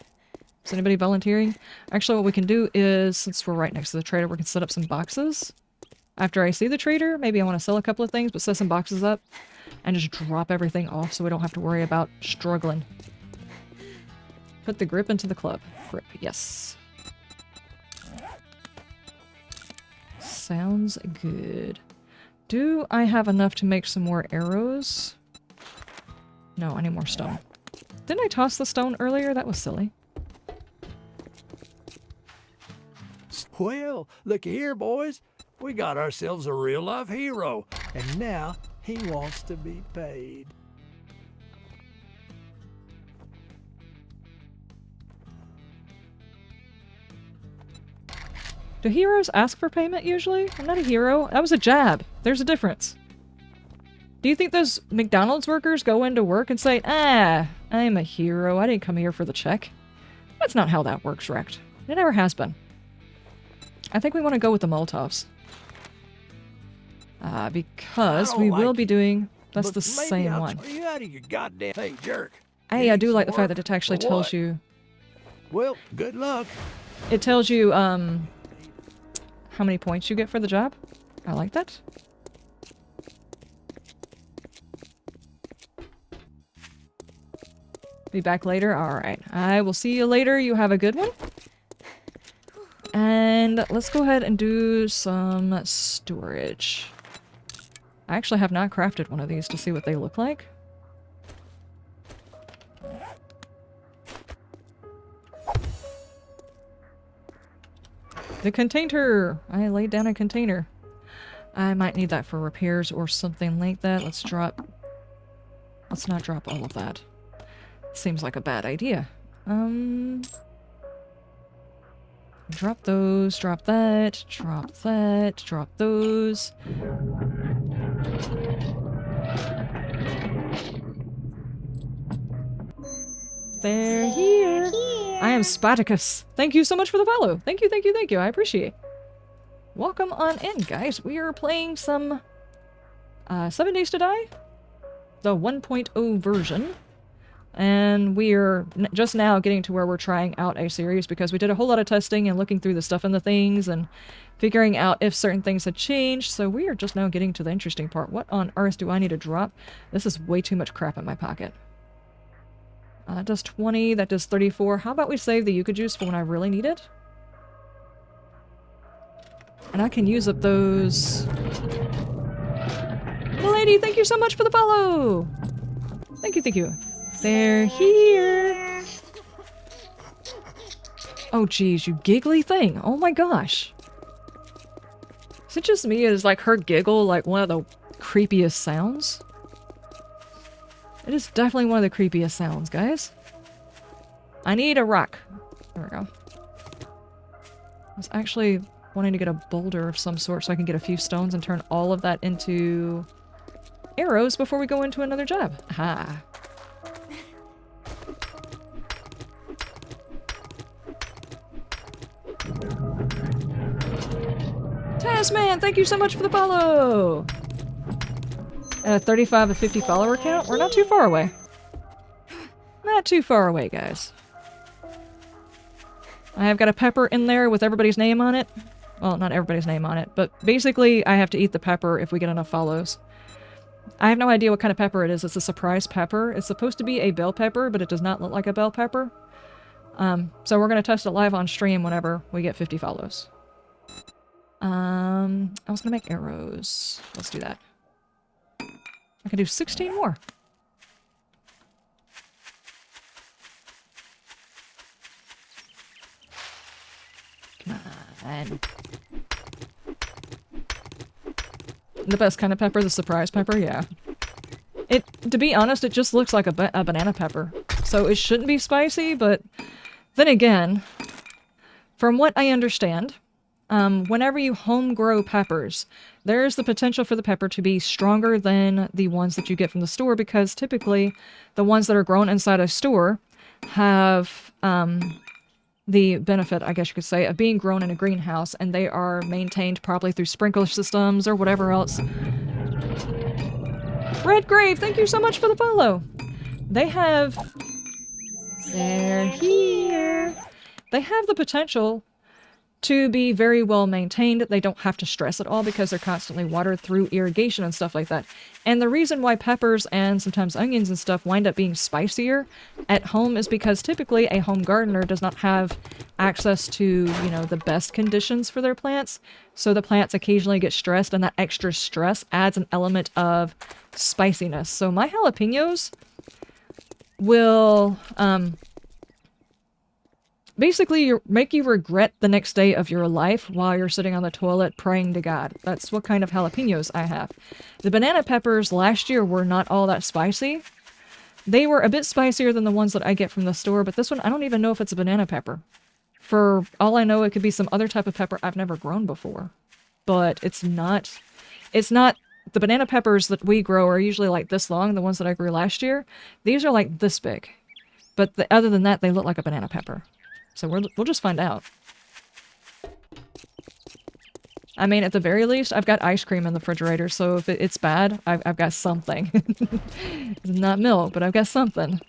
Is anybody volunteering? Actually, what we can do is, since we're right next to the trader, we can set up some boxes. After I see the trader, maybe I want to sell a couple of things, but set some boxes up and just drop everything off so we don't have to worry about struggling. Put the grip into the club. Grip, yes. Sounds good. Do I have enough to make some more arrows? No, I need more stone. Didn't I toss the stone earlier? That was silly. Well, look here, boys. We got ourselves a real-life hero, and now he wants to be paid. Do heroes ask for payment usually? I'm not a hero. That was a jab. There's a difference. Do you think those McDonald's workers go into work and say, "Ah, I'm a hero. I didn't come here for the check"? That's not how that works, Rect. It never has been. I think we want to go with the Molotovs. Because we will be doing... That's the same one. You out of your goddamn... Hey, jerk. Hey, I do like the fact that it actually tells you... Well, good luck. It tells you, how many points you get for the job. I like that. Be back later? Alright. I will see you later. You have a good one. And let's go ahead and do some storage. I actually have not crafted one of these to see what they look like. The container! I laid down a container. I might need that for repairs or something like that. Let's not drop all of that. Seems like a bad idea. Drop those, drop that, drop that, drop those. They're here. I am Spartacus. Thank you so much for the follow. Thank you, thank you, thank you. I appreciate it. Welcome on in, guys. We are playing some 7 Days to Die, the 1.0 version. And we're just now getting to where we're trying out a series because we did a whole lot of testing and looking through the stuff in the things and figuring out if certain things had changed. So we are just now getting to the interesting part. What on earth do I need to drop? This is way too much crap in my pocket. That does 20, that does 34. How about we save the yucca juice for when I really need it? And I can use up those... Lady, thank you so much for the follow! Thank you, thank you. They're here! Oh geez, you giggly thing. Oh my gosh. Is it just me? Is like her giggle like one of the creepiest sounds? It is definitely one of the creepiest sounds, guys. I need a rock. There we go. I was actually wanting to get a boulder of some sort so I can get a few stones and turn all of that into arrows before we go into another job. Aha. Tasman, thank you so much for the follow! At a 35 to 50 follower count, we're not too far away. Not too far away, guys. I have got a pepper in there with everybody's name on it. Well, not everybody's name on it, but basically I have to eat the pepper if we get enough follows. I have no idea what kind of pepper it is. It's a surprise pepper. It's supposed to be a bell pepper, but it does not look like a bell pepper. So we're going to test it live on stream whenever we get 50 follows. I was going to make arrows. Let's do that. I can do 16 more. Come on. The best kind of pepper, the surprise pepper, yeah. To be honest, it just looks like a banana pepper. So it shouldn't be spicy, but then again, from what I understand, whenever you home grow peppers, there's the potential for the pepper to be stronger than the ones that you get from the store because typically the ones that are grown inside a store have the benefit, I guess you could say, of being grown in a greenhouse, and they are maintained probably through sprinkler systems or whatever else. Redgrave, thank you so much for the follow! They're here! They have the potential to be very well maintained. They don't have to stress at all because they're constantly watered through irrigation and stuff like that. And the reason why peppers and sometimes onions and stuff wind up being spicier at home is because typically a home gardener does not have access to, you know, the best conditions for their plants. So the plants occasionally get stressed, and that extra stress adds an element of spiciness. So my jalapenos will, basically, make you regret the next day of your life while you're sitting on the toilet praying to God. That's what kind of jalapenos I have. The banana peppers last year were not all that spicy. They were a bit spicier than the ones that I get from the store, but this one, I don't even know if it's a banana pepper. For all I know, it could be some other type of pepper I've never grown before. But it's not... The banana peppers that we grow are usually like this long, the ones that I grew last year. These are like this big. But other than that, they look like a banana pepper. So we'll just find out. I mean, at the very least, I've got ice cream in the refrigerator, so if it's bad, I've got something. It's not milk, but I've got something.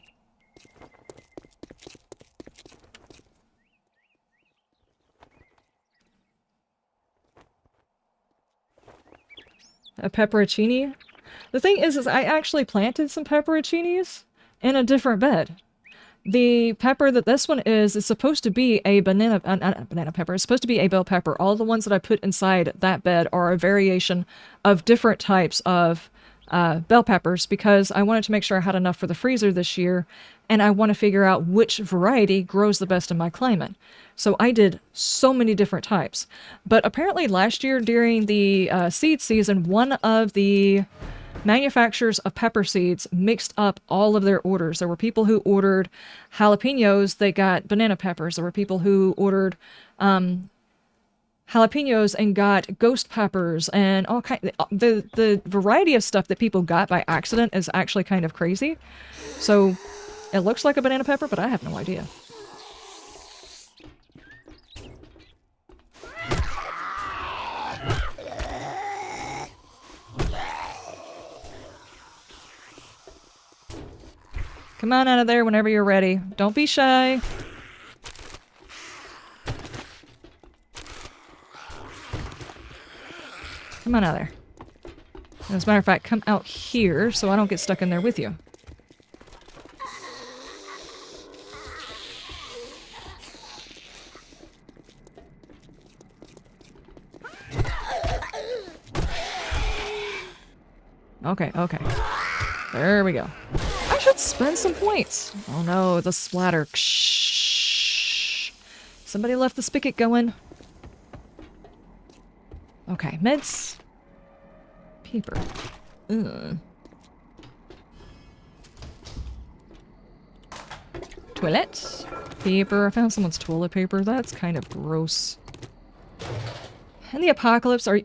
A pepperoncini? The thing is I actually planted some pepperoncinis in a different bed. The pepper that this one is supposed to be a banana pepper. It's supposed to be a bell pepper. All the ones that I put inside that bed are a variation of different types of bell peppers because I wanted to make sure I had enough for the freezer this year, and I want to figure out which variety grows the best in my climate. So I did so many different types. But apparently last year during the seed season, one of the manufacturers of pepper seeds mixed up all of their orders. There were people who ordered jalapenos, they got banana peppers. There were people who ordered jalapenos and got ghost peppers and all kind. The variety of stuff that people got by accident is actually kind of crazy. So it looks like a banana pepper, but I have no idea. Come on out of there whenever you're ready. Don't be shy. Come on out of there. As a matter of fact, come out here so I don't get stuck in there with you. Okay, okay. There we go. I should spend some points. Oh no, the splatter. Shh. Somebody left the spigot going. Okay, meds. Paper. Ugh. Toilet. Paper. I found someone's toilet paper. That's kind of gross. In the apocalypse, I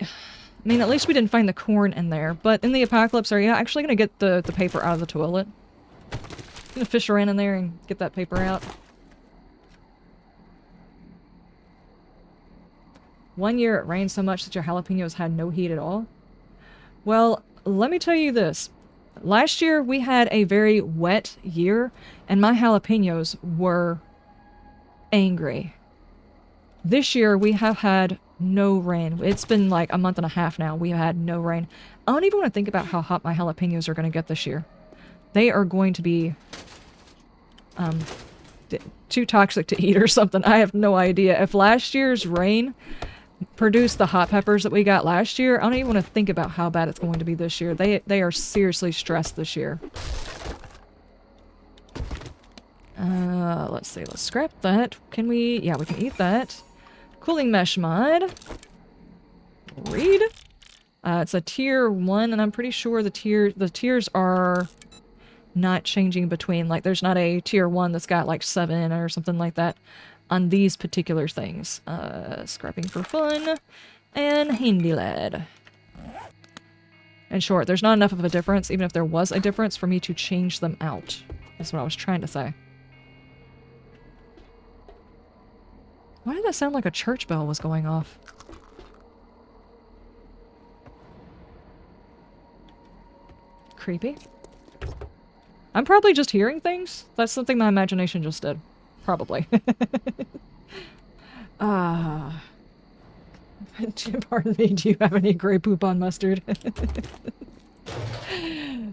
mean, at least we didn't find the corn in there, but in the apocalypse, are you actually going to get the paper out of the toilet? Gonna fish around in there and get that paper out. One year it rained so much that your jalapenos had no heat at all. Well, let me tell you this. Last year we had a very wet year, and my jalapenos were angry. This year we have had no rain. It's been like a month and a half now. We have had no rain. I don't even want to think about how hot my jalapenos are going to get this year. They are going to be too toxic to eat or something. I have no idea. If last year's rain produced the hot peppers that we got last year, I don't even want to think about how bad it's going to be this year. They are seriously stressed this year. Let's see. Let's scrap that. Can we? Yeah, we can eat that. Cooling mesh mod. Read. It's a tier 1, and I'm pretty sure the tiers are not changing between, like, there's not a tier 1 that's got like 7 or something like that on these particular things. Scrapping for fun, and handy lead. In short, there's not enough of a difference, even if there was a difference, for me to change them out. That's what I was trying to say. Why did that sound like a church bell was going off? Creepy. I'm probably just hearing things. That's something my imagination just did. Probably. Pardon me, do you have any gray poop on mustard?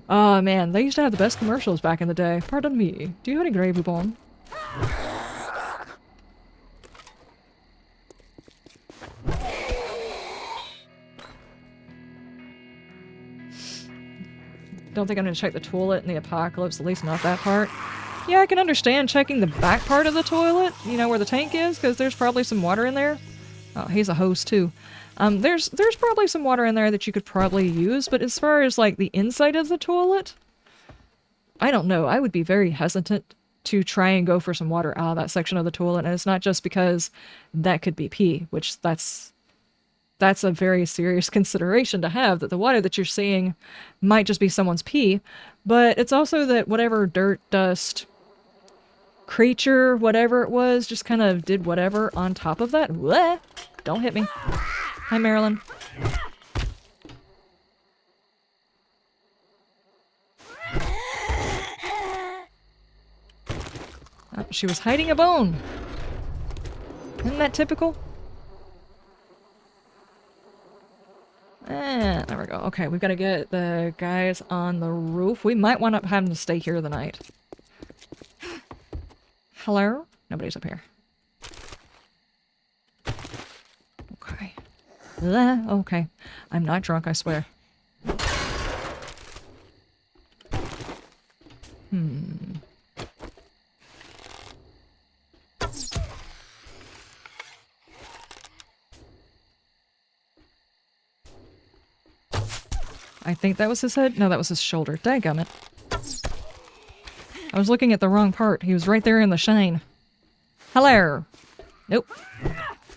Oh man, they used to have the best commercials back in the day. Pardon me, do you have any gray poop on? Don't think I'm gonna check the toilet in the apocalypse, at least not that part. Yeah, I can understand checking the back part of the toilet, you know, where the tank is, because there's probably some water in there. Oh, he's a host too. There's probably some water in there that you could probably use, but as far as like the inside of the toilet, I don't know. I would be very hesitant to try and go for some water out of that section of the toilet, and it's not just because that could be pee, which that's a very serious consideration to have, that the water that you're seeing might just be someone's pee, but it's also that whatever dirt, dust, creature, whatever it was, just kind of did whatever on top of that. Bleh! Don't hit me. Hi, Marilyn. Oh, she was hiding a bone. Isn't that typical? There we go. Okay, we've got to get the guys on the roof. We might wind up having to stay here the night. Hello? Nobody's up here. Okay. Okay. I'm not drunk, I swear. I think that was his head. No, that was his shoulder. Dadgummit. I was looking at the wrong part. He was right there in the shine. Hello. Nope.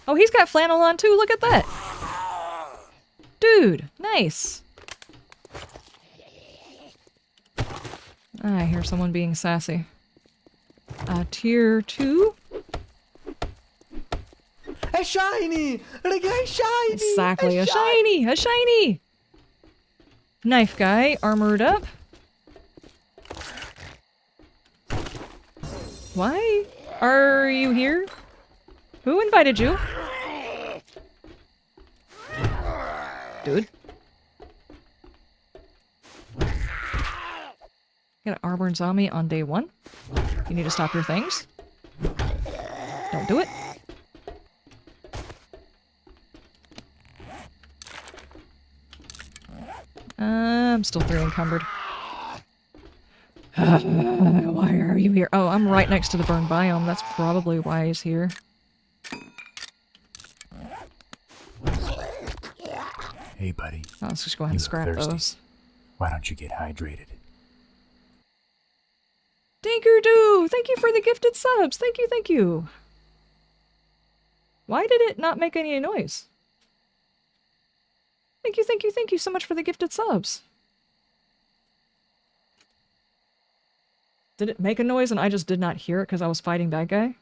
Oh, he's got flannel on too. Look at that. Dude, nice. I hear someone being sassy. Tier 2? A shiny! A guy shiny! Exactly, a shiny! A shiny! Knife guy, armored up. Why are you here? Who invited you? Dude. Got an armored zombie on day 1. You need to stop your things. Don't do it. I'm still 3 encumbered. Why are you here? Oh, I'm right next to the burned biome. That's probably why he's here. Hey, buddy. Oh, let's just go ahead and You look scrap thirsty. those. Why don't you get hydrated? Dinker-doo! Thank you for the gifted subs! Thank you, thank you! Why did it not make any noise? Thank you so much for the gifted subs! Did it make a noise and I just did not hear it because I was fighting that guy?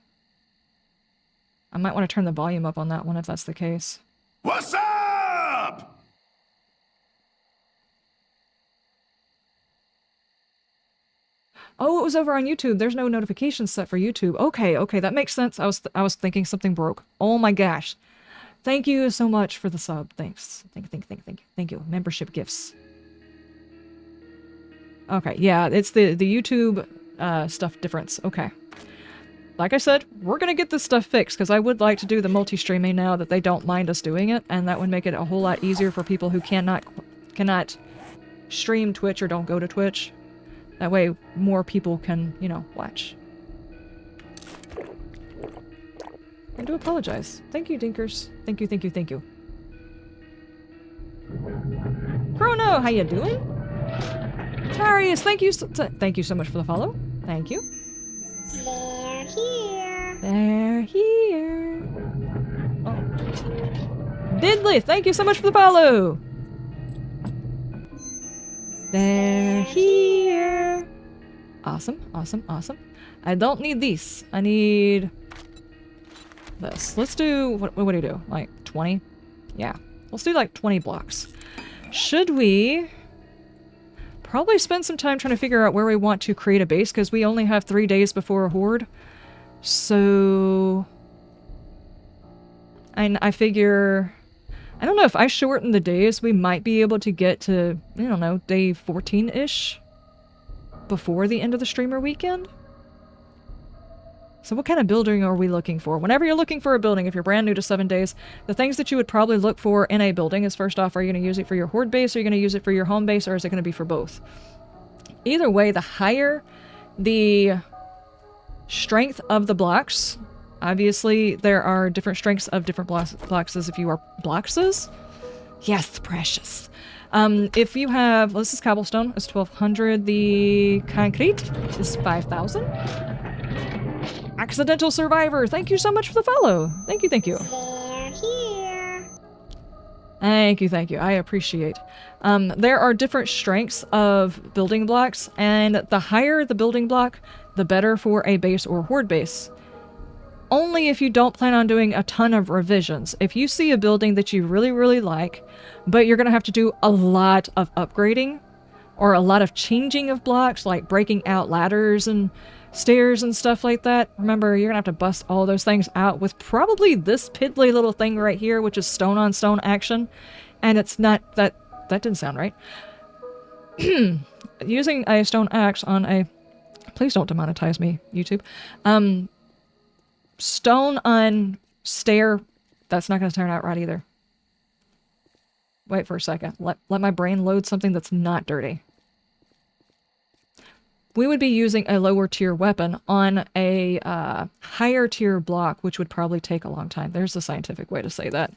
I might want to turn the volume up on that one if that's the case. What's up? Oh, it was over on YouTube. There's no notifications set for YouTube. Okay, okay, that makes sense. I was thinking something broke. Oh my gosh. Thank you so much for the sub. Thanks. Thank you. Membership gifts. Okay, yeah, it's the YouTube stuff difference. Okay. Like I said, we're gonna get this stuff fixed because I would like to do the multi-streaming now that they don't mind us doing it, and that would make it a whole lot easier for people who cannot stream Twitch or don't go to Twitch. That way more people can, you know, watch. I do apologize. Thank you, Dinkers. Thank you. Chrono, how you doing? Tarius, thank you so much for the follow. Thank you. They're here. They're here. Oh. Diddly, thank you so much for the follow. They're here. Awesome. I don't need these. I need this. Let's do, what do you do? Like 20? Yeah. Let's do like 20 blocks. Should we probably spend some time trying to figure out where we want to create a base because we only have 3 days before a horde. So I figure, I don't know, if I shorten the days, we might be able to get to, I don't know, day 14-ish before the end of the streamer weekend. So what kind of building are we looking for? Whenever you're looking for a building, if you're brand new to 7 days, the things that you would probably look for in a building is, first off, are you going to use it for your horde base, or are you going to use it for your home base, or is it going to be for both? Either way, the higher the strength of the blocks, obviously there are different strengths of different blocks if you are blockses. Yes, precious. If you have, well, this is cobblestone, it's 1200. The concrete is 5000. Accidental survivor, thank you so much for the follow. Thank you. They're here. Thank you. I appreciate. There are different strengths of building blocks, and the higher the building block, the better for a base or horde base. Only if you don't plan on doing a ton of revisions. If you see a building that you really like, but you're going to have to do a lot of upgrading, or a lot of changing of blocks, like breaking out ladders and stairs and stuff like that, remember, you're gonna have to bust all those things out with probably this piddly little thing right here, which is stone on stone action. And it's not, that didn't sound right. Using a stone axe on a, please don't demonetize me, YouTube. stone on stair, that's not going to turn out right either. Wait for a second. Let my brain load something that's not dirty. We would be using a lower tier weapon on a higher tier block, which would probably take a long time. There's the scientific way to say that.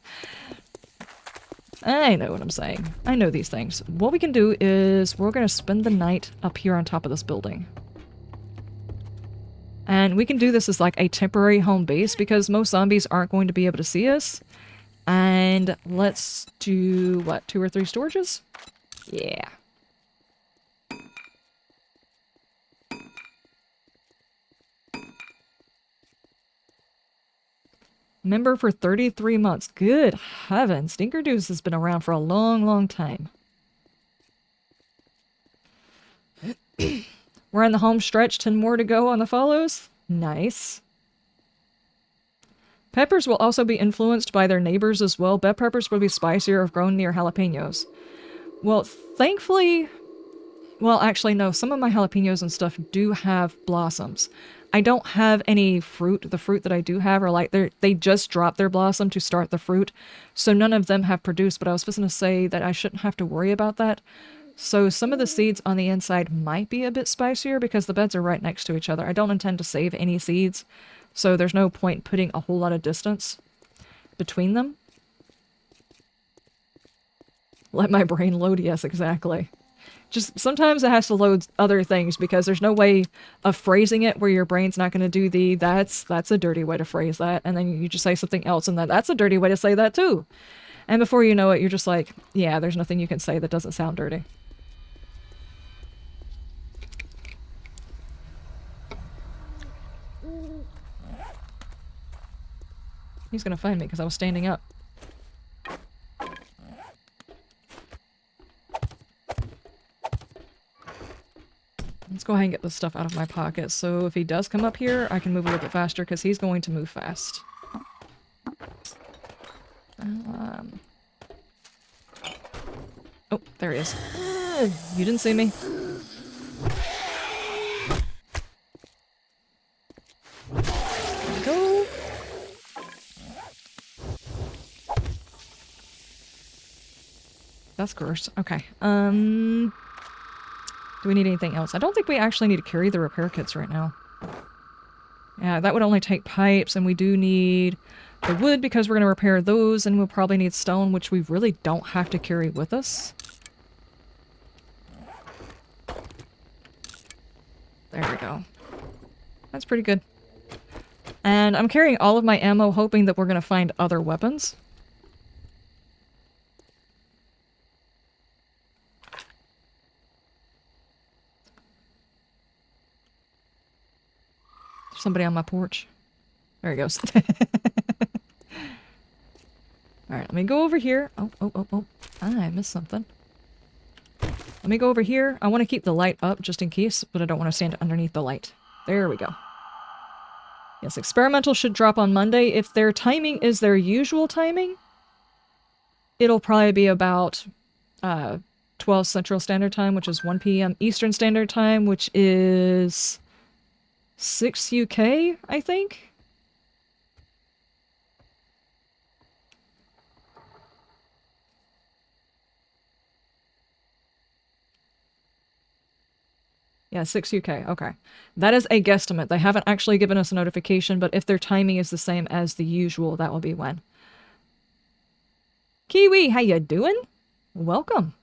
I know what I'm saying. I know these things. What we can do is we're going to spend the night up here on top of this building. And we can do this as like a temporary home base because most zombies aren't going to be able to see us. And let's do, what, 2 or 3 storages? Yeah. Member for 33 months. Good heavens. Stinker Deuce has been around for a long, long time. We're in the home stretch. 10 more to go on the follows. Nice. Peppers will also be influenced by their neighbors as well. Bell peppers will be spicier if grown near jalapenos. Well, thankfully... Well, actually, no. Some of my jalapenos and stuff do have blossoms. I don't have any fruit. The fruit that I do have are like they just dropped their blossom to start the fruit, so none of them have produced, but I was just going to say that I shouldn't have to worry about that. So some of the seeds on the inside might be a bit spicier because the beds are right next to each other. I don't intend to save any seeds, so there's no point putting a whole lot of distance between them. Let my brain load, yes, exactly. Just sometimes it has to load other things because there's no way of phrasing it where your brain's not going to do the that's a dirty way to phrase that, and then you just say something else and that's a dirty way to say that too. And before you know it, you're just like, yeah, there's nothing you can say that doesn't sound dirty. He's going to find me because I was standing up. Let's go ahead and get this stuff out of my pocket, so if he does come up here, I can move a little bit faster, because he's going to move fast. Oh, there he is. You didn't see me. There we go. That's gross. Okay. Do we need anything else? I don't think we actually need to carry the repair kits right now. Yeah, that would only take pipes, and we do need the wood because we're going to repair those, and we'll probably need stone, which we really don't have to carry with us. There we go. That's pretty good. And I'm carrying all of my ammo, hoping that we're going to find other weapons. Somebody on my porch. There he goes. Alright, let me go over here. Oh. I missed something. Let me go over here. I want to keep the light up just in case, but I don't want to stand underneath the light. There we go. Yes, experimental should drop on Monday. If their timing is their usual timing, it'll probably be about 12 Central Standard Time, which is 1 p.m. Eastern Standard Time, which is 6 UK, I think? Yeah, 6 UK, okay. That is a guesstimate. They haven't actually given us a notification, but if their timing is the same as the usual, that will be when. Kiwi, how you doing? Welcome.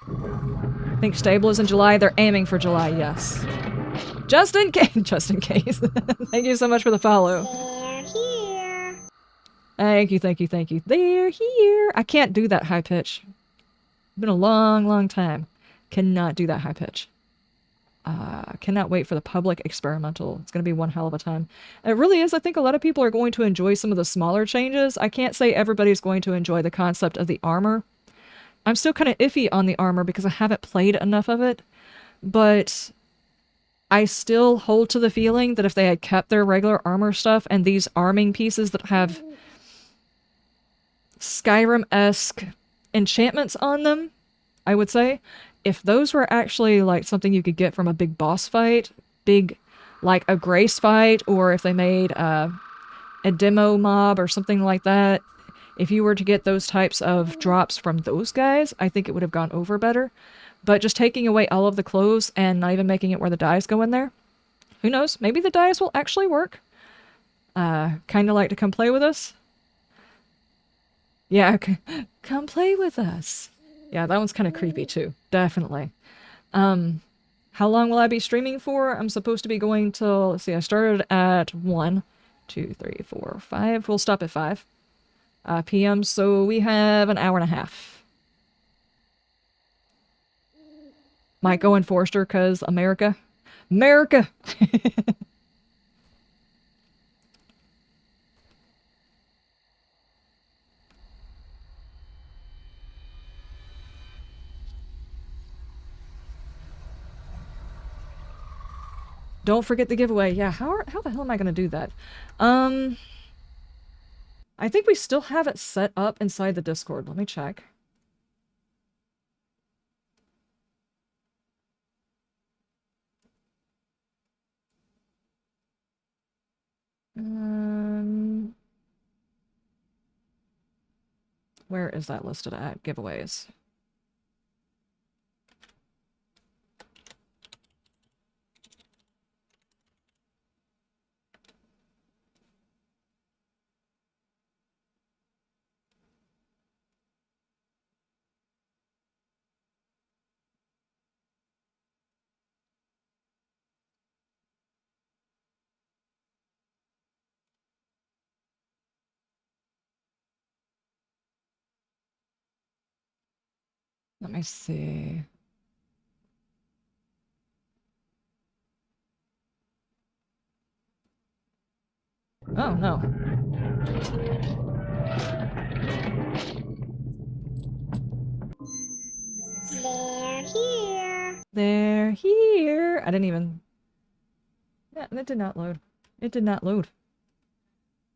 I think stable is in July. They're aiming for July, yes. Just in case. Just in case. Thank you so much for the follow. They're here. Thank you. They're here. I can't do that high pitch. It's been a long, long time. Cannot do that high pitch. Cannot wait for the public experimental. It's going to be one hell of a time. It really is. I think a lot of people are going to enjoy some of the smaller changes. I can't say everybody's going to enjoy the concept of the armor. I'm still kind of iffy on the armor because I haven't played enough of it. But I still hold to the feeling that if they had kept their regular armor stuff and these arming pieces that have Skyrim-esque enchantments on them, I would say, if those were actually like something you could get from a big boss fight, big like a grace fight, or if they made a demo mob or something like that, if you were to get those types of drops from those guys, I think it would have gone over better. But just taking away all of the clothes and not even making it where the dyes go in there, who knows? Maybe the dyes will actually work. Kind of like to come play with us? Yeah, come play with us. Yeah, that one's kind of creepy too. Definitely. How long will I be streaming for? I'm supposed to be going till, let's see, I started at 1, 2, 3, 4, 5. We'll stop at 5 p.m. So we have an hour and a half. Might go in Forrester because America. America! Don't forget the giveaway. Yeah, how the hell am I going to do that? I think we still have it set up inside the Discord. Let me check. Where is that listed at? Giveaways. Let me see. Oh, no. They're here. They're here. I didn't even... Yeah, it did not load. It did not load.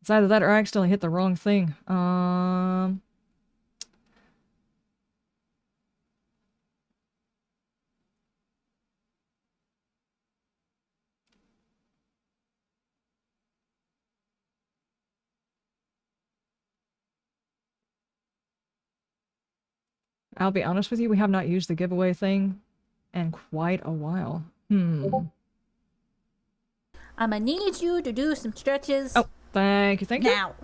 It's either that or I accidentally hit the wrong thing. I'll be honest with you, we have not used the giveaway thing in quite a while. I'ma need you to do some stretches. Oh, thank you, thank you. Now.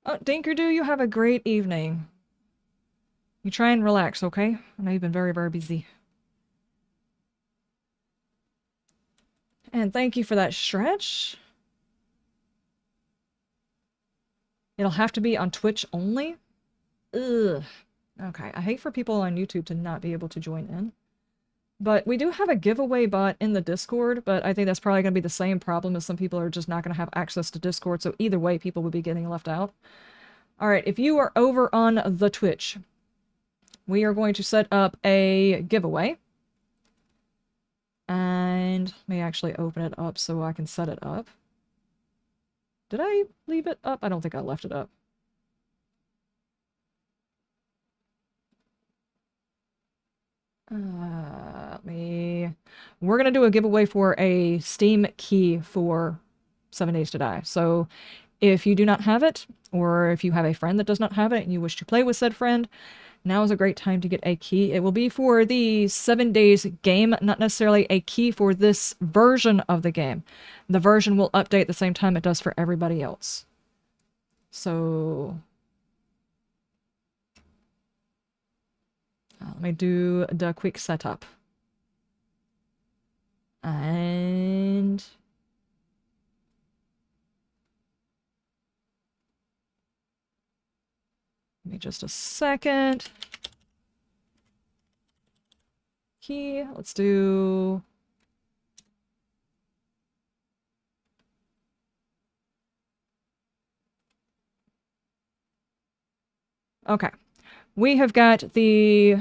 Oh, Dinkerdo, you have a great evening. You try and relax, okay? I know you've been very, very busy. And thank you for that stretch. It'll have to be on Twitch only? Ugh. Okay, I hate for people on YouTube to not be able to join in. But we do have a giveaway bot in the Discord, but I think that's probably going to be the same problem as some people are just not going to have access to Discord, so either way people would be getting left out. Alright, if you are over on the Twitch, we are going to set up a giveaway. And let me actually open it up so I can set it up. Did I leave it up? I don't think I left it up. We're gonna do a giveaway for a Steam key for 7 Days to Die. So if you do not have it, or if you have a friend that does not have it and you wish to play with said friend, now is a great time to get a key. It will be for the 7 Days game, not necessarily a key for this version of the game. The version will update the same time it does for everybody else. So... let me do the quick setup. And... give me just a second. Key, let's do... okay. We have got the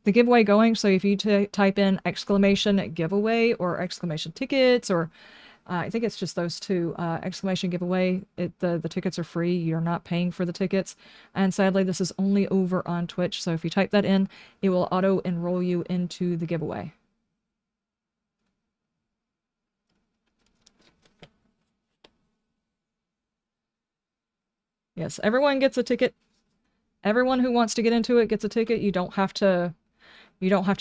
giveaway going, so if you type in exclamation giveaway or exclamation tickets or I think it's just those two. Exclamation giveaway, the tickets are free. You're not paying for the tickets. And sadly, this is only over on Twitch. So if you type that in, it will auto-enroll you into the giveaway. Yes, everyone gets a ticket. Everyone who wants to get into it gets a ticket. You don't have to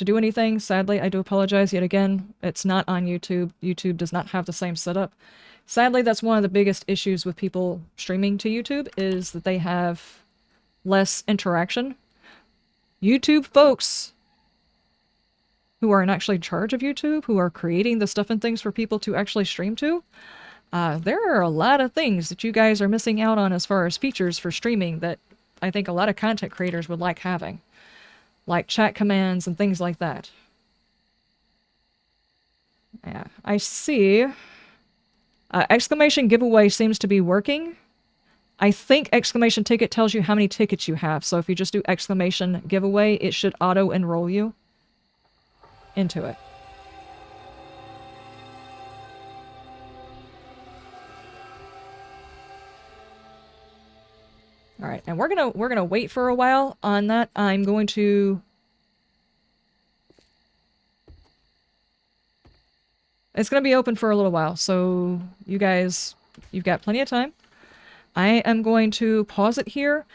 do anything. Sadly, I do apologize yet again. It's not on YouTube. YouTube does not have the same setup. Sadly, that's one of the biggest issues with people streaming to YouTube is that they have less interaction. YouTube folks who are actually in charge of YouTube, who are creating the stuff and things for people to actually stream to, there are a lot of things that you guys are missing out on as far as features for streaming that I think a lot of content creators would like having. Like chat commands and things like that. Yeah, I see. Exclamation giveaway seems to be working. I think exclamation ticket tells you how many tickets you have. So if you just do exclamation giveaway, it should auto-enroll you into it. All right, and we're gonna wait for a while on that. I'm going to. It's gonna be open for a little while, so you guys, you've got plenty of time. I am going to pause it here,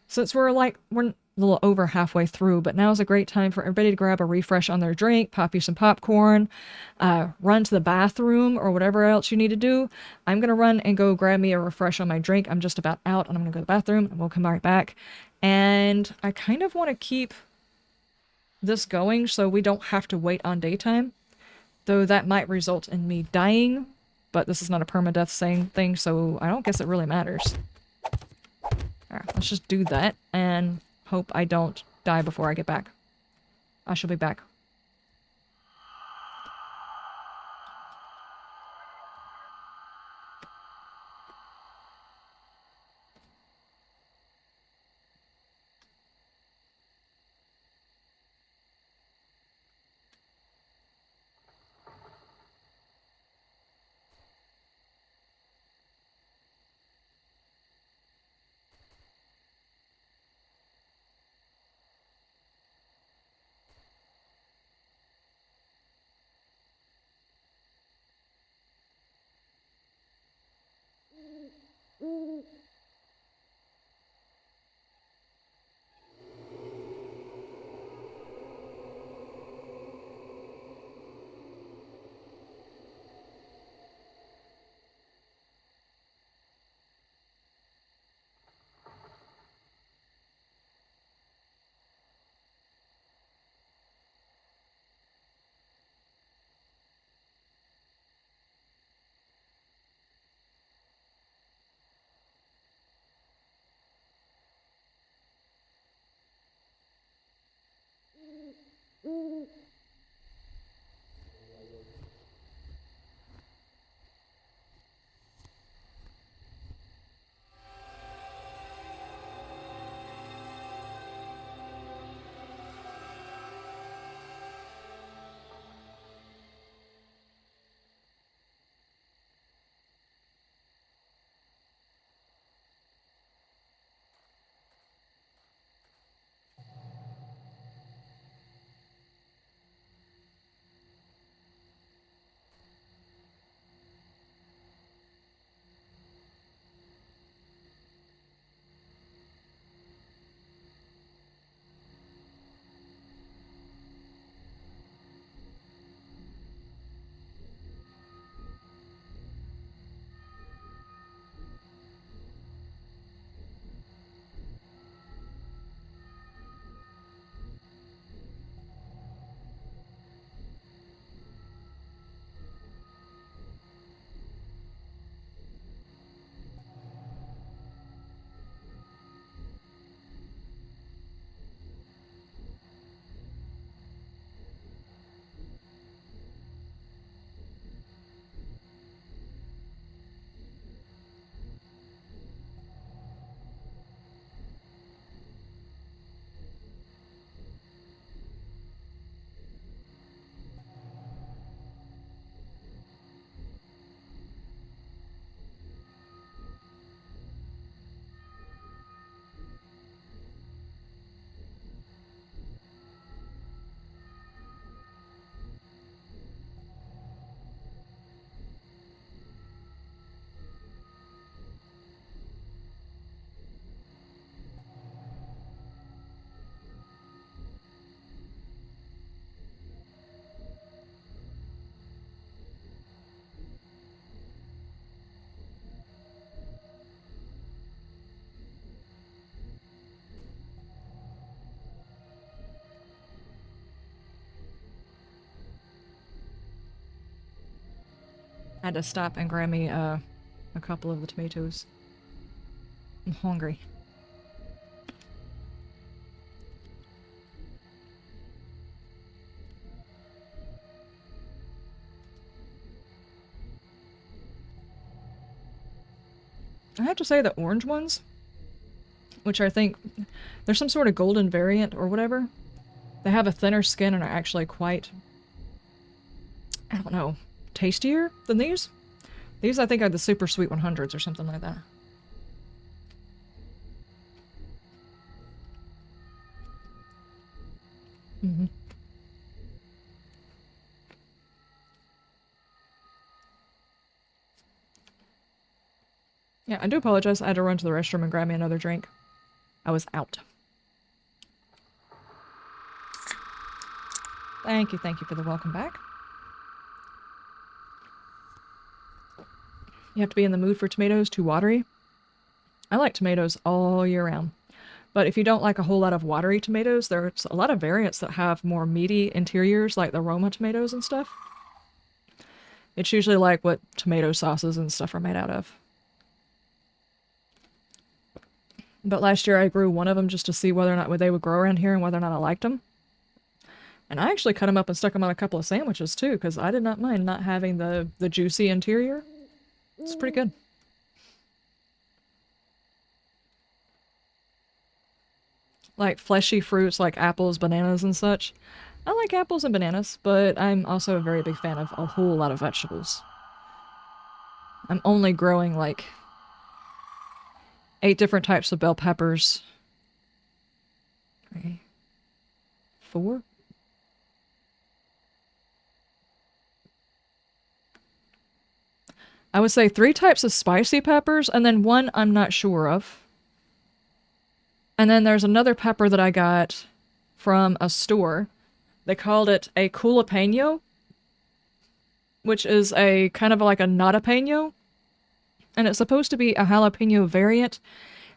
since we're a little over halfway through. But now is a great time for everybody to grab a refresh on their drink, pop you some popcorn, run to the bathroom or whatever else you need to do. I'm gonna run and go grab me a refresh on my drink. I'm just about out, and I'm gonna go to the bathroom, and we'll come right back. And I kind of want to keep this going so we don't have to wait on daytime, though that might result in me dying. But this is not a permadeath thing, so I don't guess it really matters. Alright, let's just do that, and hope I don't die before I get back. I shall be back. I had to stop and grab me a couple of the tomatoes. I'm hungry. I have to say the orange ones, which I think there's some sort of golden variant or whatever, they have a thinner skin and are actually quite, I don't know, tastier than these. These I think are the super sweet 100s or something like that. Mm-hmm. Yeah, I do apologize. I had to run to the restroom and grab me another drink. I was out. Thank you for the welcome back. You have to be in the mood for tomatoes, too watery. I like tomatoes all year round. But if you don't like a whole lot of watery tomatoes, there's a lot of variants that have more meaty interiors, like the Roma tomatoes and stuff. It's usually like what tomato sauces and stuff are made out of. But last year I grew one of them just to see whether or not they would grow around here and whether or not I liked them. And I actually cut them up and stuck them on a couple of sandwiches too, because I did not mind not having the juicy interior. It's pretty good. Like fleshy fruits like apples, bananas, and such. I like apples and bananas, but I'm also a very big fan of a whole lot of vegetables. I'm only growing like 8 different types of bell peppers. 3, 4. I would say 3 types of spicy peppers, and then 1 I'm not sure of. And then there's another pepper that I got from a store. They called it a jalapeno, which is a kind of like a notapeno. And it's supposed to be a jalapeno variant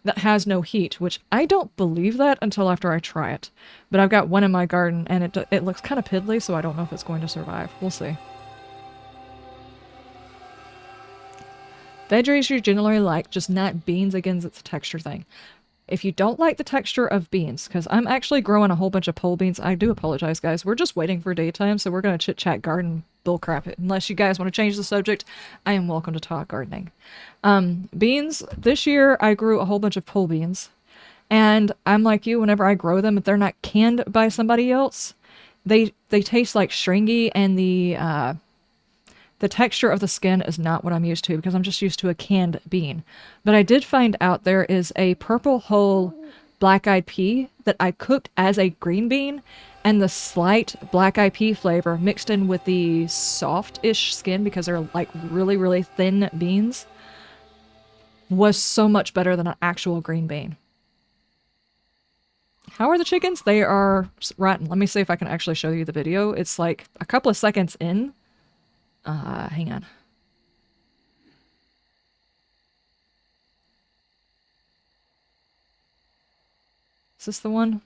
that has no heat, which I don't believe that until after I try it. But I've got one in my garden, and it looks kind of piddly, so I don't know if it's going to survive. We'll see. Veggies you generally like, just not beans. Again, it's a texture thing. If you don't like the texture of beans, because I'm actually growing a whole bunch of pole beans. I do apologize, guys. We're just waiting for daytime, so we're going to chit-chat garden bullcrap. Unless you guys want to change the subject, I am welcome to talk gardening. Beans, this year I grew a whole bunch of pole beans. And I'm like you, whenever I grow them, if they're not canned by somebody else, they taste like stringy, and the texture of the skin is not what I'm used to, because I'm just used to a canned bean. But I did find out there is a purple whole black-eyed pea that I cooked as a green bean, and the slight black-eyed pea flavor mixed in with the soft-ish skin, because they're like really, really thin beans, was so much better than an actual green bean. How are the chickens? They are rotten. Let me see if I can actually show you the video. It's like a couple of seconds in. Hang on. Is this the one?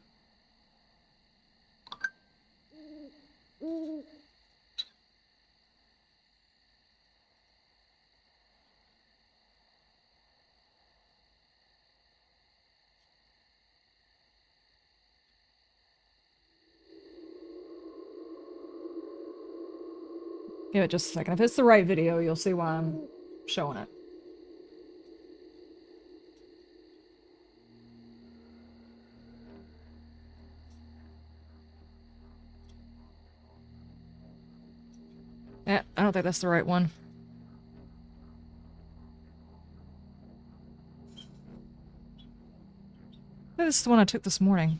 Give it just a second. If it's the right video, you'll see why I'm showing it. Yeah, I don't think that's the right one. This is the one I took this morning.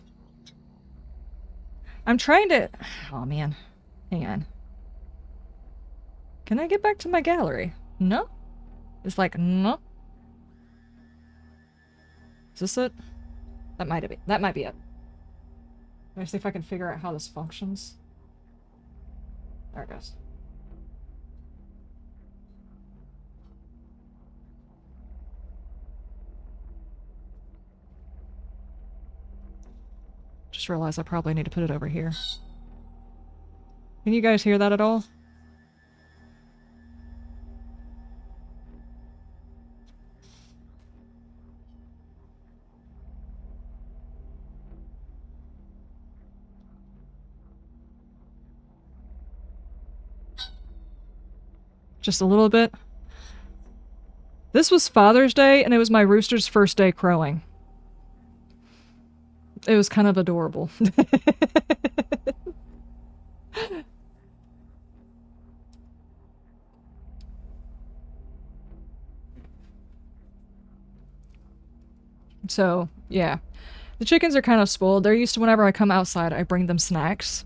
I'm trying to... Oh, man. Hang on. Can I get back to my gallery? No? It's like, no? Is this it? That might be. That might be it. Let me see if I can figure out how this functions. There it goes. Just realized I probably need to put it over here. Can you guys hear that at all? Just a little bit. This was Father's Day, and it was my rooster's first day crowing. It was kind of adorable. So, yeah. The chickens are kind of spoiled. They're used to whenever I come outside, I bring them snacks.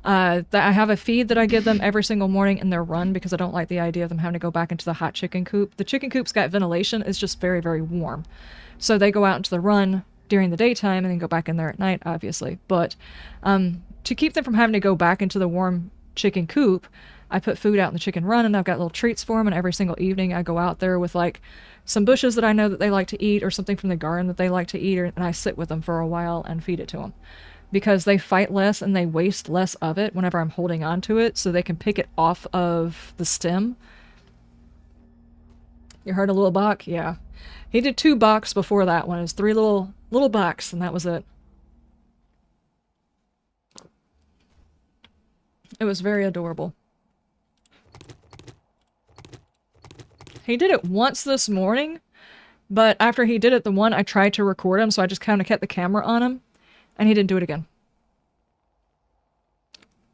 I have a feed that I give them every single morning in their run because I don't like the idea of them having to go back into the hot chicken coop. The chicken coop's got ventilation. It's just very, very warm. So they go out into the run during the daytime and then go back in there at night, obviously. But to keep them from having to go back into the warm chicken coop, I put food out in the chicken run, and I've got little treats for them, and every single evening I go out there with like some bushes that I know that they like to eat or something from the garden that they like to eat, and I sit with them for a while and feed it to them. Because they fight less and they waste less of it whenever I'm holding on to it, so they can pick it off of the stem. You heard a little buck? Yeah. He did 2 bucks before that one. It was 3 little bucks, and that was it. It was very adorable. He did it once this morning, but after he did it the one, I tried to record him, so I just kind of kept the camera on him, and he didn't do it again.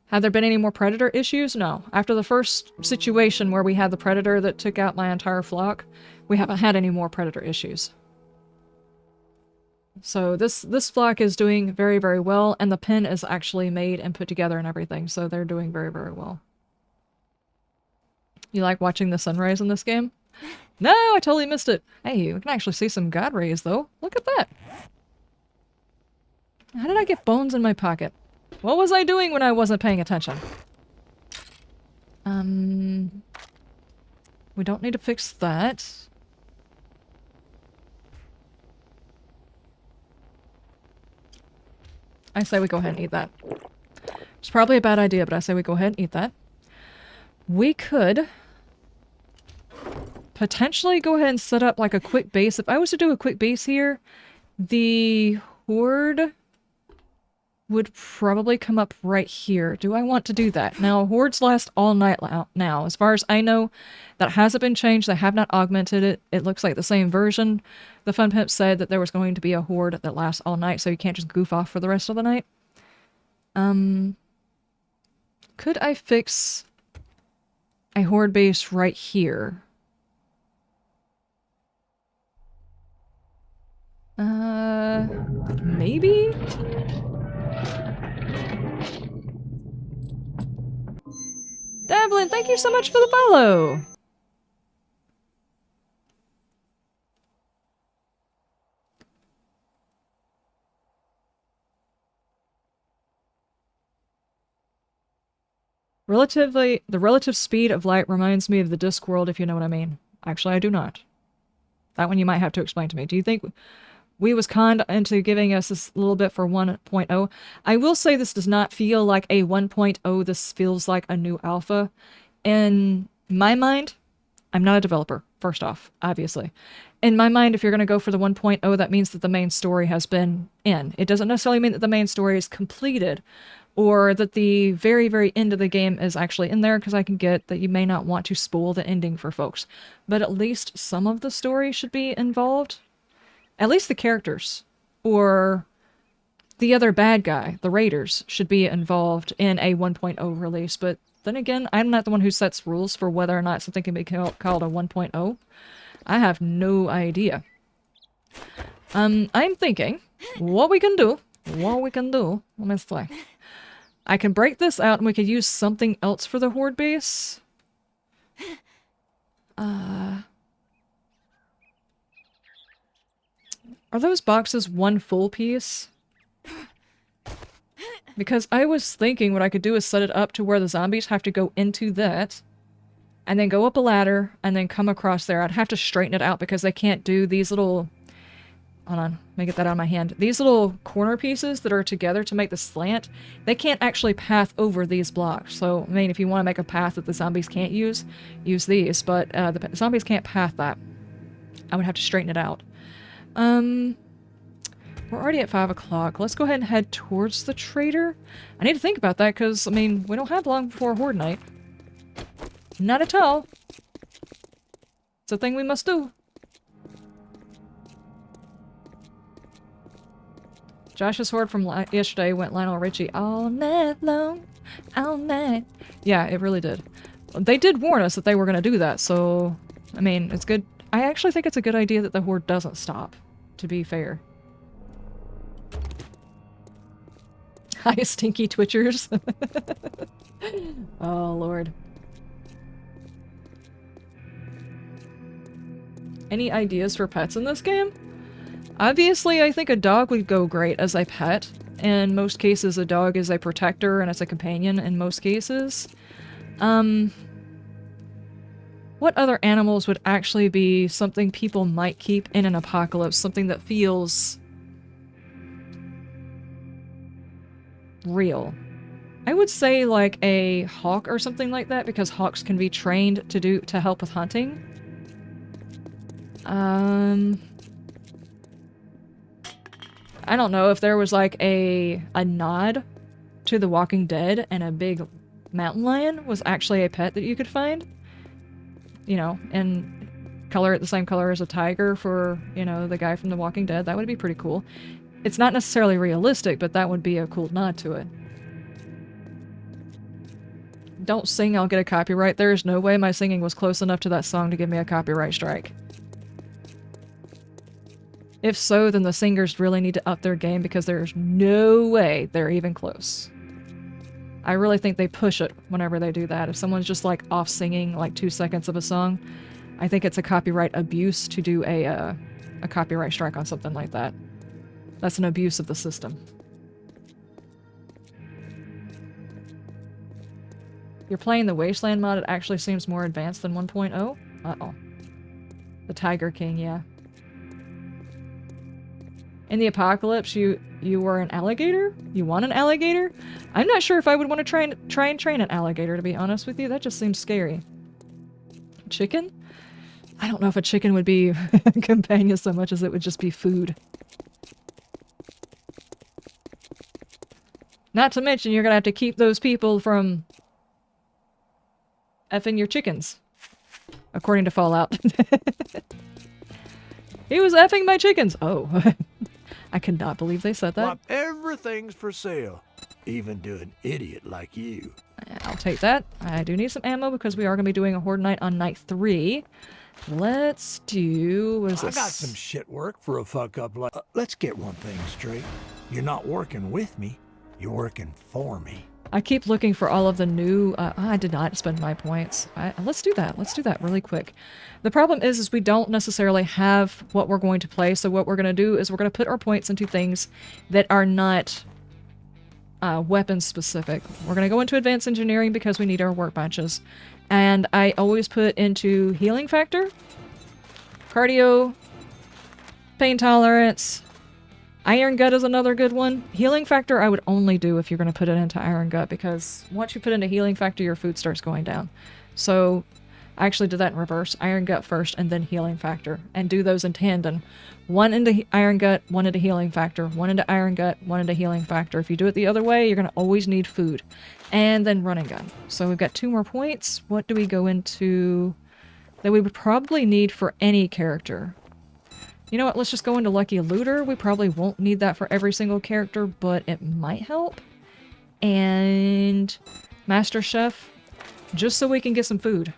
Have there been any more predator issues? No. After the first situation where we had the predator that took out my entire flock, we haven't had any more predator issues. So this flock is doing very, very well, and the pen is actually made and put together and everything, so they're doing very, very well. You like watching the sunrise in this game? No, I totally missed it. Hey, we can actually see some god rays, though. Look at that. How did I get bones in my pocket? What was I doing when I wasn't paying attention? We don't need to fix that. I say we go ahead and eat that. It's probably a bad idea, but I say we go ahead and eat that. We could potentially go ahead and set up like a quick base. If I was to do a quick base here, the horde would probably come up right here. Do I want to do that? Now, hordes last all night now. As far as I know, that hasn't been changed. They have not augmented it. It looks like the same version. The Fun Pimp said that there was going to be a horde that lasts all night, so you can't just goof off for the rest of the night. Could I fix a horde base right here? Maybe? Devlin, thank you so much for the follow! The relative speed of light reminds me of the Discworld, if you know what I mean. Actually, I do not. That one you might have to explain to me. Do you think we was conned into giving us this little bit for 1.0? I will say this does not feel like a 1.0. This feels like a new alpha. In my mind, I'm not a developer, first off, obviously. In my mind, if you're going to go for the 1.0, that means that the main story has been in. It doesn't necessarily mean that the main story is completed, or that the very, very end of the game is actually in there, because I can get that you may not want to spoil the ending for folks. But at least some of the story should be involved. At least the characters, or the other bad guy, the raiders, should be involved in a 1.0 release. But then again, I'm not the one who sets rules for whether or not something can be called a 1.0. I have no idea. I'm thinking, what we can do, let me see. I can break this out and we could use something else for the horde base. Are those boxes one full piece? Because I was thinking what I could do is set it up to where the zombies have to go into that, and then go up a ladder, and then come across there. I'd have to straighten it out because they can't do these little... Hold on, let me get that out of my hand. These little corner pieces that are together to make the slant, they can't actually path over these blocks. So, I mean, if you want to make a path that the zombies can't use these, but the zombies can't path that. I would have to straighten it out. We're already at 5 o'clock. Let's go ahead and head towards the trader. I need to think about that because, I mean, we don't have long before Horde Night. Not at all. It's a thing we must do. Josh's horde from yesterday went Lionel Richie all night long. All night. Yeah, it really did. They did warn us that they were going to do that, so... I mean, it's good. I actually think it's a good idea that the horde doesn't stop, to be fair. Hi, stinky twitchers. Oh, Lord. Any ideas for pets in this game? Obviously, I think a dog would go great as a pet. In most cases, a dog is a protector and it's a companion in most cases. What other animals would actually be something people might keep in an apocalypse? Something that feels real. I would say like a hawk or something like that, because hawks can be trained to help with hunting. I don't know if there was like a nod to The Walking Dead and a big mountain lion was actually a pet that you could find. You know, and the same color as a tiger for, you know, the guy from The Walking Dead. That would be pretty cool. It's not necessarily realistic, but that would be a cool nod to it. Don't sing, I'll get a copyright. There is no way my singing was close enough to that song to give me a copyright strike. If so, then the singers really need to up their game, because there's no way they're even close. I really think they push it whenever they do that. If someone's just like off singing like 2 seconds of a song, I think it's a copyright abuse to do a copyright strike on something like that. That's an abuse of the system. You're playing the Wasteland mod, it actually seems more advanced than 1.0? Uh-oh. The Tiger King, yeah. In the apocalypse, you were an alligator? You want an alligator? I'm not sure if I would want to try and train an alligator, to be honest with you. That just seems scary. Chicken? I don't know if a chicken would be a companion so much as it would just be food. Not to mention, you're gonna have to keep those people from effing your chickens. According to Fallout. He was effing my chickens! Oh. I cannot believe they said that. Well, everything's for sale. Even to an idiot like you. I'll take that. I do need some ammo because we are going to be doing a horde night on night 3. Let's do... what is this? I got some shit work for a fuck up like... let's get one thing straight. You're not working with me. You're working for me. I keep looking for all of the new... I did not spend my points. Let's do that. Let's do that really quick. The problem is we don't necessarily have what we're going to play, so what we're going to do is we're going to put our points into things that are not weapon specific. We're going to go into advanced engineering because we need our workbenches. And I always put into healing factor, cardio, pain tolerance... Iron Gut is another good one. Healing Factor I would only do if you're going to put it into Iron Gut, because once you put into Healing Factor, your food starts going down. So I actually did that in reverse. Iron Gut first, and then Healing Factor. And do those in tandem. One into Iron Gut, one into Healing Factor. One into Iron Gut, one into Healing Factor. If you do it the other way, you're going to always need food. And then Running Gun. So we've got 2 more points. What do we go into that we would probably need for any character? You know what, let's just go into Lucky Looter. We probably won't need that for every single character, but it might help. And Master Chef, just so we can get some food.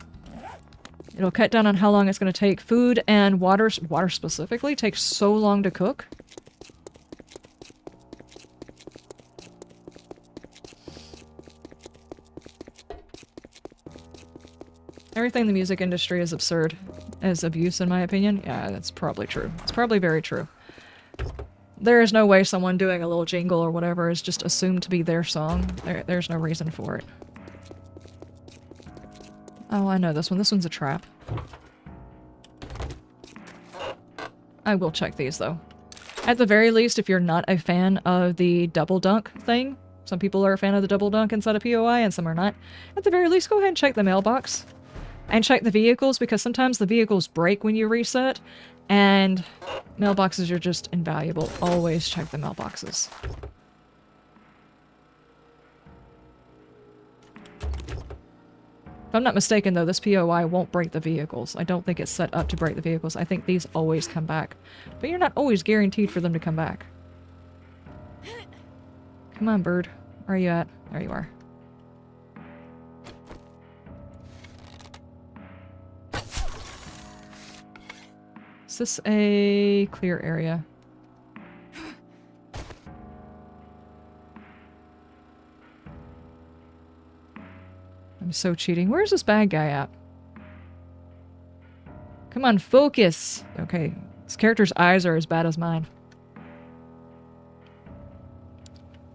It'll cut down on how long it's going to take. Food and water specifically, takes so long to cook. Everything in the music industry is absurd as abuse, in my opinion. Yeah, that's probably true. It's probably very true. There is no way someone doing a little jingle or whatever is just assumed to be their song. There's no reason for it. Oh, I know this one. This one's a trap. I will check these, though. At the very least, if you're not a fan of the double dunk thing, some people are a fan of the double dunk inside of POI and some are not. At the very least, go ahead and check the mailbox. And check the vehicles, because sometimes the vehicles break when you reset, and mailboxes are just invaluable. Always check the mailboxes. If I'm not mistaken, though, this POI won't break the vehicles. I don't think it's set up to break the vehicles. I think these always come back. But you're not always guaranteed for them to come back. Come on, bird. Where are you at? There you are. Is this a clear area? I'm so cheating. Where's this bad guy at? Come on, focus! Okay, this character's eyes are as bad as mine.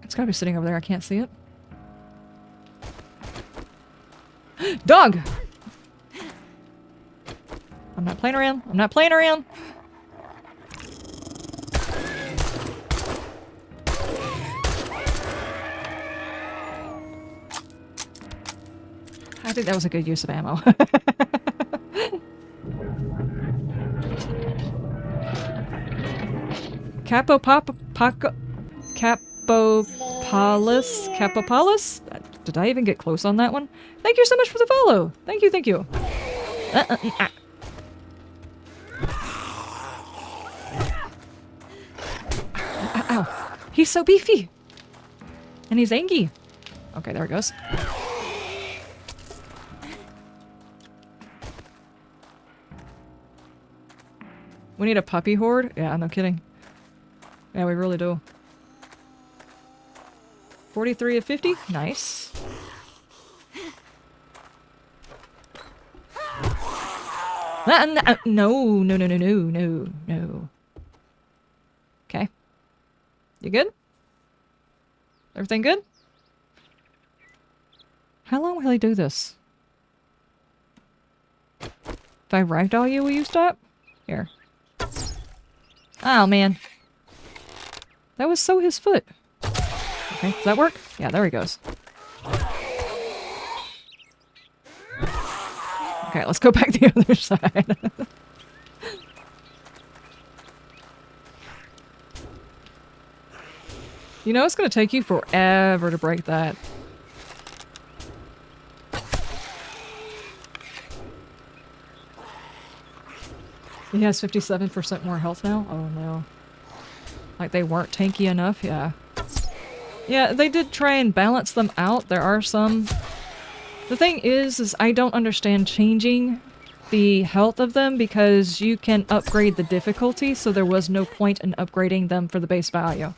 It's gotta be sitting over there. I can't see it. Dog! I'm not playing around. I'm not playing around! I think that was a good use of ammo. Capopolis? Did I even get close on that one? Thank you so much for the follow! Thank you, thank you. Ow. He's so beefy! And he's angry. Okay, there it goes. We need a puppy horde? Yeah, no kidding. Yeah, we really do. 43 of 50? Nice. No. Okay. You good? Everything good? How long will he do this? If I ragdoll you, will you stop? Here. Oh, man. That was so his foot. Okay, does that work? Yeah, there he goes. Okay, let's go back the other side. You know, it's gonna take you forever to break that. He has 57% more health now? Oh no. Like they weren't tanky enough? Yeah. Yeah, they did try and balance them out. There are some... The thing is I don't understand changing the health of them because you can upgrade the difficulty, so there was no point in upgrading them for the base value.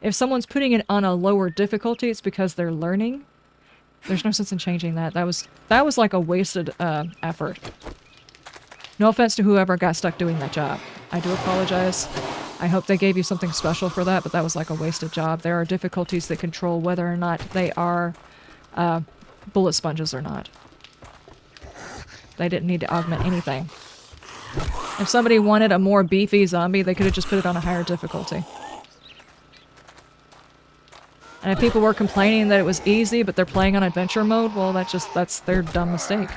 If someone's putting it on a lower difficulty, it's because they're learning. There's no sense in changing that. That was like a wasted effort. No offense to whoever got stuck doing that job. I do apologize. I hope they gave you something special for that, but that was like a wasted job. There are difficulties that control whether or not they are bullet sponges or not. They didn't need to augment anything. If somebody wanted a more beefy zombie, they could have just put it on a higher difficulty. And if people were complaining that it was easy, but they're playing on adventure mode, well, that's their dumb mistake.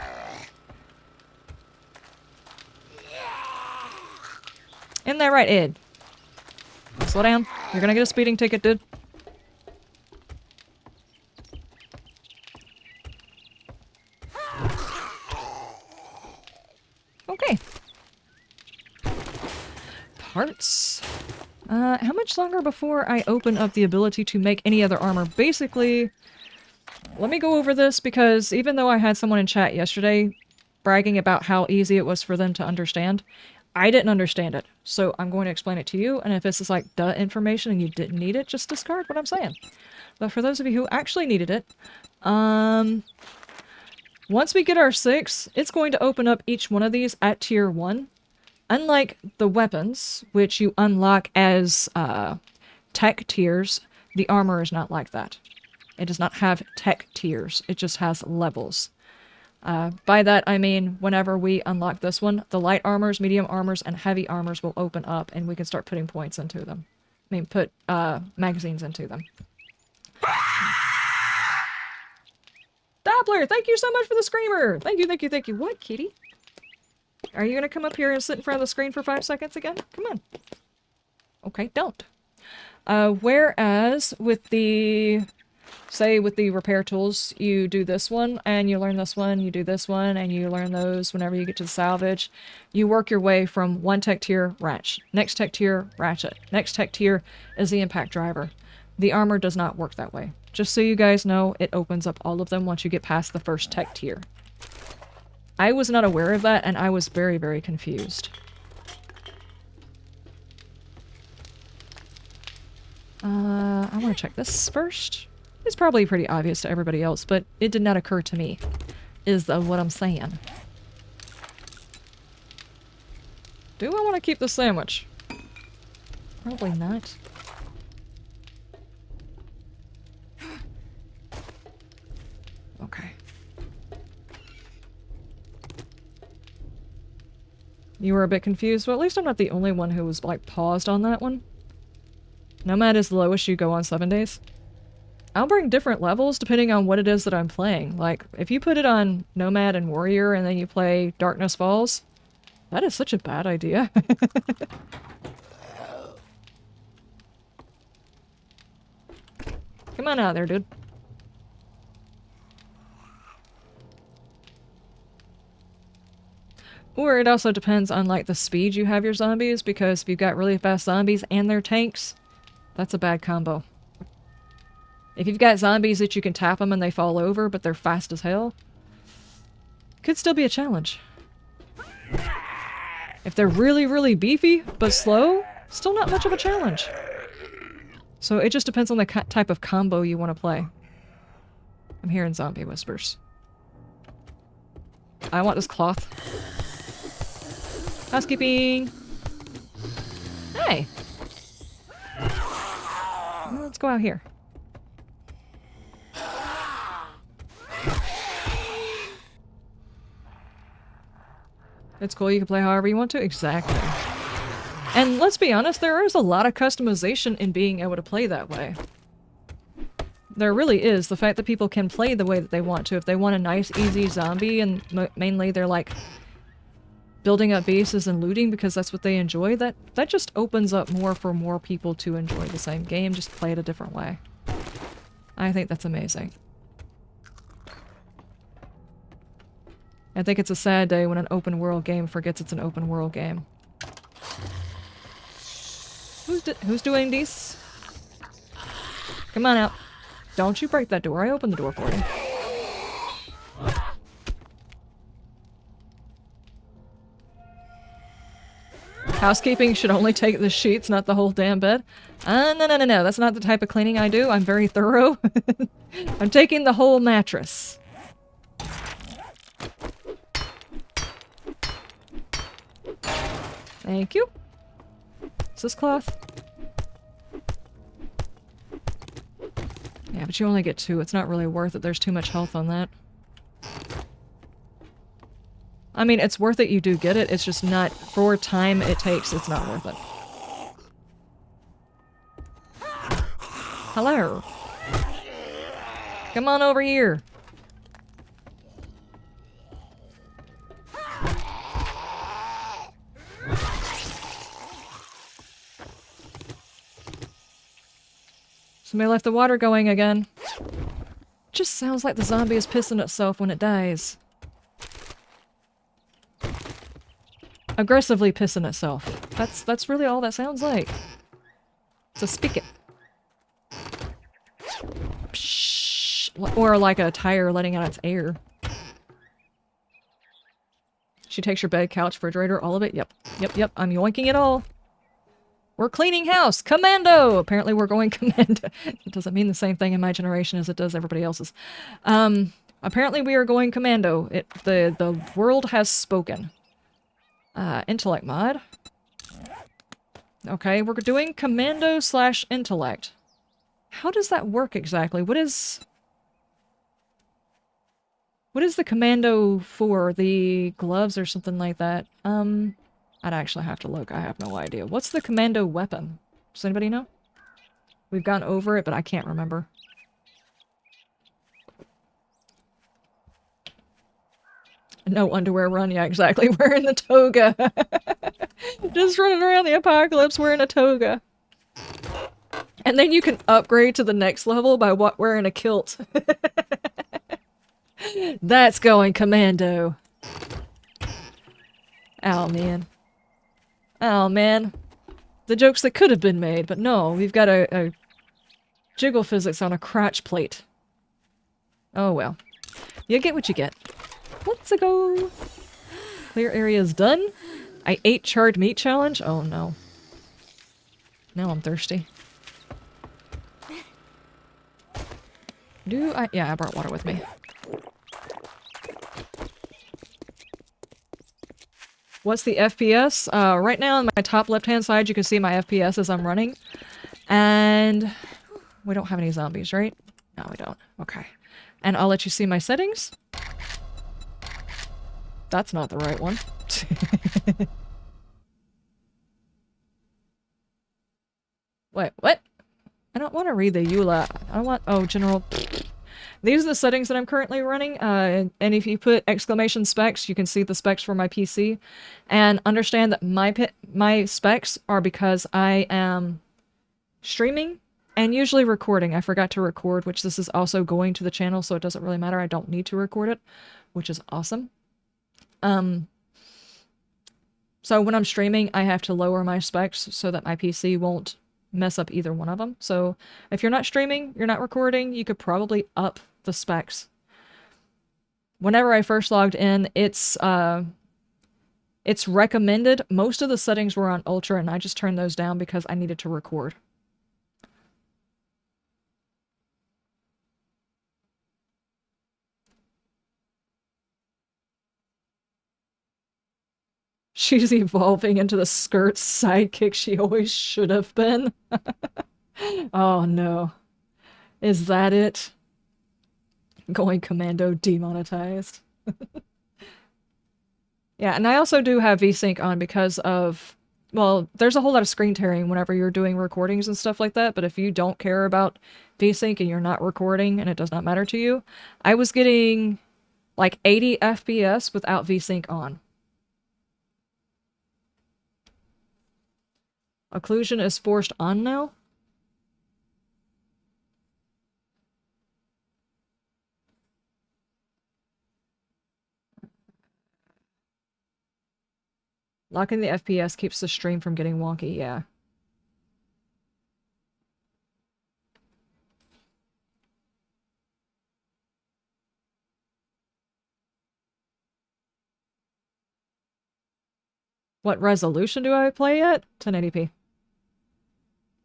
Isn't that right, Ed? Slow down. You're gonna get a speeding ticket, dude. Okay. Parts. How much longer before I open up the ability to make any other armor? Basically, let me go over this because even though I had someone in chat yesterday bragging about how easy it was for them to understand, I didn't understand it. So I'm going to explain it to you, and if this is like duh information and you didn't need it, just discard what I'm saying. But for those of you who actually needed it, once we get our 6, it's going to open up each one of these at tier 1. Unlike the weapons, which you unlock as tech tiers, the armor is not like that. It does not have tech tiers, it just has levels. By that I mean whenever we unlock this one, the light armors, medium armors, and heavy armors will open up and we can start putting points into them. I mean, put magazines into them. Doppler, thank you so much for the screamer! Thank you, thank you, thank you. What, kitty? Are you gonna come up here and sit in front of the screen for 5 seconds again? Come on. Okay, don't. Whereas with the say with the repair tools, you do this one, and you learn this one, you do this one, and you learn those whenever you get to the salvage. You work your way from one tech tier, wrench. Next tech tier, ratchet. Next tech tier is the impact driver. The armor does not work that way. Just so you guys know, it opens up all of them once you get past the first tech tier. I was not aware of that, and I was very, very confused. I want to check this first. It's probably pretty obvious to everybody else, but it did not occur to me, is what I'm saying. Do I want to keep the sandwich? Probably not. Okay. You were a bit confused? Well, at least I'm not the only one who was, like, paused on that one. Nomad is the lowest you go on 7 days. I'll bring different levels depending on what it is that I'm playing. Like, if you put it on Nomad and Warrior and then you play Darkness Falls, that is such a bad idea. Come on out there, dude. Or it also depends on, like, the speed you have your zombies, because if you've got really fast zombies and they're tanks, that's a bad combo. If you've got zombies that you can tap them and they fall over, but they're fast as hell, could still be a challenge. If they're really, really beefy, but slow, still not much of a challenge. So it just depends on the type of combo you want to play. I'm hearing zombie whispers. I want this cloth. Housekeeping! Hey! Well, let's go out here. It's cool, you can play however you want to. Exactly. And let's be honest, there is a lot of customization in being able to play that way. There really is. The fact that people can play the way that they want to. If they want a nice, easy zombie, and mainly they're like building up bases and looting because that's what they enjoy, that just opens up more for more people to enjoy the same game, just play it a different way. I think that's amazing. I think it's a sad day when an open world game forgets it's an open world game. Who's doing these? Come on out. Don't you break that door. I opened the door for you. Housekeeping should only take the sheets, not the whole damn bed. No. That's not the type of cleaning I do. I'm very thorough. I'm taking the whole mattress. Thank you. Is this cloth? Yeah, but you only get 2. It's not really worth it. There's too much health on that. I mean, it's worth it, you do get it. It's just not, for time it takes, it's not worth it. Hello. Come on over here. Somebody left the water going again. Just sounds like the zombie is pissing itself when it dies. Aggressively pissing itself. That's really all that sounds like. It's a spigot. Psh, or like a tire letting out its air. She takes your bed, couch, refrigerator, all of it? Yep. Yep. I'm yoinking it all. We're cleaning house! Commando! Apparently we're going commando. It doesn't mean the same thing in my generation as it does everybody else's. Apparently we are going commando. The world has spoken. Intellect mod. Okay, we're doing commando / intellect. How does that work exactly? What is the commando for? The gloves or something like that? I'd actually have to look. I have no idea. What's the commando weapon? Does anybody know? We've gone over it, but I can't remember. No underwear run. Yeah, exactly. Wearing the toga. Just running around the apocalypse wearing a toga. And then you can upgrade to the next level by wearing a kilt. That's going commando. Oh, man. Oh, man. The jokes that could have been made, but no, we've got a jiggle physics on a crotch plate. Oh, well. You get what you get. Let's go. Clear area's done. I ate charred meat challenge? Oh, no. Now I'm thirsty. Do I? Yeah, I brought water with me. What's the FPS? Right now on my top left-hand side, you can see my FPS as I'm running. And we don't have any zombies, right? No, we don't. Okay. And I'll let you see my settings. That's not the right one. Wait, what? I don't want to read the EULA. I want... Oh, general... These are the settings that I'm currently running, and if you put exclamation specs, you can see the specs for my PC. And understand that my specs are because I am streaming and usually recording. I forgot to record, which this is also going to the channel, so it doesn't really matter. I don't need to record it, which is awesome. So when I'm streaming, I have to lower my specs so that my PC won't mess up either one of them. So if you're not streaming, you're not recording, you could probably up the specs. Whenever I first logged in, it's recommended. Most of the settings were on ultra, and I just turned those down because I needed to record. She's evolving into the skirt sidekick she always should have been. Oh no. Is that it? Going commando demonetized. Yeah, and I also do have VSync on because of... Well, there's a whole lot of screen tearing whenever you're doing recordings and stuff like that, but if you don't care about VSync and you're not recording and it does not matter to you, I was getting like 80 FPS without VSync on. Occlusion is forced on now? Locking the FPS keeps the stream from getting wonky, yeah. What resolution do I play at? 1080p.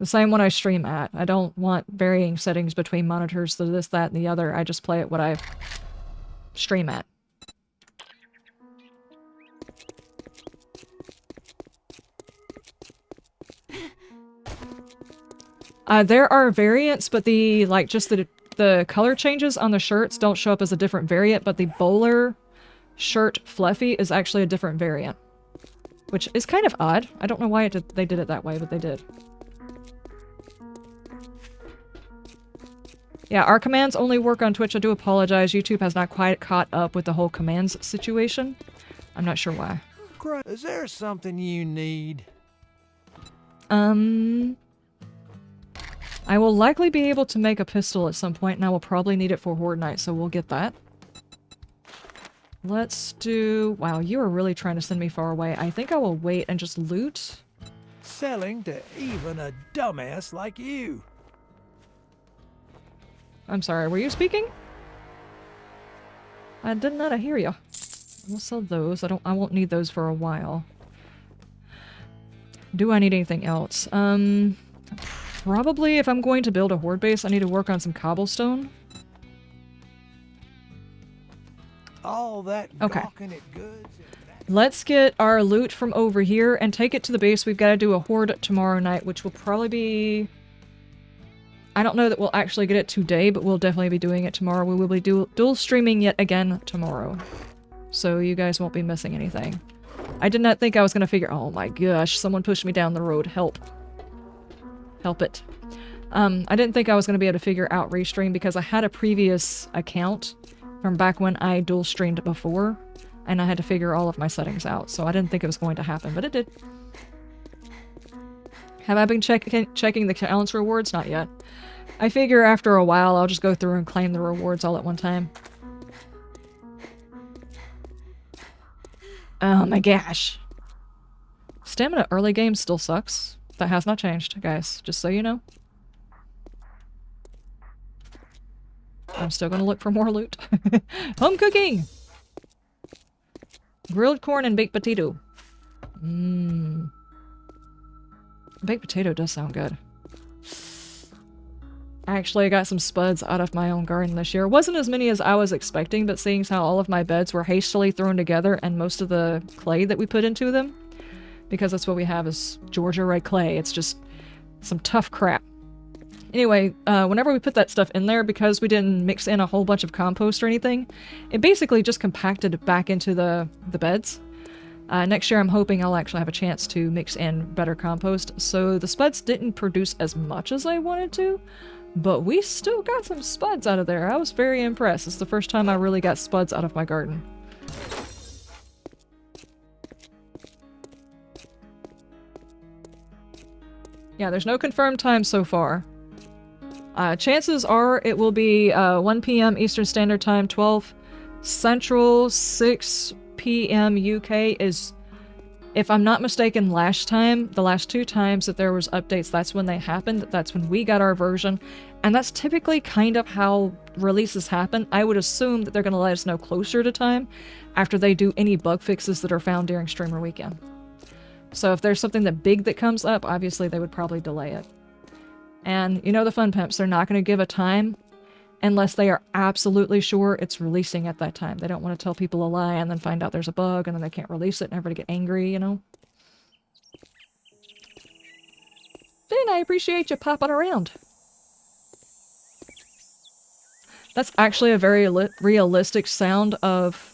The same one I stream at. I don't want varying settings between monitors, the this, that, and the other. I just play at what I stream at. There are variants, but the, like, just the color changes on the shirts don't show up as a different variant, but the bowler shirt Fluffy is actually a different variant. Which is kind of odd. I don't know why they did it that way, but they did. Yeah, our commands only work on Twitch. I do apologize. YouTube has not quite caught up with the whole commands situation. I'm not sure why. Is there something you need? I will likely be able to make a pistol at some point, and I will probably need it for Horde Night, so we'll get that. Let's do... Wow, you are really trying to send me far away. I think I will wait and just loot. Selling to even a dumbass like you. I'm sorry, were you speaking? I did not hear you. We'll sell those. I won't need those for a while. Do I need anything else? Probably if I'm going to build a horde base, I need to work on some cobblestone. All that okay. gawking at goods. Let's get our loot from over here and take it to the base. We've got to do a horde tomorrow night, which will probably be... I don't know that we'll actually get it today, but we'll definitely be doing it tomorrow. We will be dual streaming yet again tomorrow. So you guys won't be missing anything. I did not think I was going to figure... Oh my gosh, someone pushed me down the road. Help. Help it. I didn't think I was going to be able to figure out restream because I had a previous account from back when I dual streamed before, and I had to figure all of my settings out, so I didn't think it was going to happen, but it did. Have I been checking the challenge rewards? Not yet. I figure after a while I'll just go through and claim the rewards all at one time. Oh my gosh. Stamina early game still sucks. That has not changed, guys, just so you know. I'm still gonna look for more loot. Home cooking! Grilled corn and baked potato. Mmm. Baked potato does sound good. Actually, I got some spuds out of my own garden this year. Wasn't as many as I was expecting, but seeing how all of my beds were hastily thrown together and most of the clay that we put into them, because that's what we have is Georgia red clay. It's just some tough crap. Anyway, whenever we put that stuff in there, because we didn't mix in a whole bunch of compost or anything, it basically just compacted back into the beds. Next year I'm hoping I'll actually have a chance to mix in better compost, so the spuds didn't produce as much as I wanted to, but we still got some spuds out of there. I was very impressed. It's the first time I really got spuds out of my garden. Yeah, there's no confirmed time so far. Chances are it will be 1 p.m. Eastern Standard Time, 12 Central, 6 p.m. UK is, if I'm not mistaken, last time, the last 2 times that there was updates, that's when they happened. That's when we got our version. And that's typically kind of how releases happen. I would assume that they're going to let us know closer to time after they do any bug fixes that are found during Streamer Weekend. So if there's something that big that comes up, obviously they would probably delay it. And you know the fun pimps, they're not going to give a time unless they are absolutely sure it's releasing at that time. They don't want to tell people a lie and then find out there's a bug and then they can't release it and everybody get angry, you know? Finn, I appreciate you popping around. That's actually a very realistic sound of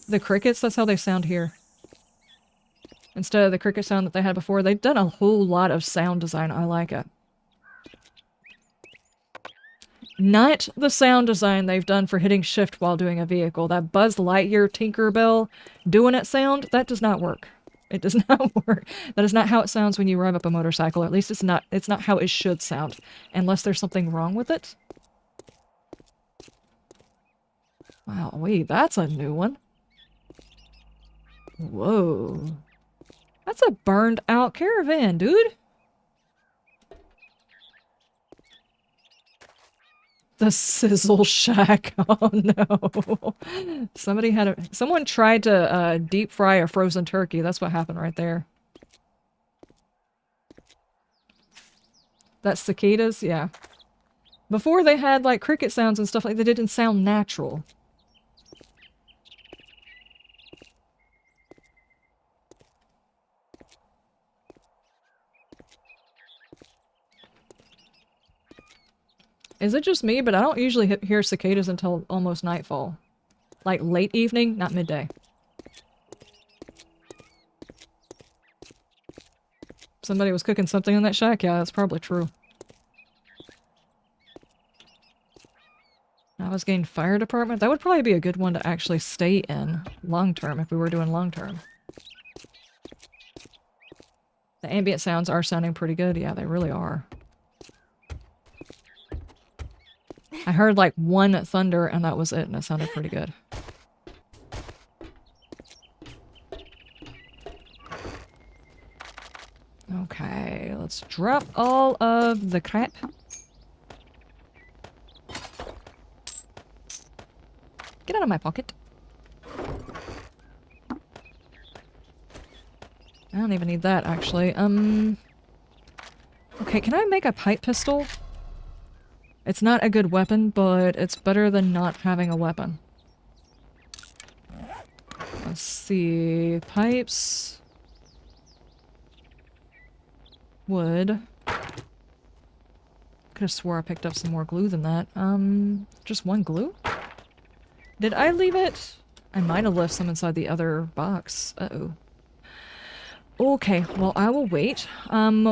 the crickets. That's how they sound here. Instead of the cricket sound that they had before, they've done a whole lot of sound design. I like it. Not the sound design they've done for hitting shift while doing a vehicle. That Buzz Lightyear Tinkerbell doing it sound, that does not work. It does not work. That is not how it sounds when you rev up a motorcycle. At least it's not how it should sound. Unless there's something wrong with it. Wow, wait, that's a new one. Whoa. That's a burned out caravan, dude. The sizzle shack. Oh no. Someone tried to deep fry a frozen turkey. That's what happened right there. That's cicadas? Yeah. Before they had like cricket sounds and stuff like that, didn't sound natural. Is it just me? But I don't usually hear cicadas until almost nightfall. Like late evening, not midday. Somebody was cooking something in that shack? Yeah, that's probably true. Navezgane Fire Department? That would probably be a good one to actually stay in long term if we were doing long term. The ambient sounds are sounding pretty good. Yeah, they really are. I heard like one thunder and that was it, and it sounded pretty good. Okay, let's drop all of the crap. Get out of my pocket. I don't even need that, actually. Okay, can I make a pipe pistol? It's not a good weapon, but it's better than not having a weapon. Let's see. Pipes. Wood. Could have swore I picked up some more glue than that. Just one glue? Did I leave it? I might have left some inside the other box. Uh-oh. Okay, well, I will wait.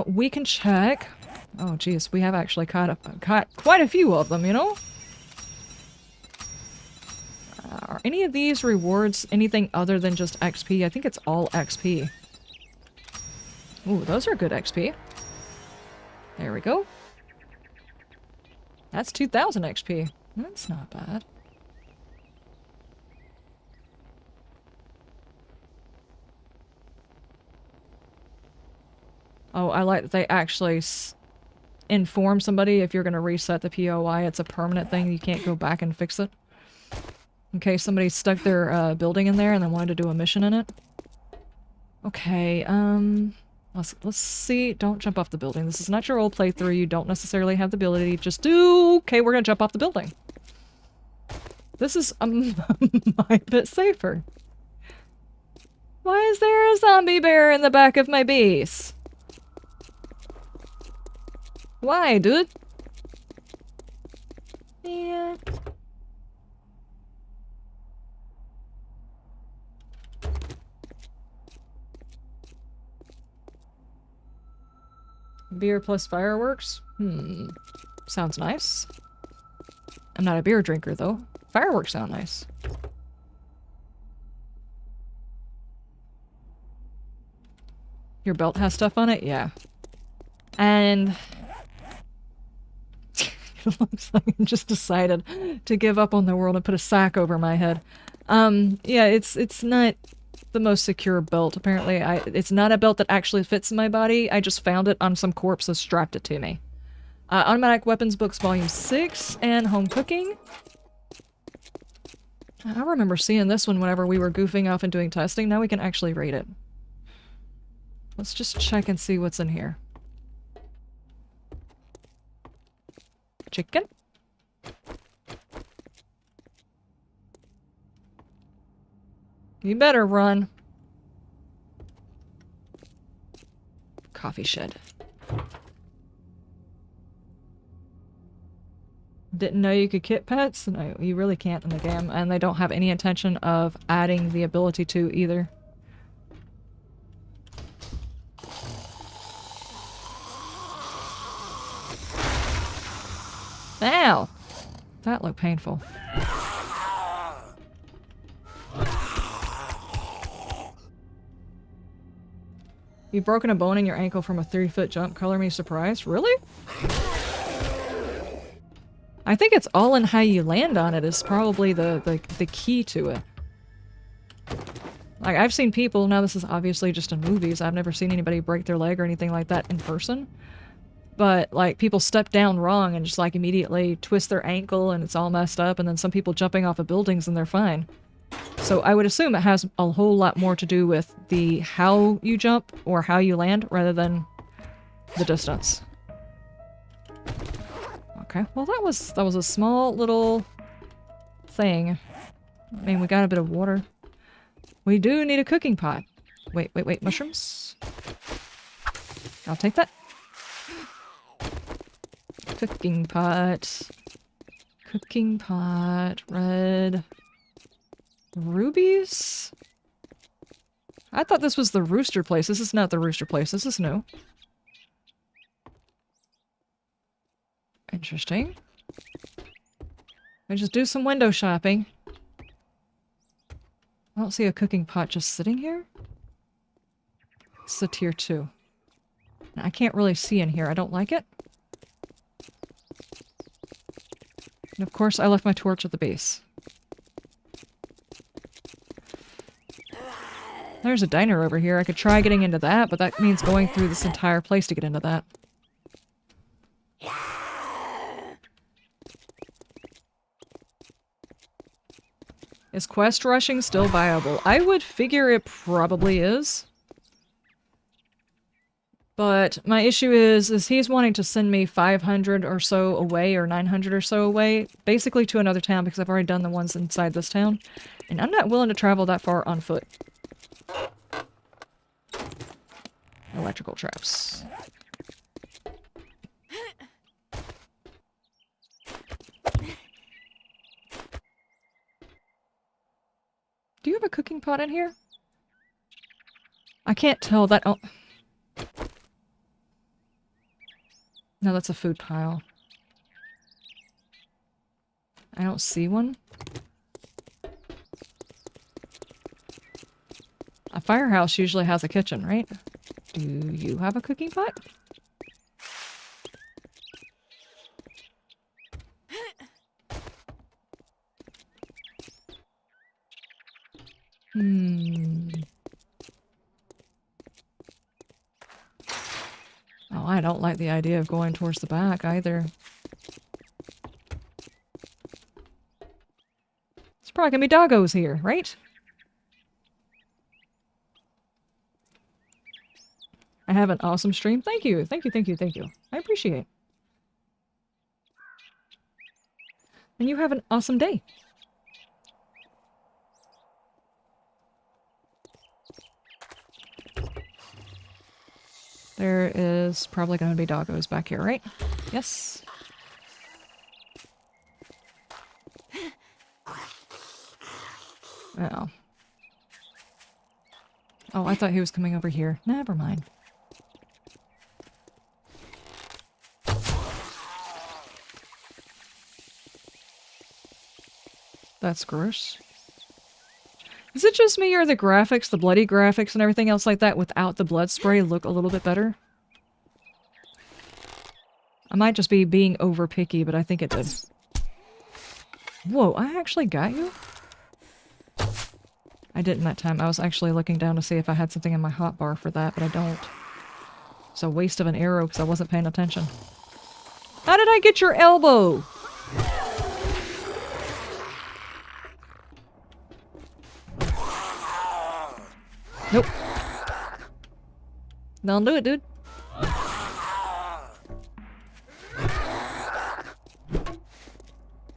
We can check. Oh, geez, we have actually caught quite a few of them, you know? Are any of these rewards anything other than just XP? I think it's all XP. Ooh, those are good XP. There we go. That's 2,000 XP. That's not bad. Oh, I like that they actually inform somebody if you're going to reset the POI. It's a permanent thing. You can't go back and fix it. In case somebody stuck their building in there and they wanted to do a mission in it. Okay, let's see. Don't jump off the building. This is not your old playthrough. You don't necessarily have the ability. Just do... Okay, we're gonna jump off the building. This is a bit safer. Why is there a zombie bear in the back of my base? Why, dude? Yeah. Beer plus fireworks? Sounds nice. I'm not a beer drinker, though. Fireworks sound nice. Your belt has stuff on it? Yeah. And... it looks like I just decided to give up on the world and put a sack over my head. Yeah, it's not the most secure belt. Apparently, it's not a belt that actually fits my body. I just found it on some corpse that strapped it to me. Automatic Weapons Books Volume 6 and Home Cooking. I remember seeing this one whenever we were goofing off and doing testing. Now we can actually rate it. Let's just check and see what's in here. Chicken. You better run. Coffee shed. Didn't know you could kit pets? No, you really can't in the game, and they don't have any intention of adding the ability to either. Ow! That looked painful. You've broken a bone in your ankle from a 3-foot jump. Color me surprised. Really? I think it's all in how you land on it is probably the key to it. Like, I've seen people, now this is obviously just in movies, I've never seen anybody break their leg or anything like that in person. But, like, people step down wrong and just, like, immediately twist their ankle and it's all messed up, and then some people jumping off of buildings and they're fine. So I would assume it has a whole lot more to do with the how you jump or how you land rather than the distance. Okay, well that was a small little thing. I mean, we got a bit of water. We do need a cooking pot. Wait, mushrooms? I'll take that. Cooking pot. Cooking pot. Red. Rubies? I thought this was the rooster place. This is not the rooster place. This is new. Interesting. I just do some window shopping. I don't see a cooking pot just sitting here. It's a tier 2. I can't really see in here. I don't like it. And of course, I left my torch at the base. There's a diner over here. I could try getting into that, but that means going through this entire place to get into that. Is quest rushing still viable? I would figure it probably is. But my issue is he's wanting to send me 500 or so away, or 900 or so away, basically to another town because I've already done the ones inside this town. And I'm not willing to travel that far on foot. Electrical traps. Do you have a cooking pot in here? I can't tell that. Oh. No, that's a food pile. I don't see one. A firehouse usually has a kitchen, right? Do you have a cooking pot? Oh, I don't like the idea of going towards the back either. There's probably gonna be doggos here, right? I have an awesome stream. Thank you. Thank you, thank you, thank you. I appreciate it. And you have an awesome day. There is probably going to be doggos back here, right? Yes. Oh. Oh, I thought he was coming over here. Never mind. That's gross. Is it just me or the graphics, the bloody graphics and everything else like that without the blood spray look a little bit better? I might just be being over picky, but I think it did. Whoa, I actually got you? I didn't that time. I was actually looking down to see if I had something in my hotbar for that, but I don't. It's a waste of an arrow because I wasn't paying attention. How did I get your elbow? Nope. Don't do it, dude.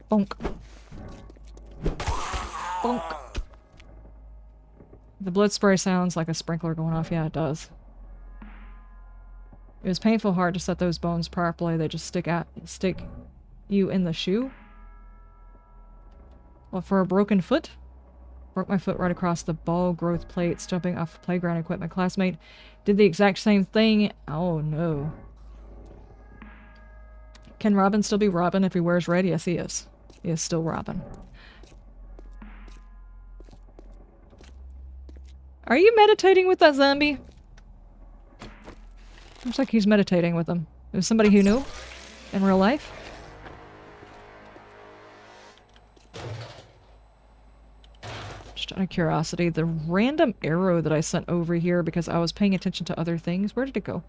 Bonk. Bonk. The blood spray sounds like a sprinkler going off. Yeah, it does. It was painful hard to set those bones properly. They just stick you in the shoe. Well, for a broken foot? Broke my foot right across the ball growth plates, jumping off playground equipment. Classmate did the exact same thing. Oh no. Can Robin still be Robin if he wears red? Yes, he is. He is still Robin. Are you meditating with that zombie? Looks like he's meditating with him. Is somebody who knew in real life? Just out of curiosity, the random arrow that I sent over here because I was paying attention to other things, where did it go?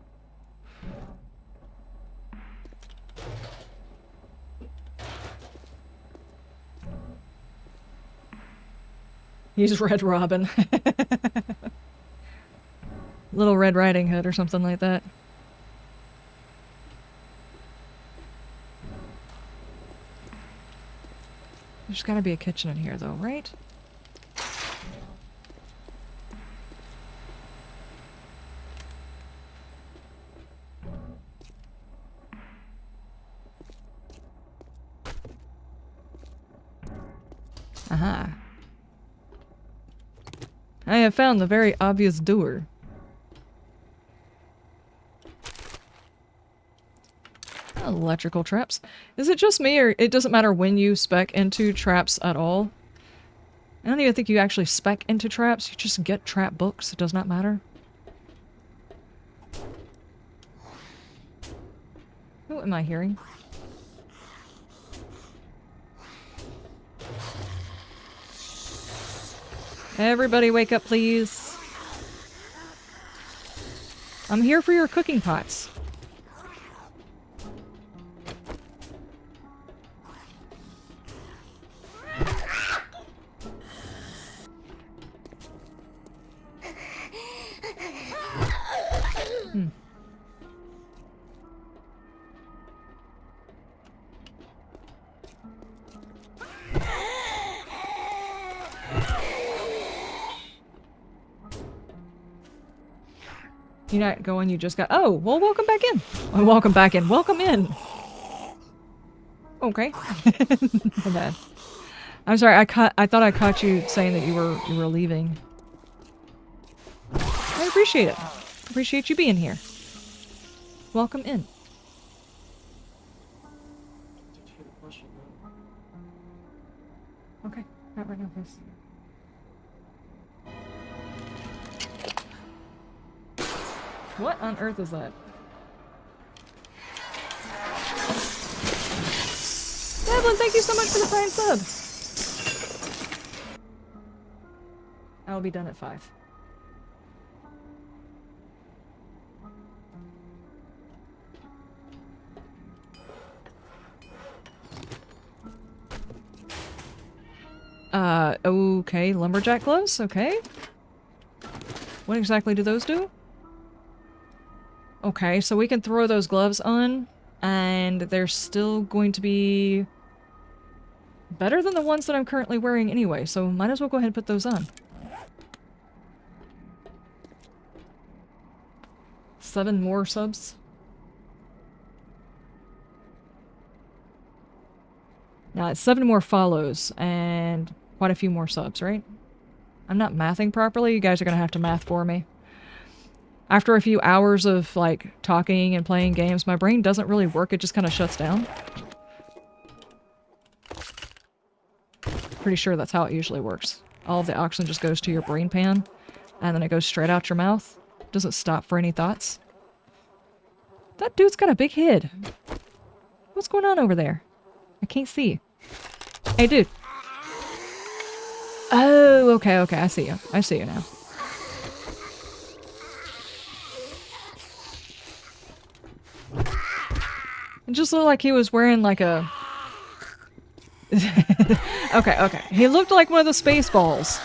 He's Red Robin. Little Red Riding Hood or something like that. There's gotta be a kitchen in here though, right? Aha. I have found the very obvious door. Electrical traps. Is it just me, or it doesn't matter when you spec into traps at all? I don't even think you actually spec into traps. You just get trap books. It does not matter. Who am I hearing? Everybody wake up, please. I'm here for your cooking pots. You're not going, you just got— oh, well, welcome back in. Oh, welcome back in. Welcome in. Okay. My bad. I'm sorry, I thought I caught you saying that you were leaving. I appreciate it. Appreciate you being here. Welcome in. Okay, not right now, please. What on earth is that? Devlin, thank you so much for the Prime sub! I'll be done at 5. Okay, lumberjack gloves, okay. What exactly do those do? Okay, so we can throw those gloves on, and they're still going to be better than the ones that I'm currently wearing anyway, so might as well go ahead and put those on. 7 more subs. Now it's 7 more follows, and quite a few more subs, right? I'm not mathing properly, you guys are gonna have to math for me. After a few hours of, like, talking and playing games, my brain doesn't really work, it just kind of shuts down. Pretty sure that's how it usually works. All of the oxygen just goes to your brain pan, and then it goes straight out your mouth. Doesn't stop for any thoughts. That dude's got a big head. What's going on over there? I can't see. Hey, dude. Oh, okay, okay, I see you. I see you now. It just looked like he was wearing like a... okay, okay. He looked like one of the Spaceballs.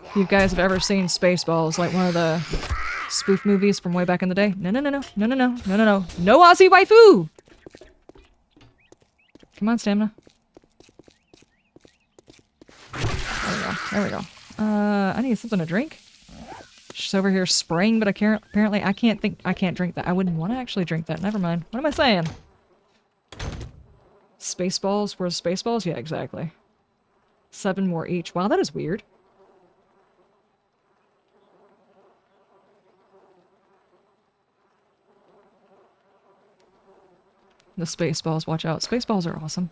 If you guys have ever seen Spaceballs, like one of the spoof movies from way back in the day. No, no, no, no, no, no, no, no, no, no. No Aussie waifu! Come on, stamina. There we go, there we go. I need something to drink. She's over here spraying, but apparently I can't drink that. I wouldn't want to actually drink that. Never mind. What am I saying? Spaceballs? Where's Spaceballs? Yeah, exactly. 7 more each. Wow, that is weird. The Spaceballs, watch out. Spaceballs are awesome.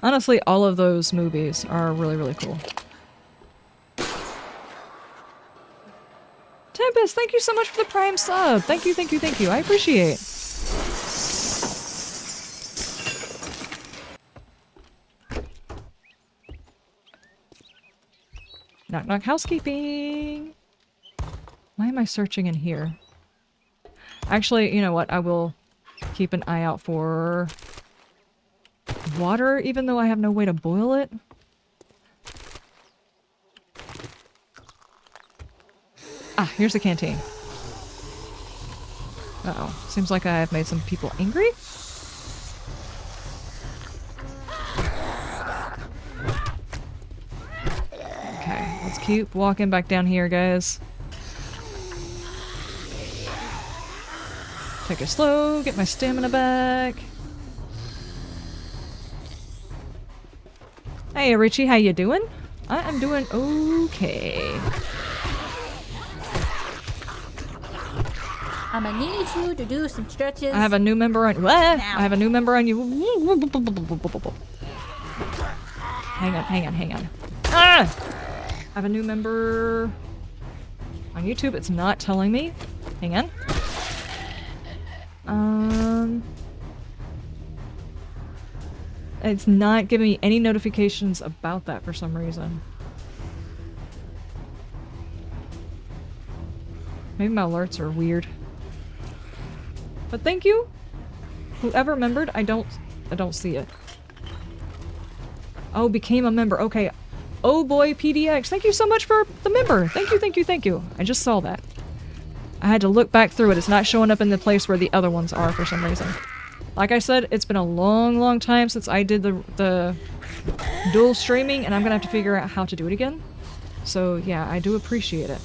Honestly, all of those movies are really, really cool. Tempest, thank you so much for the Prime sub. Thank you, thank you, thank you. I appreciate. Knock knock housekeeping. Why am I searching in here? Actually, you know what? I will keep an eye out for water, even though I have no way to boil it. Ah, here's the canteen. Uh-oh. Seems like I have made some people angry. Okay, let's keep walking back down here, guys. Take it slow, get my stamina back. Hey Richie, how you doing? I am doing okay. I'ma need you to do some stretches. I have a new member on. I have a new member on you. Hang on, hang on, hang on. Ah! I have a new member on YouTube. It's not telling me. Hang on. It's not giving me any notifications about that for some reason. Maybe my alerts are weird. But thank you! Whoever membered, I don't see it. Oh, became a member. Okay. Oh boy, PDX. Thank you so much for the member. Thank you, thank you, thank you. I just saw that. I had to look back through it. It's not showing up in the place where the other ones are for some reason. Like I said, it's been a long, long time since I did the dual streaming, and I'm gonna have to figure out how to do it again. So yeah, I do appreciate it.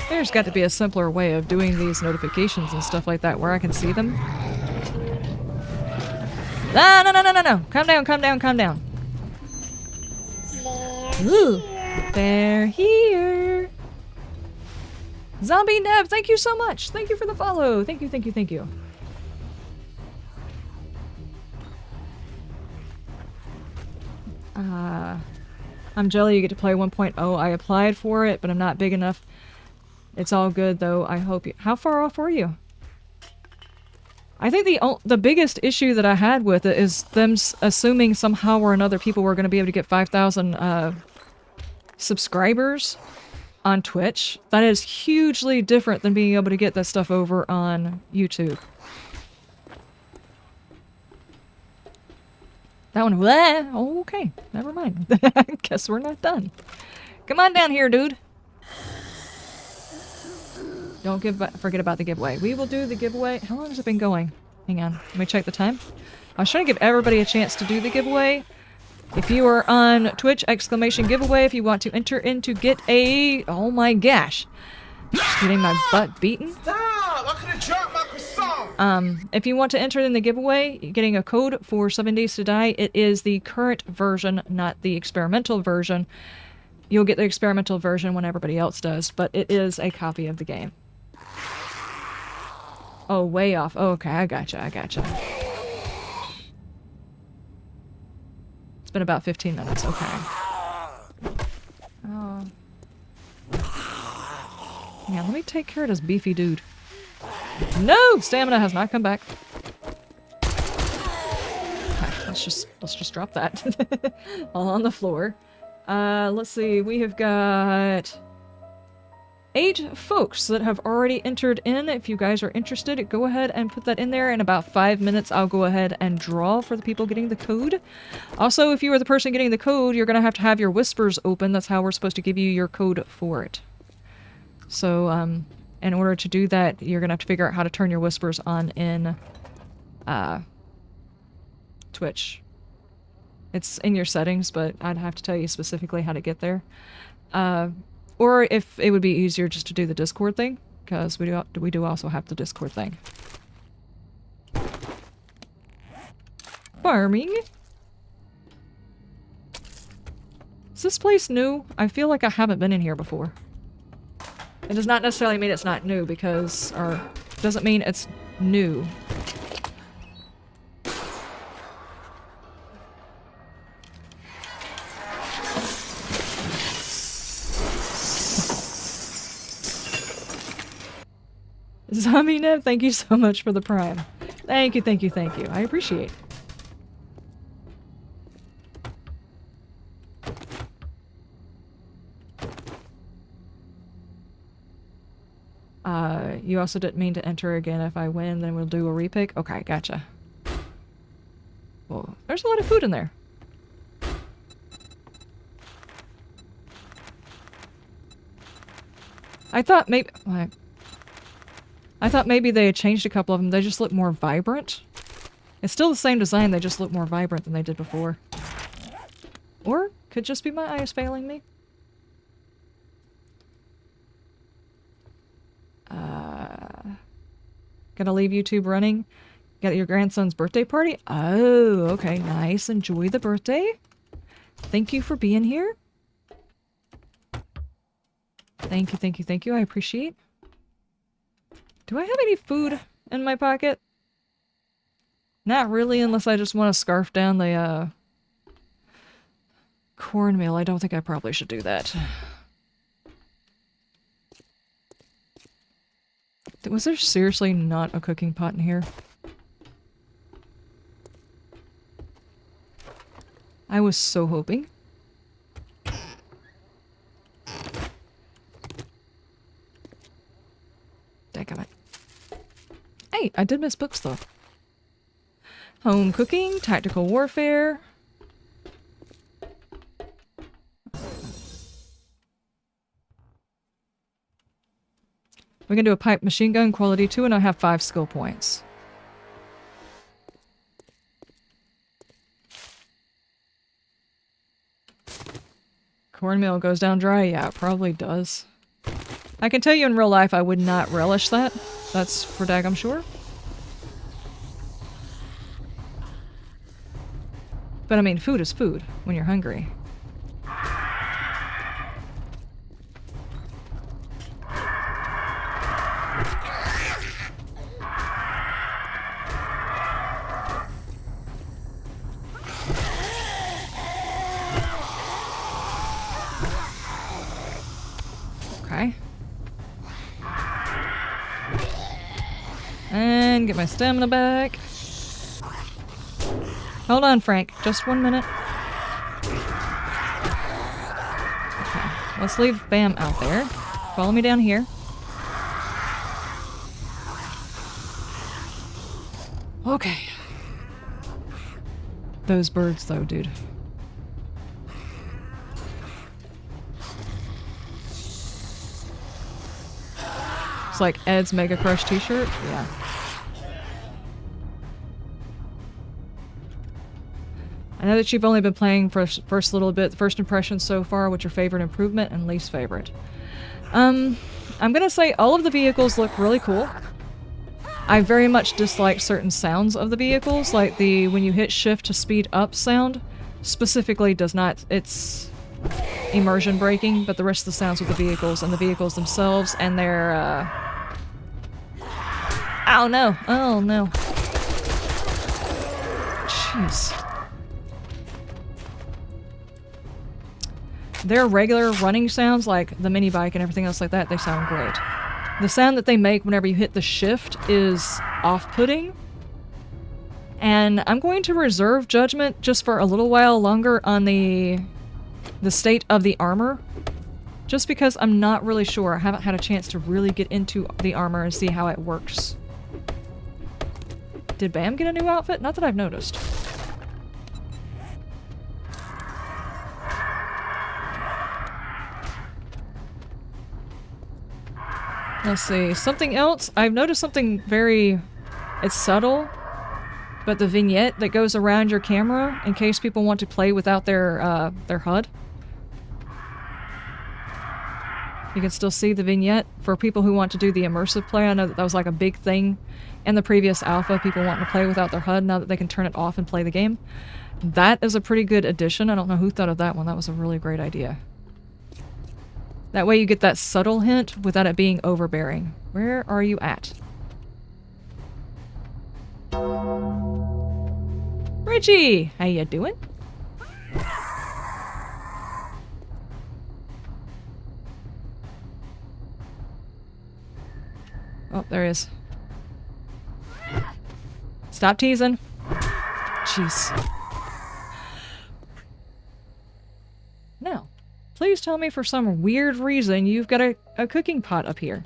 There's got to be a simpler way of doing these notifications and stuff like that where I can see them. No, no, no, no, no, no. Calm down, calm down, calm down. They're Ooh, they're here. Zombie Nev, thank you so much. Thank you for the follow. Thank you, thank you, thank you. I'm jelly you get to play 1.0. I applied for it, but I'm not big enough. It's all good though. I hope you. How far off were you? I think the biggest issue that I had with it is them assuming somehow or another people were going to be able to get 5,000 subscribers on Twitch. That is hugely different than being able to get that stuff over on YouTube. That one, bleh. Oh, okay, never mind. Guess we're not done. Come on down here, dude. Don't forget about the giveaway. We will do the giveaway. How long has it been going? Hang on, let me check the time. I was trying to give everybody a chance to do the giveaway. If you are on Twitch, exclamation giveaway. If you want to enter in to get a... Oh my gosh. Just getting my butt beaten. Stop! I could have dropped my croissant! If you want to enter in the giveaway, you're getting a code for 7 Days to Die. It is the current version, not the experimental version. You'll get the experimental version when everybody else does, but it is a copy of the game. Oh, way off. Oh, okay, I gotcha, I gotcha. It's been about 15 minutes, okay. Oh. Yeah, let me take care of this beefy dude. No! Stamina has not come back. Okay, let's just drop that. All on the floor. Let's see, we have got 8 folks that have already entered in. If you guys are interested, go ahead and put that in there. In about 5 minutes, I'll go ahead and draw for the people getting the code. Also, if you are the person getting the code, you're going to have your whispers open. That's how we're supposed to give you your code for it. So, in order to do that, you're going to have to figure out how to turn your whispers on in Twitch. It's in your settings, but I'd have to tell you specifically how to get there. Or if it would be easier just to do the Discord thing, because we do also have the Discord thing. Farming. Is this place new? I feel like I haven't been in here before. It does not necessarily mean it's not new because, or doesn't mean it's new. Zombie Nev, thank you so much for the prime. Thank you, thank you, thank you. I appreciate it. You also didn't mean to enter again. If I win, then we'll do a repick. Okay, gotcha. Well, there's a lot of food in there. I thought maybe... I thought maybe they had changed a couple of them. They just look more vibrant. It's still the same design, they just look more vibrant than they did before. Or, could just be my eyes failing me. Gonna leave YouTube running. Got your grandson's birthday party? Oh, okay, nice. Enjoy the birthday. Thank you for being here. Thank you, thank you, thank you. I appreciate. Do I have any food in my pocket? Not really, unless I just want to scarf down the, cornmeal. I don't think I probably should do that. Was there seriously not a cooking pot in here? I was so hoping. Dadgummit. Hey, I did miss books though. Home cooking, tactical warfare. We're gonna do a pipe machine gun, quality 2, and I have 5 skill points. Cornmeal goes down dry? Yeah, it probably does. I can tell you in real life I would not relish that. That's for daggum sure. But I mean, food is food when you're hungry. And get my stamina back. Hold on, Frank. Just 1 minute. Okay. Let's leave Bam out there. Follow me down here. Okay. Those birds, though, dude. It's like Ed's Mega Crush t-shirt. Yeah. I know that you've only been playing for first little bit. First impressions so far. What's your favorite improvement and least favorite? I'm gonna say all of the vehicles look really cool. I very much dislike certain sounds of the vehicles, like the when you hit shift to speed up sound. Specifically does not, it's immersion breaking, but the rest of the sounds with the vehicles and the vehicles themselves and their, oh no, oh no. Jeez. Their regular running sounds, like the mini bike and everything else like that, they sound great. The sound that they make whenever you hit the shift is off-putting. And I'm going to reserve judgment just for a little while longer on the state of the armor. Just because I'm not really sure. I haven't had a chance to really get into the armor and see how it works. Did Bam get a new outfit? Not that I've noticed. Let's see. Something else? I've noticed something very... It's subtle, but the vignette that goes around your camera in case people want to play without their HUD. You can still see the vignette for people who want to do the immersive play. I know that was like a big thing in the previous alpha, people wanting to play without their HUD now that they can turn it off and play the game. That is a pretty good addition. I don't know who thought of that one. That was a really great idea. That way you get that subtle hint without it being overbearing. Where are you at? Richie! How you doing? Oh, there he is. Stop teasing. Jeez. Now, please tell me for some weird reason you've got a cooking pot up here.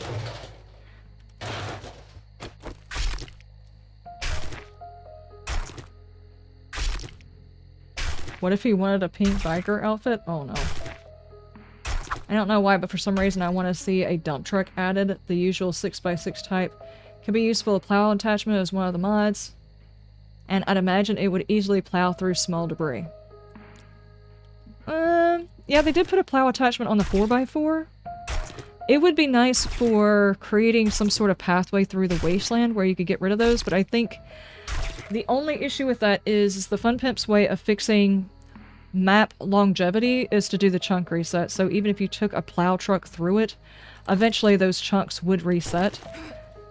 What if he wanted a pink biker outfit? Oh no. I don't know why, but for some reason I want to see a dump truck added. The usual 6x6 type. Can be useful a plow attachment as one of the mods. And I'd imagine it would easily plow through small debris. Yeah, they did put a plow attachment on the 4x4. It would be nice for creating some sort of pathway through the wasteland where you could get rid of those, but I think the only issue with that is the Fun Pimp's way of fixing map longevity is to do the chunk reset. So even if you took a plow truck through it, eventually those chunks would reset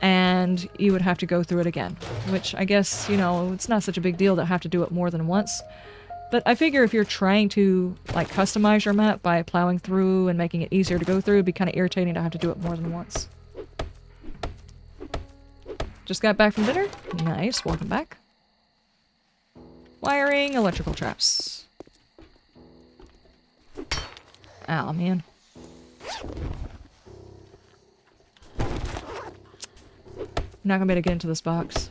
and you would have to go through it again. Which I guess, you know, it's not such a big deal to have to do it more than once. But I figure if you're trying to, like, customize your map by plowing through and making it easier to go through, it'd be kind of irritating to have to do it more than once. Just got back from dinner? Nice, welcome back. Wiring, electrical traps. Ow, man. I'm not gonna be able to get into this box.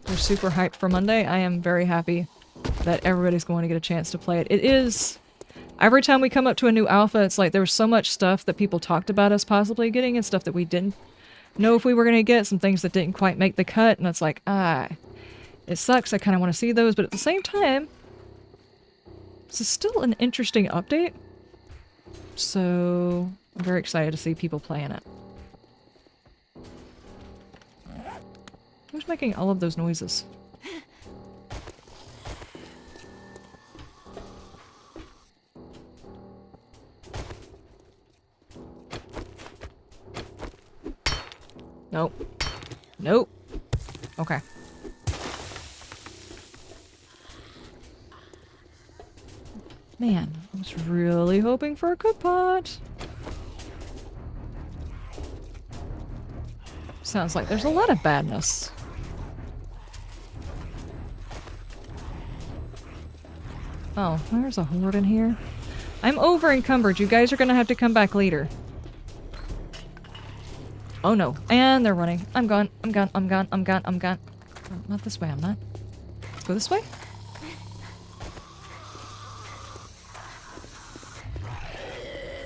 We're super hyped for Monday. I am very happy that everybody's going to get a chance to play it. It is... Every time we come up to a new alpha, it's like there was so much stuff that people talked about us possibly getting and stuff that we didn't know if we were going to get, some things that didn't quite make the cut, and it's like, it sucks. I kind of want to see those, but at the same time, this is still an interesting update. So, I'm very excited to see people playing it. Who's making all of those noises? Nope. Nope. Okay. Man, I was really hoping for a cook pot. Sounds like there's a lot of badness. Oh, there's a horde in here. I'm over encumbered. You guys are gonna have to come back later. Oh no. And they're running. I'm gone. I'm gone. I'm gone. I'm gone. I'm gone. Oh, not this way. I'm not. Let's go this way.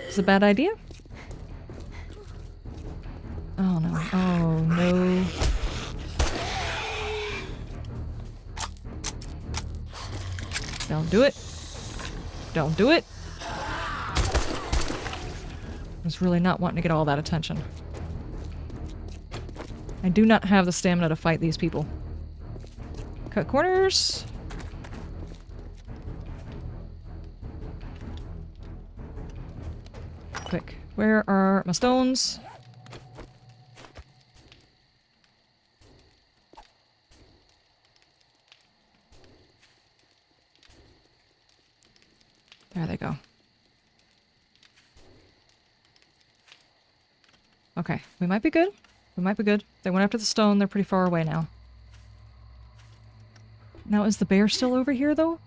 It's a bad idea. Oh no. Oh no. Don't do it. Don't do it. I was really not wanting to get all that attention. I do not have the stamina to fight these people. Cut corners. Quick. Where are my stones? There they go. Okay, we might be good. We might be good. They went after the stone. They're pretty far away now. Now, is the bear still over here, though?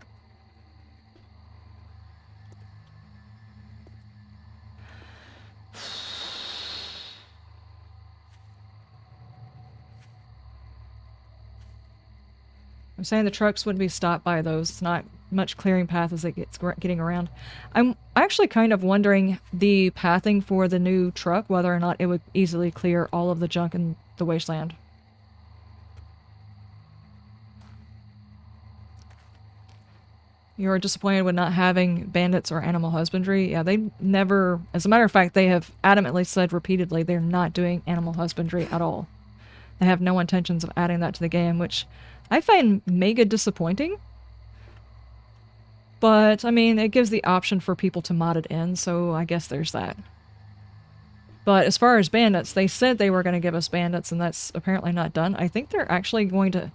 I'm saying the trucks wouldn't be stopped by those. It's not much clearing path as it gets getting around. I'm actually kind of wondering the pathing for the new truck, whether or not it would easily clear all of the junk in the wasteland. You're disappointed with not having bandits or animal husbandry? Yeah, they never... As a matter of fact, they have adamantly said repeatedly they're not doing animal husbandry at all. They have no intentions of adding that to the game, which I find mega disappointing. But, I mean, it gives the option for people to mod it in, so I guess there's that. But as far as bandits, they said they were going to give us bandits, and that's apparently not done. I think they're actually going to...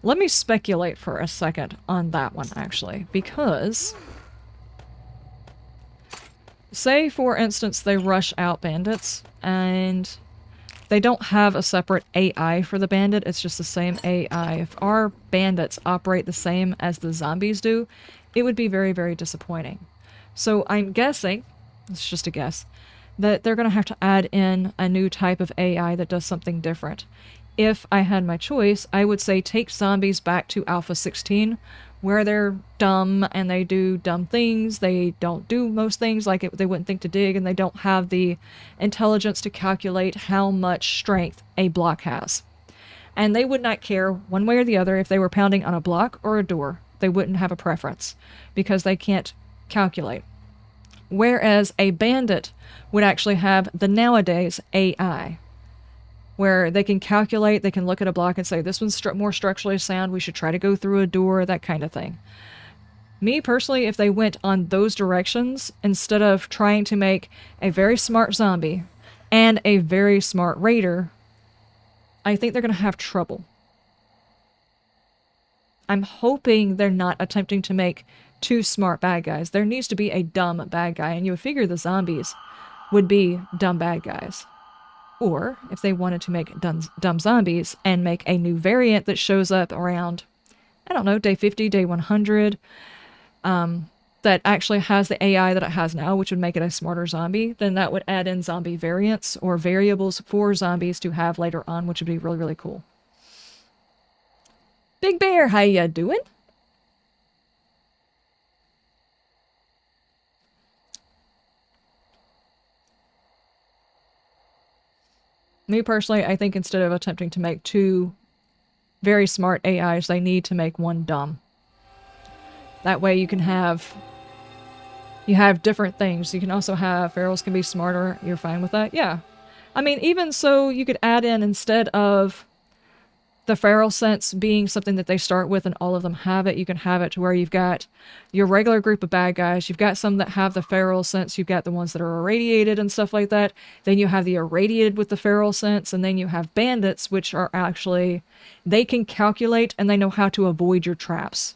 Let me speculate for a second on that one, actually, because... Say, for instance, they rush out bandits, and they don't have a separate AI for the bandit, it's just the same AI. If our bandits operate the same as the zombies do, it would be very, very disappointing. So I'm guessing, it's just a guess, that they're going to have to add in a new type of AI that does something different. If I had my choice, I would say take zombies back to Alpha 16, where they're dumb and they do dumb things. They don't do most things like they wouldn't think to dig, and they don't have the intelligence to calculate how much strength a block has. And they would not care one way or the other if they were pounding on a block or a door. They wouldn't have a preference because they can't calculate. Whereas a bandit would actually have the nowadays AI, where they can calculate, they can look at a block and say, this one's more structurally sound, we should try to go through a door, that kind of thing. Me, personally, if they went on those directions, instead of trying to make a very smart zombie and a very smart raider, I think they're going to have trouble. I'm hoping they're not attempting to make two smart bad guys. There needs to be a dumb bad guy, and you would figure the zombies would be dumb bad guys. Or, if they wanted to make dumb zombies and make a new variant that shows up around, I don't know, day 50, day 100, that actually has the AI that it has now, which would make it a smarter zombie, then that would add in zombie variants or variables for zombies to have later on, which would be really, really cool. Big Bear, how ya doing? Me personally, I think instead of attempting to make two very smart AIs, they need to make one dumb. That way you can have... You have different things. You can also have... Ferals can be smarter. You're fine with that? Yeah. I mean, even so, you could add in, instead of the feral sense being something that they start with and all of them have it, you can have it to where you've got your regular group of bad guys, you've got some that have the feral sense, you've got the ones that are irradiated and stuff like that, then you have the irradiated with the feral sense, and then you have bandits, which are actually, they can calculate and they know how to avoid your traps.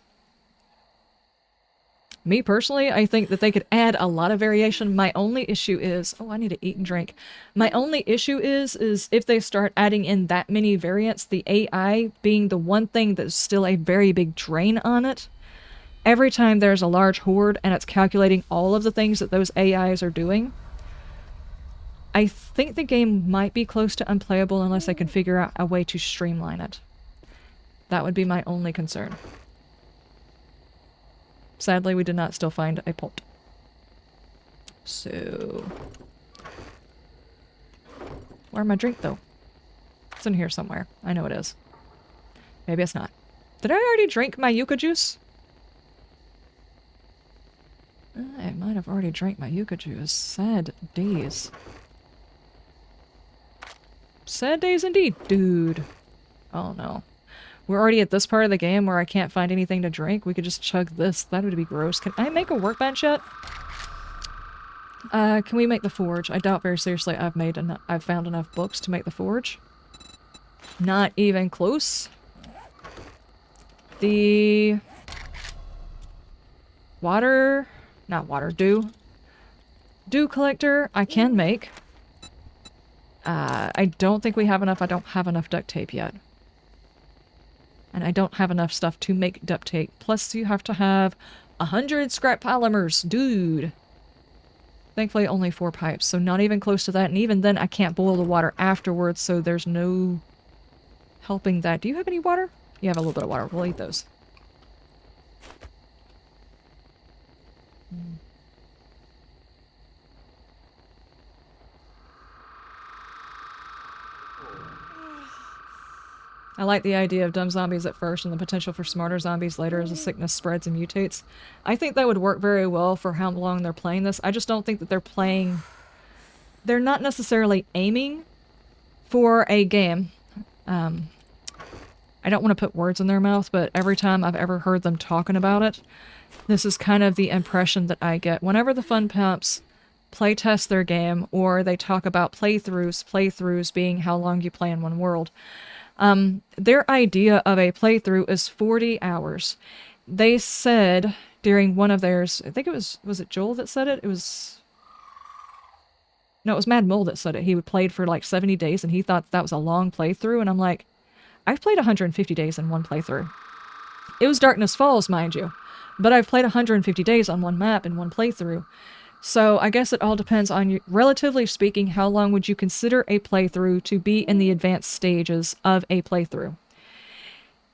Me personally, I think that they could add a lot of variation. My only issue is, oh, I need to eat and drink. My only issue is if they start adding in that many variants, the AI being the one thing that's still a very big drain on it. Every time there's a large horde and it's calculating all of the things that those AIs are doing, I think the game might be close to unplayable unless they can figure out a way to streamline it. That would be my only concern. Sadly, we did not still find a pult. So... where'd my drink, though? It's in here somewhere. I know it is. Maybe it's not. Did I already drink my yucca juice? I might have already drank my yucca juice. Sad days. Sad days indeed, dude. Oh no. We're already at this part of the game where I can't find anything to drink. We could just chug this. That would be gross. Can I make a workbench yet? Can we make the forge? I doubt very seriously I've found enough books to make the forge. Not even close. The... Dew collector I can make. I don't think we have enough. I don't have enough duct tape yet. And I don't have enough stuff to make duct tape. Plus you have to have 100 scrap polymers. Dude. Thankfully only 4 pipes, so not even close to that. And even then I can't boil the water afterwards, so there's no helping that. Do you have any water? You have a little bit of water. We'll eat those. I like the idea of dumb zombies at first and the potential for smarter zombies later as the sickness spreads and mutates. I think that would work very well for how long they're playing this. I just don't think that they're not necessarily aiming for a game. I don't want to put words in their mouth, but every time I've ever heard them talking about it, this is kind of the impression that I get. Whenever the fun pimps playtest their game, or they talk about playthroughs being how long you play in one world, their idea of a playthrough is 40 hours. They said during one of theirs, I think it was it Joel that said it? No, it was Mad Mole that said it. He played for like 70 days and he thought that was a long playthrough, and I'm like, I've played 150 days in one playthrough. It was Darkness Falls, mind you, but I've played 150 days on one map in one playthrough. So I guess it all depends on you. Relatively speaking, how long would you consider a playthrough to be in the advanced stages of a playthrough?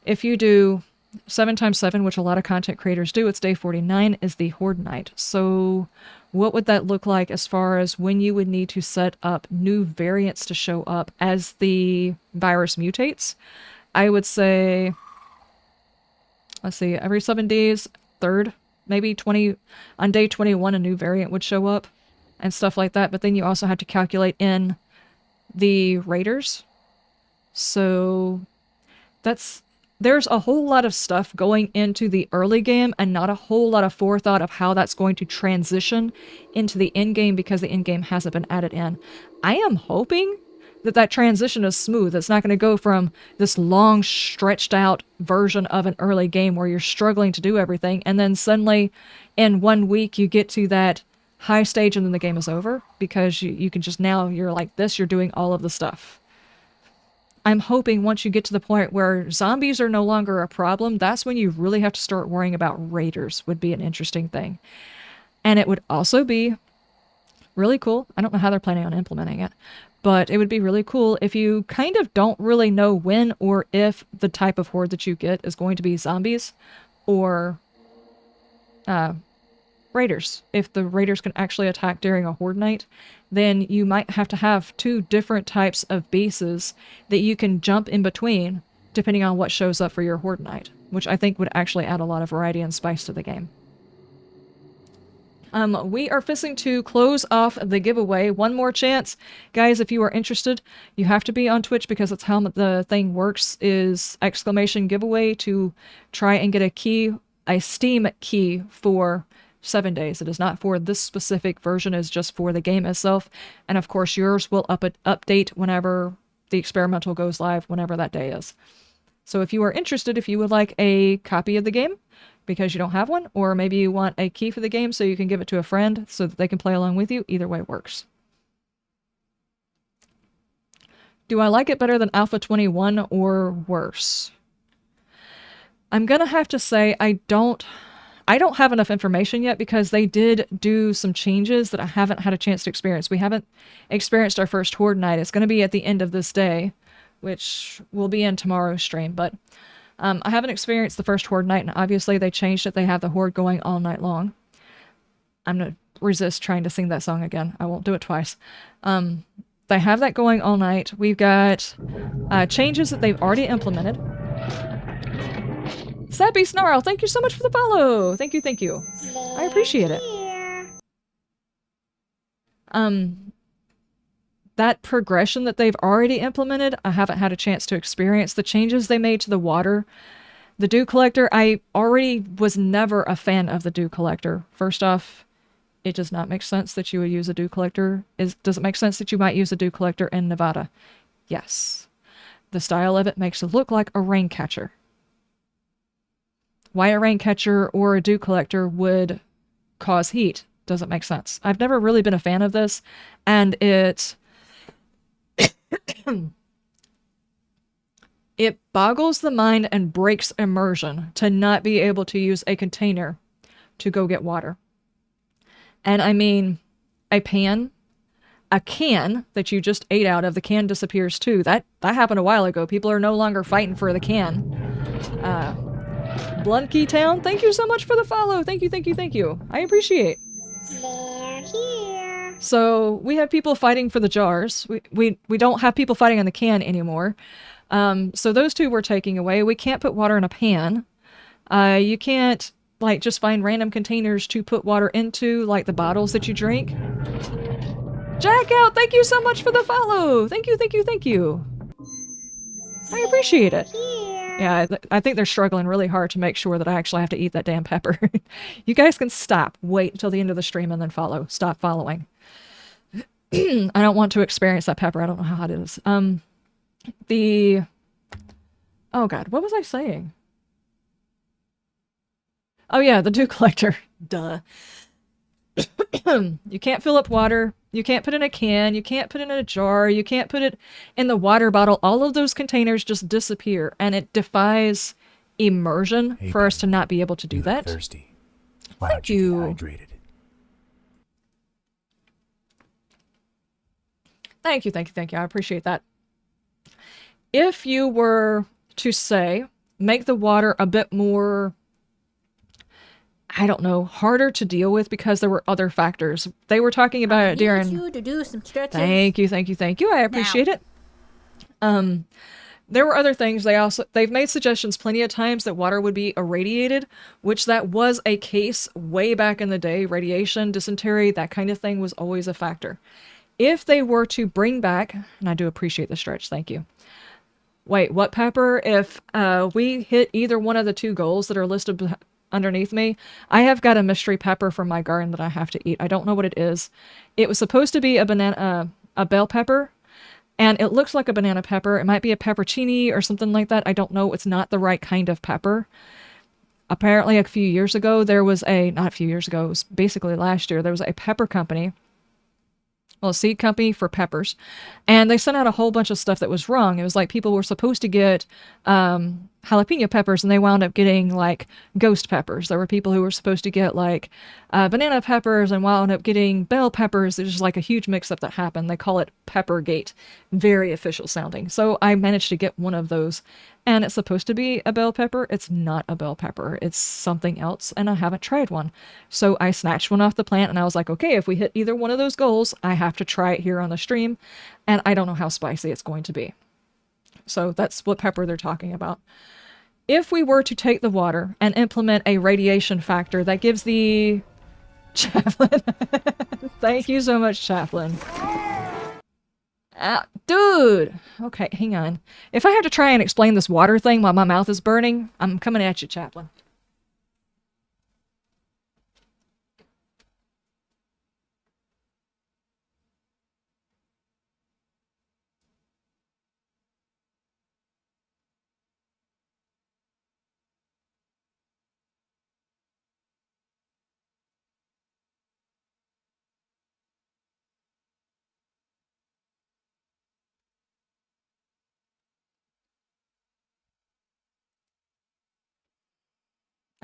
If you do 7x7, which a lot of content creators do, it's day 49 is the Horde Night. So what would that look like as far as when you would need to set up new variants to show up as the virus mutates? I would say, let's see, every 7 days, third, maybe 20, on day 21 a new variant would show up and stuff like that, but then you also have to calculate in the raiders. So there's a whole lot of stuff going into the early game and not a whole lot of forethought of how that's going to transition into the end game because the end game hasn't been added in. I am hoping that transition is smooth. It's not going to go from this long, stretched out version of an early game where you're struggling to do everything, and then suddenly in 1 week you get to that high stage and then the game is over because you can just, now you're like this, you're doing all of the stuff. I'm hoping once you get to the point where zombies are no longer a problem, that's when you really have to start worrying about raiders, would be an interesting thing. And it would also be really cool. I don't know how they're planning on implementing it, but it would be really cool if you kind of don't really know when or if the type of horde that you get is going to be zombies or raiders. If the raiders can actually attack during a horde night, then you might have to have 2 different types of bases that you can jump in between depending on what shows up for your horde night, which I think would actually add a lot of variety and spice to the game. We are fixing to close off the giveaway. One more chance. Guys, if you are interested, you have to be on Twitch because that's how the thing works, is exclamation giveaway to try and get a key, a Steam key for 7 days. It is not for this specific version, it's just for the game itself. And of course yours will update whenever the experimental goes live, whenever that day is. So if you are interested, if you would like a copy of the game because you don't have one, or maybe you want a key for the game so you can give it to a friend so that they can play along with you, either way works. Do I like it better than Alpha 21 or worse? I'm gonna have to say I don't have enough information yet because they did do some changes that I haven't had a chance to experience. We haven't experienced our first Horde night. It's going to be at the end of this day, which will be in tomorrow's stream, but I haven't experienced the first Horde night, and obviously they changed it. They have the Horde going all night long. I'm going to resist trying to sing that song again. I won't do it twice. They have that going all night. We've got changes that they've already implemented. Sappy Snarl, thank you so much for the follow. Thank you, thank you. I appreciate it. That progression that they've already implemented, I haven't had a chance to experience. The changes they made to the water, the dew collector, I already was never a fan of the dew collector. First off, it does not make sense that you would use a dew collector. Does it make sense that you might use a dew collector in Nevada? Yes. The style of it makes it look like a rain catcher. Why a rain catcher or a dew collector would cause heat doesn't make sense. I've never really been a fan of this, and it boggles the mind and breaks immersion to not be able to use a container to go get water. And I mean, a can that you just ate out of, the can disappears too. That happened a while ago. People are no longer fighting for the can. Blunky Town, thank you so much for the follow. Thank you, thank you, thank you. I appreciate. They're here. So we have people fighting for the jars. We don't have people fighting on the can anymore. So those two we're taking away. We can't put water in a pan. You can't like just find random containers to put water into, like the bottles that you drink. Jack out, thank you so much for the follow. Thank you, thank you, thank you. I appreciate it. Yeah, I think they're struggling really hard to make sure that I actually have to eat that damn pepper. You guys can stop. Wait until the end of the stream and then follow. Stop following. I don't want to experience that pepper. I don't know how hot it is. Oh god, what was I saying? Oh yeah, the dew collector. Duh. You can't fill up water. You can't put in a can. You can't put it in a jar. You can't put it in the water bottle. All of those containers just disappear, and it defies immersion for us to not be able to do that. Thirsty. Why don't you get hydrated? Thank you, thank you, thank you. I appreciate that. If you were to say, make the water a bit more, I don't know, harder to deal with because there were other factors. They were talking about it during... you to do some stretches. Thank you, thank you, thank you. I appreciate it. There were other things. They've made suggestions plenty of times that water would be irradiated, which that was a case way back in the day. Radiation, dysentery, that kind of thing was always a factor. If they were to bring back, and I do appreciate the stretch, thank you. Wait, what, Pepper? If we hit either one of the two goals that are listed underneath me, I have got a mystery pepper from my garden that I have to eat. I don't know what it is. It was supposed to be a bell pepper, and it looks like a banana pepper. It might be a peppercini or something like that. I don't know. It's not the right kind of pepper. Apparently, a few years ago, there was not a few years ago, it was basically last year, there was a pepper company, well, a seed company for peppers, and they sent out a whole bunch of stuff that was wrong. It was like people were supposed to get jalapeno peppers, and they wound up getting like ghost peppers. There were people who were supposed to get like banana peppers and wound up getting bell peppers. There's just like a huge mix-up that happened. They call it Peppergate. Very official sounding. So I managed to get one of those, and it's supposed to be a bell pepper. It's not a bell pepper. It's something else, and I haven't tried one. So I snatched one off the plant, and I was like, okay, if we hit either one of those goals, I have to try it here on the stream, and I don't know how spicy it's going to be. So that's what pepper they're talking about. If we were to take the water and implement a radiation factor that gives the... Chaplain. Thank you so much, Chaplain. Dude! Okay, hang on. If I have to try and explain this water thing while my mouth is burning, I'm coming at you, Chaplain.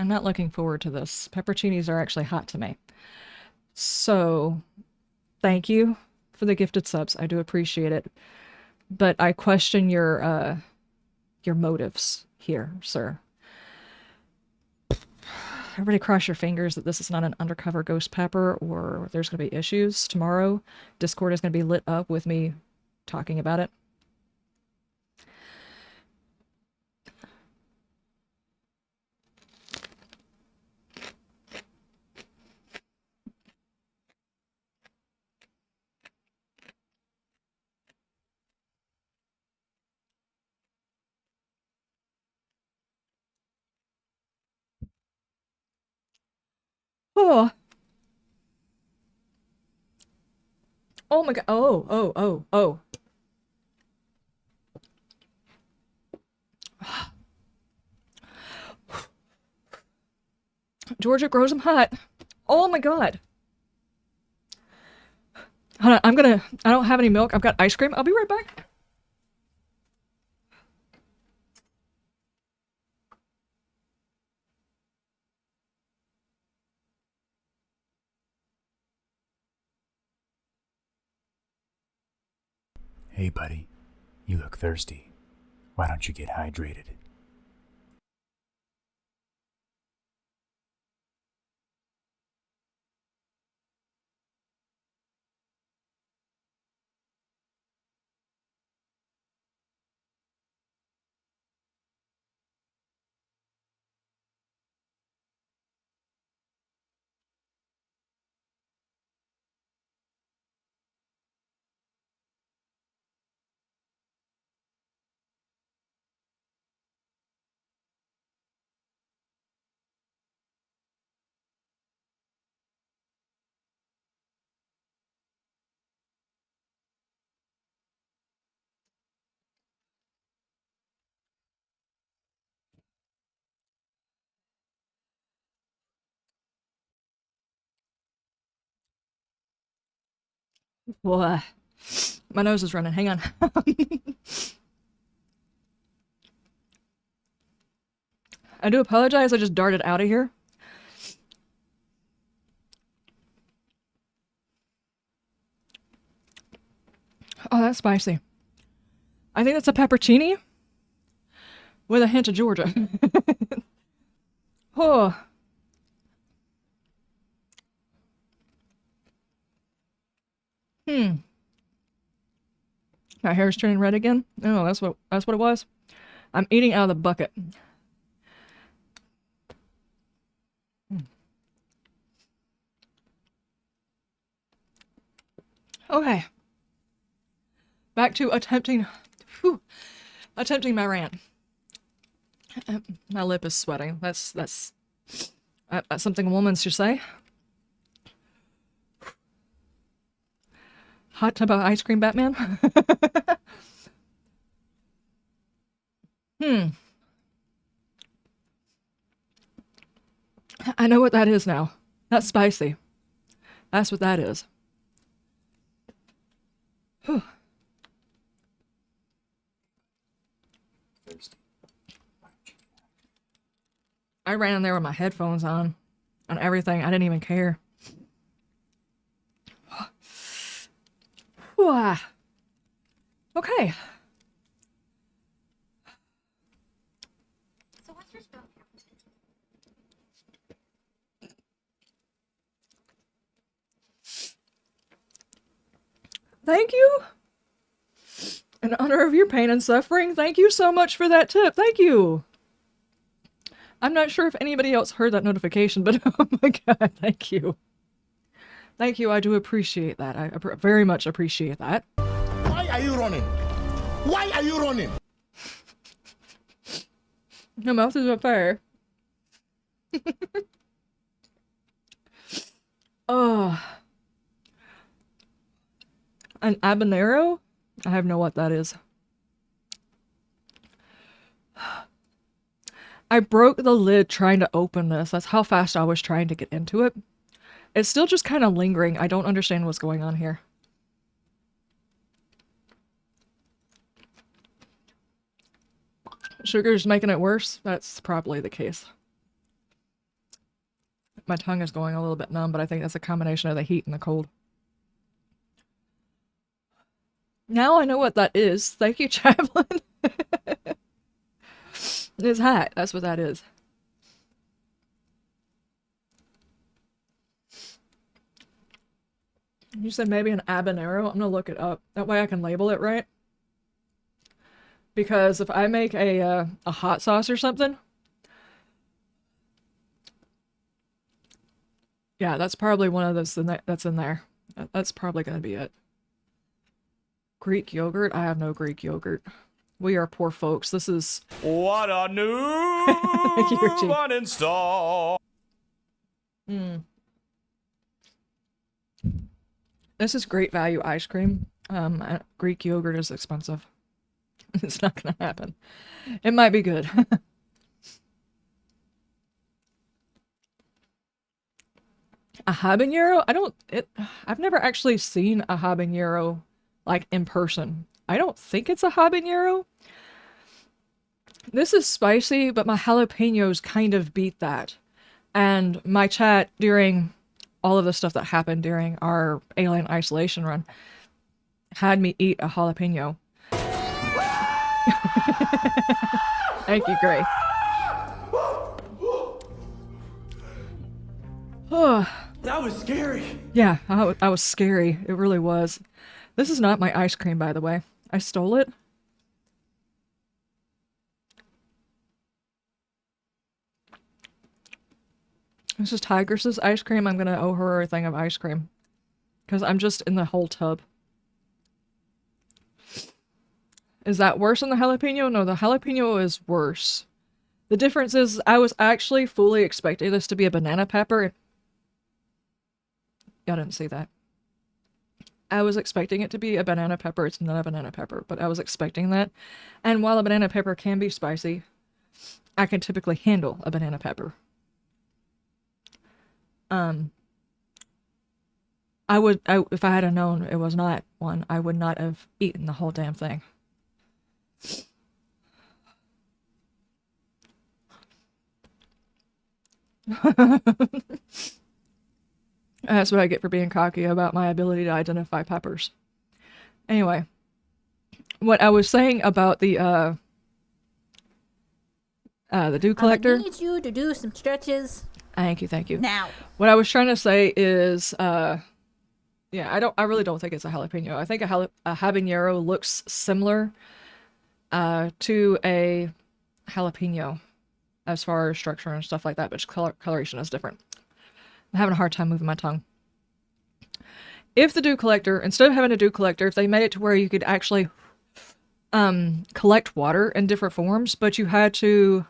I'm not looking forward to this. Pepperoncinis are actually hot to me. So, thank you for the gifted subs. I do appreciate it. But I question your motives here, sir. Everybody cross your fingers that this is not an undercover ghost pepper or there's going to be issues tomorrow. Discord is going to be lit up with me talking about it. Oh. Oh my god. Oh. Georgia grows them hot. Oh my god. Hold on, I don't have any milk. I've got ice cream. I'll be right back. Hey, buddy. You look thirsty. Why don't you get hydrated? Boy. My nose is running. Hang on. I do apologize. I just darted out of here. Oh, that's spicy. I think that's a peppercini with a hint of Georgia. Oh. My hair's turning red again. Oh, that's what it was. I'm eating out of the bucket. Okay. Back to attempting my rant. My lip is sweating. That's something a woman should say. Hot tub of ice cream, Batman. I know what that is now. That's spicy. That's what that is. Whew. I ran in there with my headphones on everything. I didn't even care. Okay. So what's your spell count? Thank you. In honor of your pain and suffering, thank you so much for that tip. Thank you. I'm not sure if anybody else heard that notification, but oh my god, thank you. Thank you, I do appreciate that. I very much appreciate that. Why are you running? Why are you running? Your mouth is up there. Oh. An habanero? I have no what that is. I broke the lid trying to open this. That's how fast I was trying to get into it. It's still just kind of lingering. I don't understand what's going on here. Sugar's making it worse? That's probably the case. My tongue is going a little bit numb, but I think that's a combination of the heat and the cold. Now I know what that is. Thank you, Chaplain. It's hot. That's what that is. You said maybe an habanero? I'm gonna look it up. That way I can label it right. Because if I make a hot sauce or something, yeah, that's probably one of those that's in there. That's probably gonna be it. Greek yogurt? I have no Greek yogurt. We are poor folks. This is what a new uninstall. This is great value ice cream. Greek yogurt is expensive. It's not gonna happen. It might be good. A habanero? I've never actually seen a habanero like in person. I don't think it's a habanero. This is spicy, but my jalapenos kind of beat that. And my chat during all of the stuff that happened during our alien isolation run had me eat a jalapeno. Thank you, Gray. That was scary. Yeah, I was scary. It really was. This is not my ice cream, by the way. I stole it. This is Tigress's ice cream. I'm gonna owe her a thing of ice cream. Because I'm just in the whole tub. Is that worse than the jalapeno? No, the jalapeno is worse. The difference is I was actually fully expecting this to be a banana pepper. Y'all didn't see that. I was expecting it to be a banana pepper. It's not a banana pepper, but I was expecting that. And while a banana pepper can be spicy, I can typically handle a banana pepper. If I had known it was not one, I would not have eaten the whole damn thing. That's what I get for being cocky about my ability to identify peppers. Anyway, what I was saying about the dew collector. I need you to do some stretches. Thank you. Now. What I was trying to say is, yeah, I really don't think it's a jalapeno. I think a habanero looks similar to a jalapeno as far as structure and stuff like that, but coloration is different. I'm having a hard time moving my tongue. If the dew collector, instead of having a dew collector, if they made it to where you could actually collect water in different forms, but you had to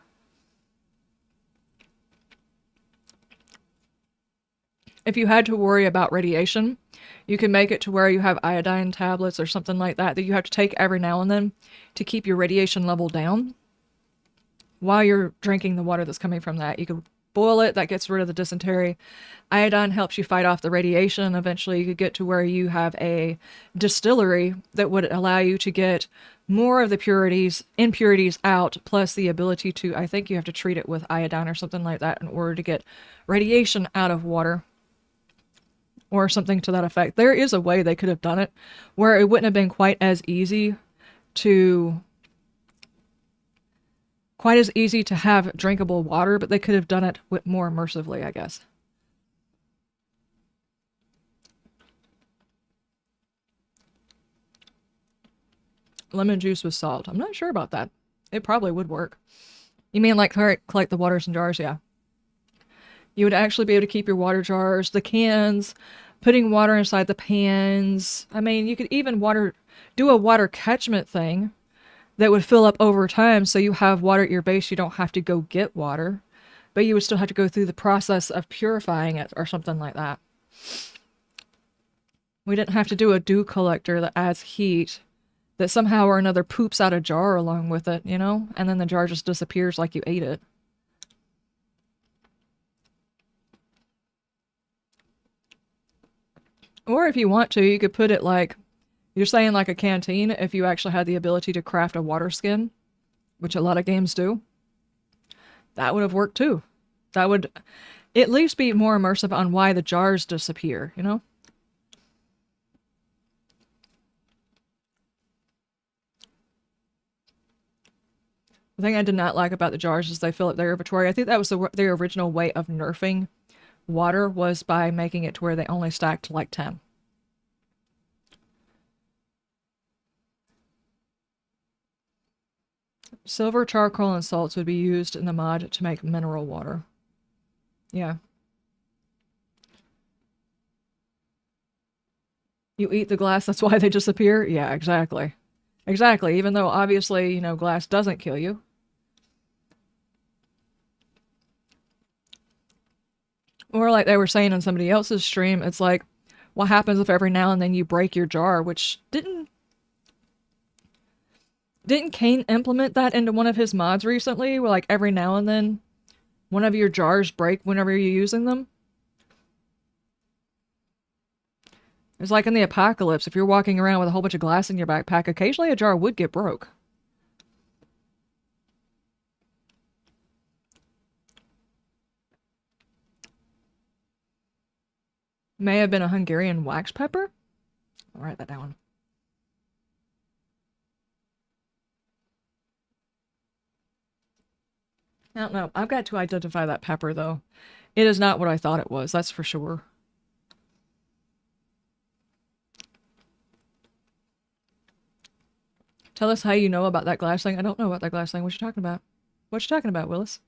if you had to worry about radiation, you can make it to where you have iodine tablets or something like that that you have to take every now and then to keep your radiation level down while you're drinking the water that's coming from that. You could boil it, that gets rid of the dysentery. Iodine helps you fight off the radiation. Eventually you could get to where you have a distillery that would allow you to get more of the impurities out, plus the ability to, I think you have to treat it with iodine or something like that in order to get radiation out of water. Or something to that effect. There is a way they could have done it where it wouldn't have been quite as easy to have drinkable water, but they could have done it more immersively, I guess. Lemon juice with salt. I'm not sure about that. It probably would work. You mean like collect the waters in jars? Yeah. You would actually be able to keep your water jars, the cans, putting water inside the pans. I mean, you could even do a water catchment thing that would fill up over time so you have water at your base. You don't have to go get water, but you would still have to go through the process of purifying it or something like that. We didn't have to do a dew collector that adds heat that somehow or another poops out a jar along with it, you know? And then the jar just disappears like you ate it. Or if you want to, you could put it like, you're saying like a canteen, if you actually had the ability to craft a water skin, which a lot of games do. That would have worked too. That would, At least be more immersive on why the jars disappear, you know? The thing I did not like about the jars is they fill up their inventory. I think that was their original way of nerfing water, was by making it to where they only stacked like 10. Silver, charcoal, and salts would be used in the mod to make mineral water. Yeah. You eat the glass, that's why they disappear? Yeah, exactly. Exactly, even though obviously, you know, glass doesn't kill you. Or like they were saying on somebody else's stream, it's like, what happens if every now and then you break your jar, which didn't Kane implement that into one of his mods recently, where like every now and then one of your jars break whenever you're using them? It's like in the apocalypse, if you're walking around with a whole bunch of glass in your backpack, occasionally a jar would get broke. May have been a Hungarian wax pepper? I'll write that down. I don't know. I've got to identify that pepper, though. It is not what I thought it was, that's for sure. Tell us how you know about that glass thing. I don't know about that glass thing. What you talking about? What you talking about, Willis?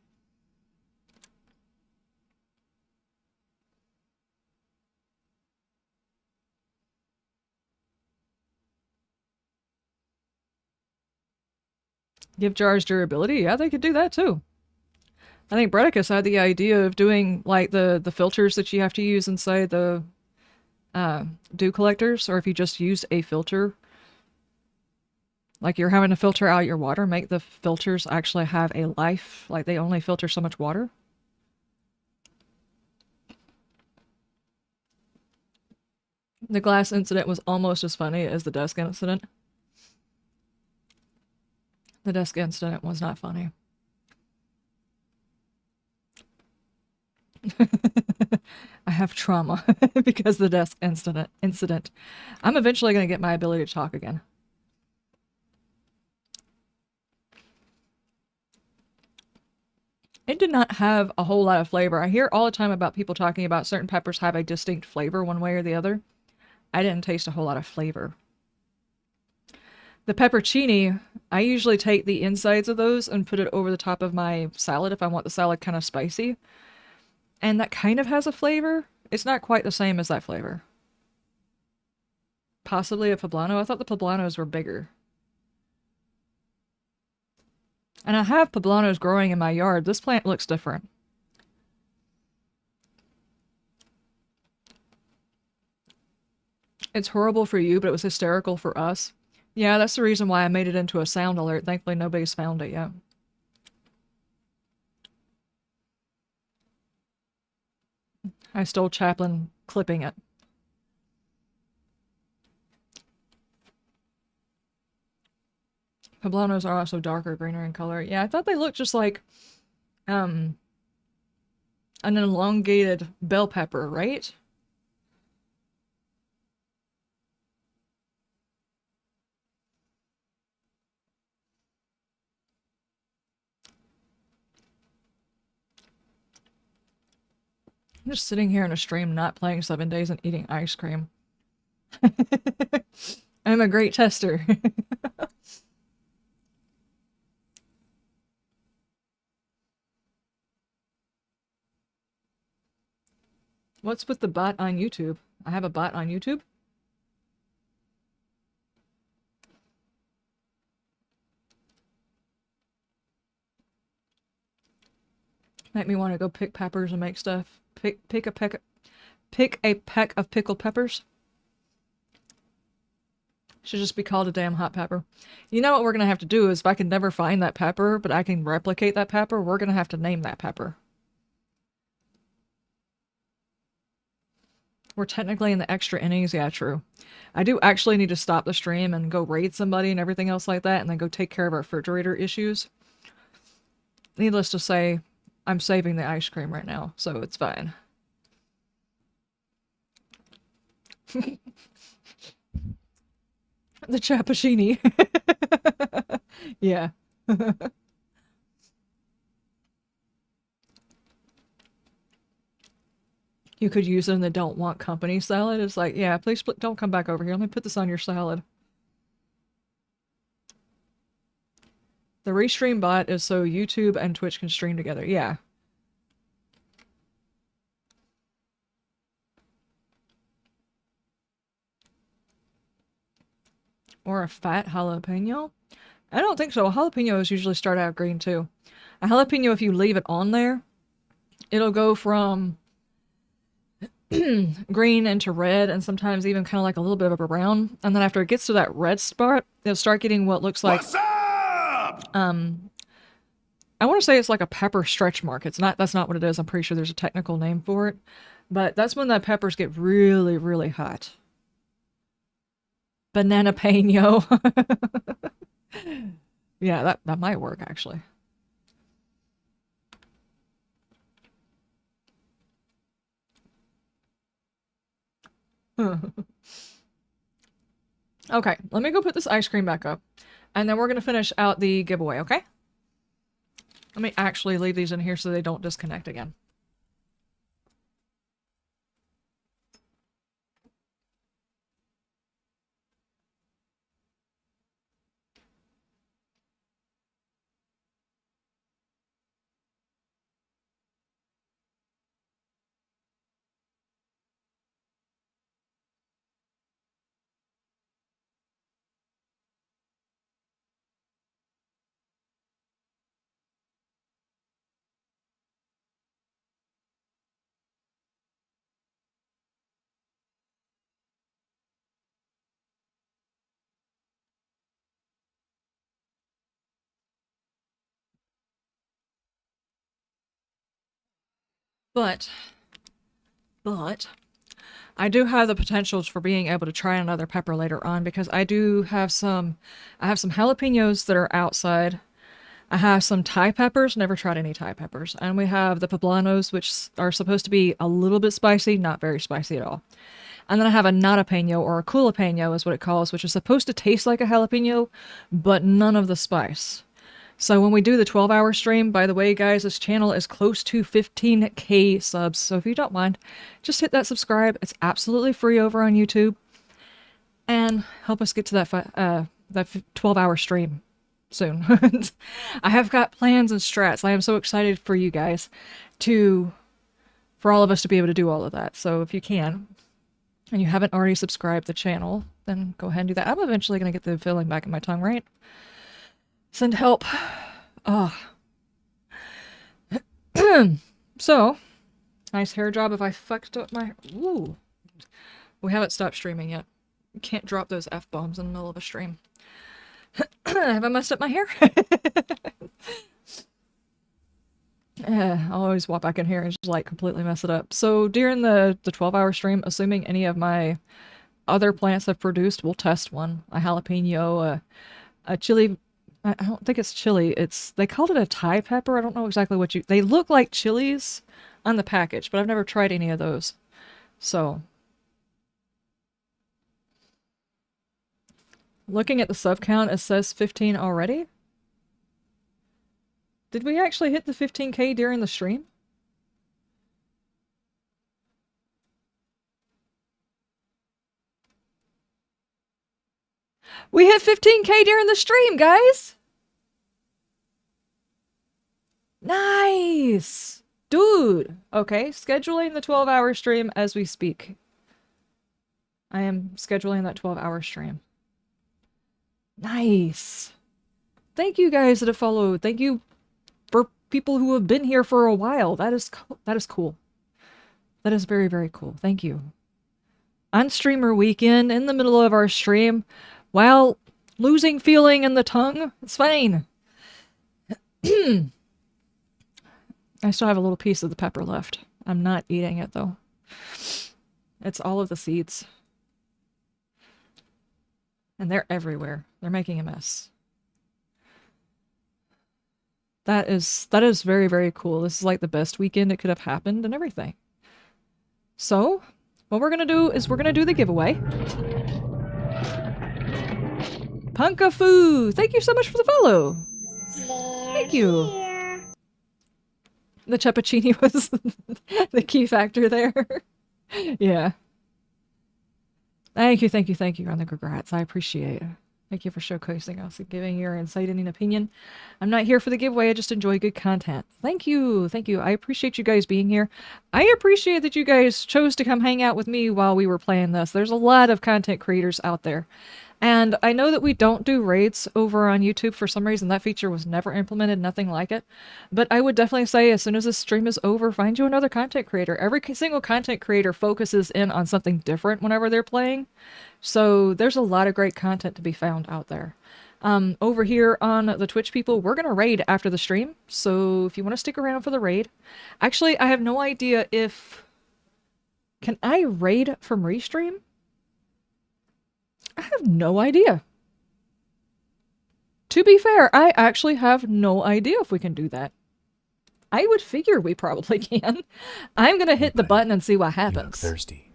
Give jars durability? Yeah, they could do that too. I think Bredicus had the idea of doing like the filters that you have to use inside the dew collectors, or if you just use a filter, like you're having to filter out your water, make the filters actually have a life, like they only filter so much water. The glass incident was almost as funny as the desk incident. The desk incident was not funny. I have trauma because the desk incident. I'm eventually going to get my ability to talk again. It did not have a whole lot of flavor. I hear all the time about people talking about certain peppers have a distinct flavor one way or the other. I didn't taste a whole lot of flavor. The peppercini, I usually take the insides of those and put it over the top of my salad if I want the salad kind of spicy. And that kind of has a flavor. It's not quite the same as that flavor. Possibly a poblano. I thought the poblanos were bigger. And I have poblanos growing in my yard. This plant looks different. It's horrible for you, but it was hysterical for us. Yeah, that's the reason why I made it into a sound alert. Thankfully, nobody's found it yet. I stole Chaplin clipping it. Poblanos are also darker, greener in color. Yeah, I thought they looked just like an elongated bell pepper, right? I'm just sitting here in a stream not playing 7 days and eating ice cream. I'm a great tester. What's with the bot on YouTube? I have a bot on YouTube? Make me want to go pick peppers and make stuff. Pick a peck of pickled peppers. Should just be called a damn hot pepper. You know what we're gonna have to do is, if I can never find that pepper, but I can replicate that pepper, we're gonna have to name that pepper. We're technically in the extra innings. Yeah, true. I do actually need to stop the stream and go raid somebody and everything else like that, and then go take care of our refrigerator issues. Needless to say, I'm saving the ice cream right now, so it's fine. The Chappuccini. Yeah. You could use it in the don't want company salad. It's like, yeah, please don't come back over here. Let me put this on your salad. The restream bot is so YouTube and Twitch can stream together. Yeah. Or a fat jalapeno? I don't think so. Jalapenos usually start out green too. A jalapeno, if you leave it on there, it'll go from green into red and sometimes even kind of like a little bit of a brown. And then after it gets to that red spot, it'll start getting what looks like... What's up? I want to say it's like a pepper stretch mark. It's not, that's not what it is. I'm pretty sure there's a technical name for it. But that's when the peppers get really, really hot. Banana peno. Yeah, that might work actually. Okay, let me go put this ice cream back up. And then we're going to finish out the giveaway, okay? Let me actually leave these in here so they don't disconnect again. But I do have the potentials for being able to try another pepper later on because I have some jalapenos that are outside. I have some Thai peppers, never tried any Thai peppers. And we have the poblanos, which are supposed to be a little bit spicy, not very spicy at all. And then I have a nadapeño, or a culipeño is what it calls, which is supposed to taste like a jalapeno, but none of the spice. So when we do the 12-hour stream, by the way, guys, this channel is close to 15K subs. So if you don't mind, just hit that subscribe. It's absolutely free over on YouTube. And help us get to that 12-hour stream soon. I have got plans and strats. I am so excited for you guys for all of us to be able to do all of that. So if you can, and you haven't already subscribed the channel, then go ahead and do that. I'm eventually going to get the filling back in my tongue, right? Send help. Oh. So, nice hair job if I fucked up my... Ooh. We haven't stopped streaming yet. You can't drop those F-bombs in the middle of a stream. Have I messed up my hair? I'll always walk back in here and just like completely mess it up. So during the 12-hour stream, assuming any of my other plants have produced, we'll test one. A jalapeno, a chili... I don't think it's chili. They called it a Thai pepper. I don't know exactly what they look like chilies on the package, but I've never tried any of those. So, looking at the sub count, it says 15 already. Did we actually hit the 15K during the stream? We hit 15K during the stream, guys! Nice! Dude! Okay, scheduling the 12-hour stream as we speak. I am scheduling that 12-hour stream. Nice! Thank you guys that have followed. Thank you for people who have been here for a while. That is cool. That is very, very cool. Thank you. On streamer weekend, in the middle of our stream, while losing feeling in the tongue, it's fine. I still have a little piece of the pepper left. I'm not eating it, though. It's all of the seeds. And they're everywhere. They're making a mess. That is very, very cool. This is like the best weekend it could have happened and everything. So, what we're gonna do is we're gonna do the giveaway. Punkafu! Thank you so much for the follow! Thank you! Here. The Ceppuccini was the key factor there. Yeah. Thank you, thank you, thank you on the congrats. I appreciate it. Thank you for showcasing us and giving your insight and opinion. I'm not here for the giveaway, I just enjoy good content. Thank you, thank you. I appreciate you guys being here. I appreciate that you guys chose to come hang out with me while we were playing this. There's a lot of content creators out there. And I know that we don't do raids over on YouTube for some reason. That feature was never implemented, nothing like it. But I would definitely say as soon as this stream is over, find you another content creator. Every single content creator focuses in on something different whenever they're playing. So there's a lot of great content to be found out there. Over here on the Twitch people, we're going to raid after the stream. So if you want to stick around for the raid. Actually, I have no idea if... Can I raid from Restream? I have no idea. To be fair, I actually have no idea if we can do that. I would figure we probably can. I'm gonna hit the button and see what You look happens. thirsty.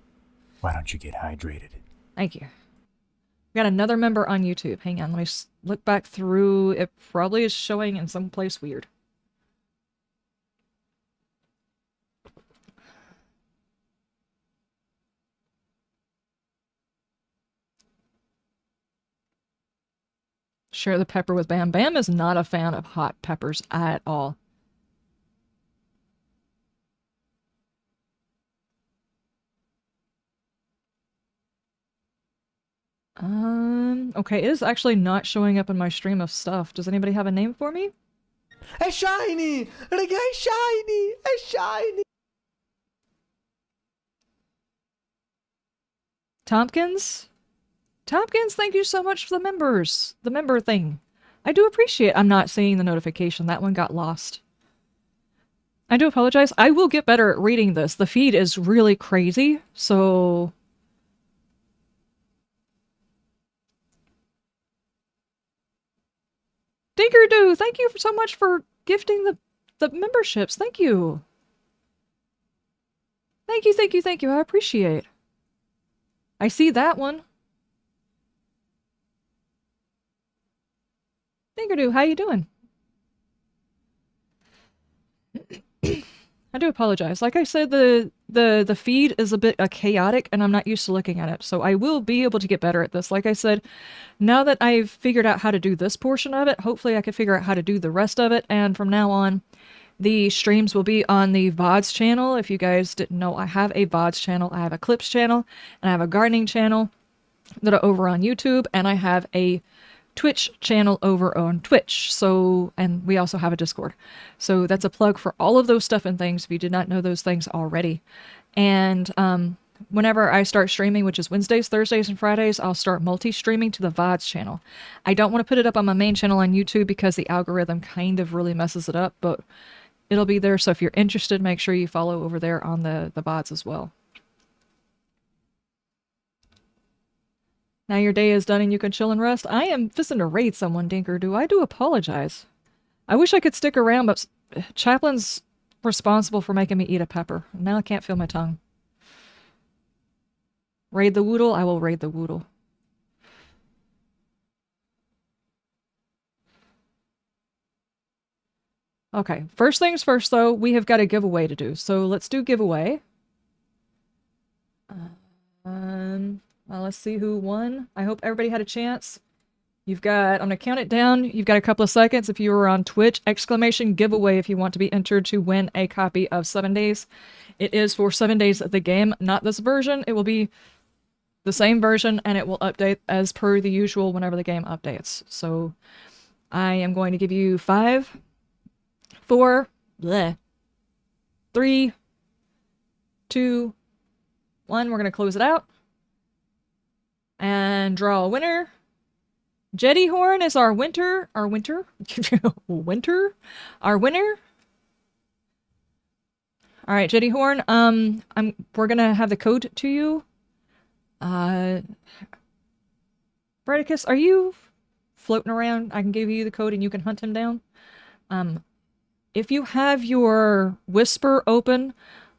Why don't you get hydrated? Thank you. We got another member on YouTube. Hang on, let me look back through. It probably is showing in some place weird. Share the pepper with Bam. Bam is not a fan of hot peppers at all. Okay, it is actually not showing up in my stream of stuff. Does anybody have a name for me? A shiny! A guy shiny! A shiny! Tompkins? Tompkins, thank you so much for the members. The member thing. I do appreciate I'm not seeing the notification. That one got lost. I do apologize. I will get better at reading this. The feed is really crazy, so... Dinkerdo, thank you so much for gifting the memberships. Thank you. Thank you, thank you, thank you. I appreciate. I see that one. Dinkerdo, how you doing? I do apologize. Like I said, the feed is a bit chaotic and I'm not used to looking at it. So I will be able to get better at this. Like I said, now that I've figured out how to do this portion of it, hopefully I can figure out how to do the rest of it. And from now on, the streams will be on the VODs channel. If you guys didn't know, I have a VODs channel. I have a clips channel and I have a gardening channel that are over on YouTube. And I have a Twitch channel over on Twitch. So, and we also have a Discord. So that's a plug for all of those stuff and things if you did not know those things already. And whenever I start streaming, which is Wednesdays, Thursdays, and Fridays, I'll start multi-streaming to the VODs channel. I don't want to put it up on my main channel on YouTube because the algorithm kind of really messes it up, but it'll be there. So if you're interested, make sure you follow over there on the VODs as well. Now your day is done and you can chill and rest. I am fisting to raid someone, Dinkerdo. I do apologize. I wish I could stick around, but Chaplin's responsible for making me eat a pepper. Now I can't feel my tongue. Raid the Woodle? I will raid the Woodle. Okay, first things first though, we have got a giveaway to do. So let's do giveaway. Well, let's see who won. I hope everybody had a chance. You've got, I'm gonna count it down. You've got a couple of seconds if you were on Twitch. Exclamation giveaway if you want to be entered to win a copy of 7 Days. It is for 7 days of the game, not this version. It will be the same version and it will update as per the usual whenever the game updates. So I am going to give you 5, 4, 3, 2, 1. We're gonna close it out. And draw a winner. Jetty Horn is our winner. Our winner? Alright, Jetty Horn, we're gonna have the code to you. Bradicus, are you floating around? I can give you the code and you can hunt him down. if you have your Whisper open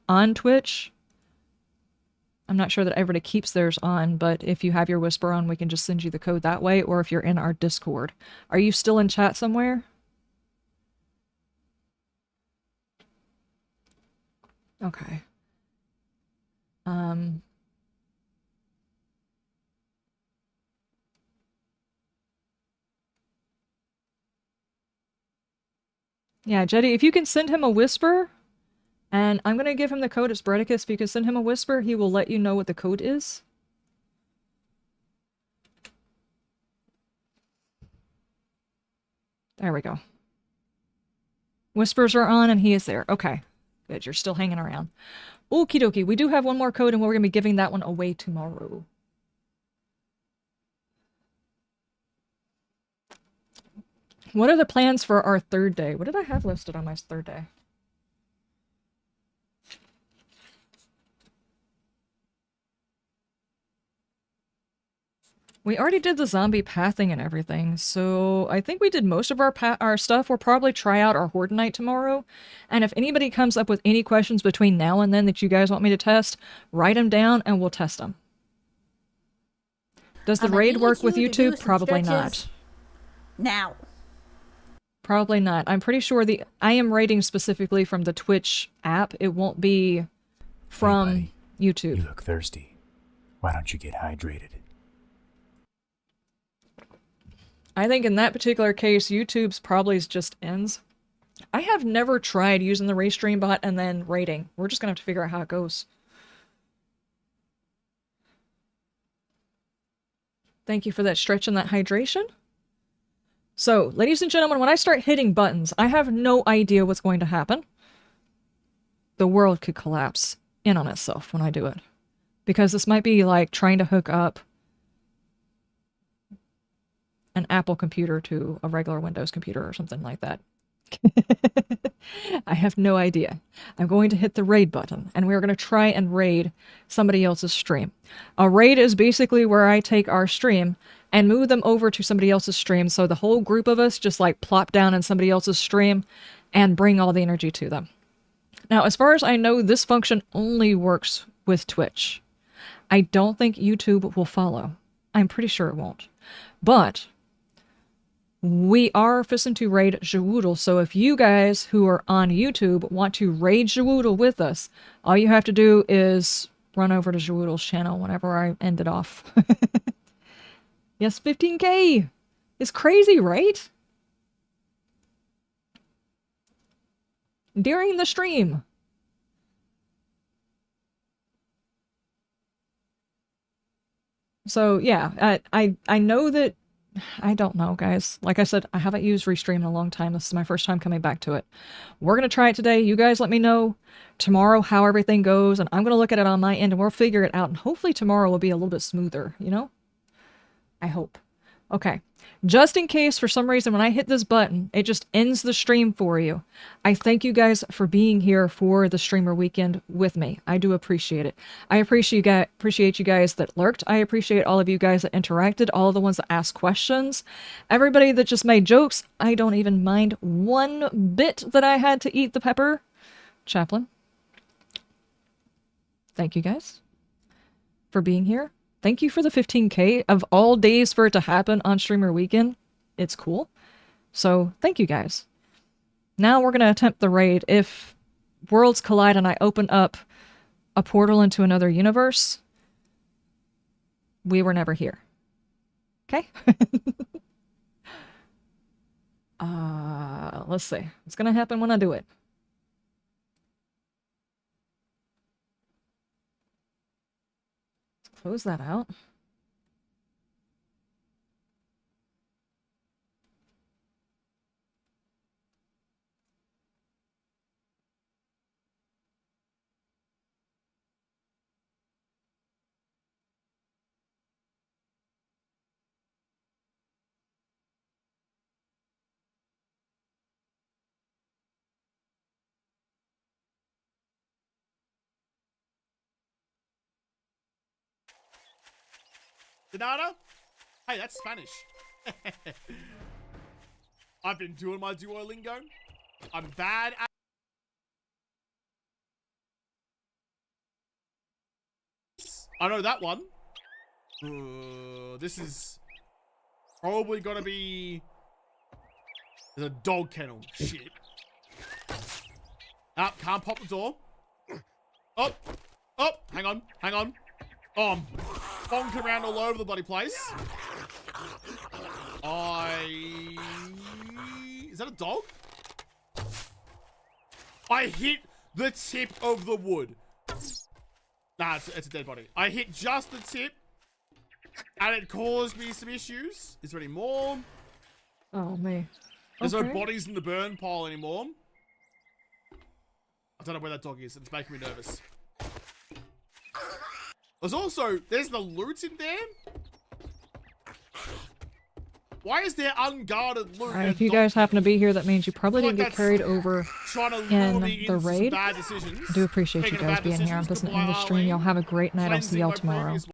on Twitch, I'm not sure that everybody keeps theirs on, but if you have your Whisper on, we can just send you the code that way, or if you're in our Discord. Are you still in chat somewhere? Okay. Yeah, Jetty, if you can send him a Whisper, and I'm gonna give him the code as Breticus. If you can send him a Whisper, he will let you know what the code is. There we go. Whispers are on and he is there. Okay. Good, you're still hanging around. Okie dokie, we do have one more code and we're gonna be giving that one away tomorrow. What are the plans for our third day? What did I have listed on my third day? We already did the zombie pathing and everything, so I think we did most of our stuff. We'll probably try out our Horde Night tomorrow, and if anybody comes up with any questions between now and then that you guys want me to test, write them down and we'll test them. Does the raid work with YouTube? Probably not. Now. Probably not. I'm pretty sure I am rating specifically from the Twitch app. It won't be from YouTube. You look thirsty. Why don't you get hydrated? I think in that particular case, YouTube's probably just ends. I have never tried using the Raystream bot and then rating. We're just gonna have to figure out how it goes. Thank you for that stretch and that hydration. So, ladies and gentlemen, when I start hitting buttons, I have no idea what's going to happen. The world could collapse in on itself when I do it. Because this might be like trying to hook up an Apple computer to a regular Windows computer or something like that. I have no idea. I'm going to hit the raid button, and we're going to try and raid somebody else's stream. A raid is basically where I take our stream and move them over to somebody else's stream, so the whole group of us just like plop down in somebody else's stream and bring all the energy to them. Now, as far as I know, this function only works with Twitch. I don't think YouTube will follow. I'm pretty sure it won't. But we are fisting to raid Jawoodle, so if you guys who are on YouTube want to raid Jawoodle with us, all you have to do is run over to Jawoodle's channel whenever I end it off. Yes, 15K! It's crazy, right? During the stream. So, yeah, I know that I don't know, guys. Like I said, I haven't used Restream in a long time. This is my first time coming back to it. We're going to try it today. You guys let me know tomorrow how everything goes, and I'm going to look at it on my end, and we'll figure it out, and hopefully tomorrow will be a little bit smoother, you know? I hope. Okay. Just in case, for some reason, when I hit this button, it just ends the stream for you. I thank you guys for being here for the streamer weekend with me. I do appreciate it. I appreciate you guys that lurked. I appreciate all of you guys that interacted, all of the ones that asked questions. Everybody that just made jokes, I don't even mind one bit that I had to eat the pepper. Chaplain. Thank you guys for being here. Thank you for the 15K. Of all days for it to happen on Streamer Weekend, it's cool. So, thank you guys. Now we're going to attempt the raid. If worlds collide and I open up a portal into another universe, we were never here. Okay? Let's see. What's going to happen when I do it? Close that out. Donato? Hey, that's Spanish. I've been doing my Duolingo. I'm bad at... I know that one. This is probably gonna be... There's a dog kennel. Shit. Ah, can't pop the door. Oh, oh, hang on. Oh, I'm bonking around all over the bloody place. Is that a dog? I hit the tip of the wood. Nah, it's a dead body. I hit just the tip, and it caused me some issues. Is there any more? Oh, me. There's no bodies in the burn pile anymore. I don't know where that dog is. It's making me nervous. There's the loot in there. Why is there unguarded loot? Alright, if you guys happen to be here, that means you probably didn't get carried over in the raid. I do appreciate you guys being here. I'm Business English Stream. Y'all have a great night. I'll see y'all tomorrow.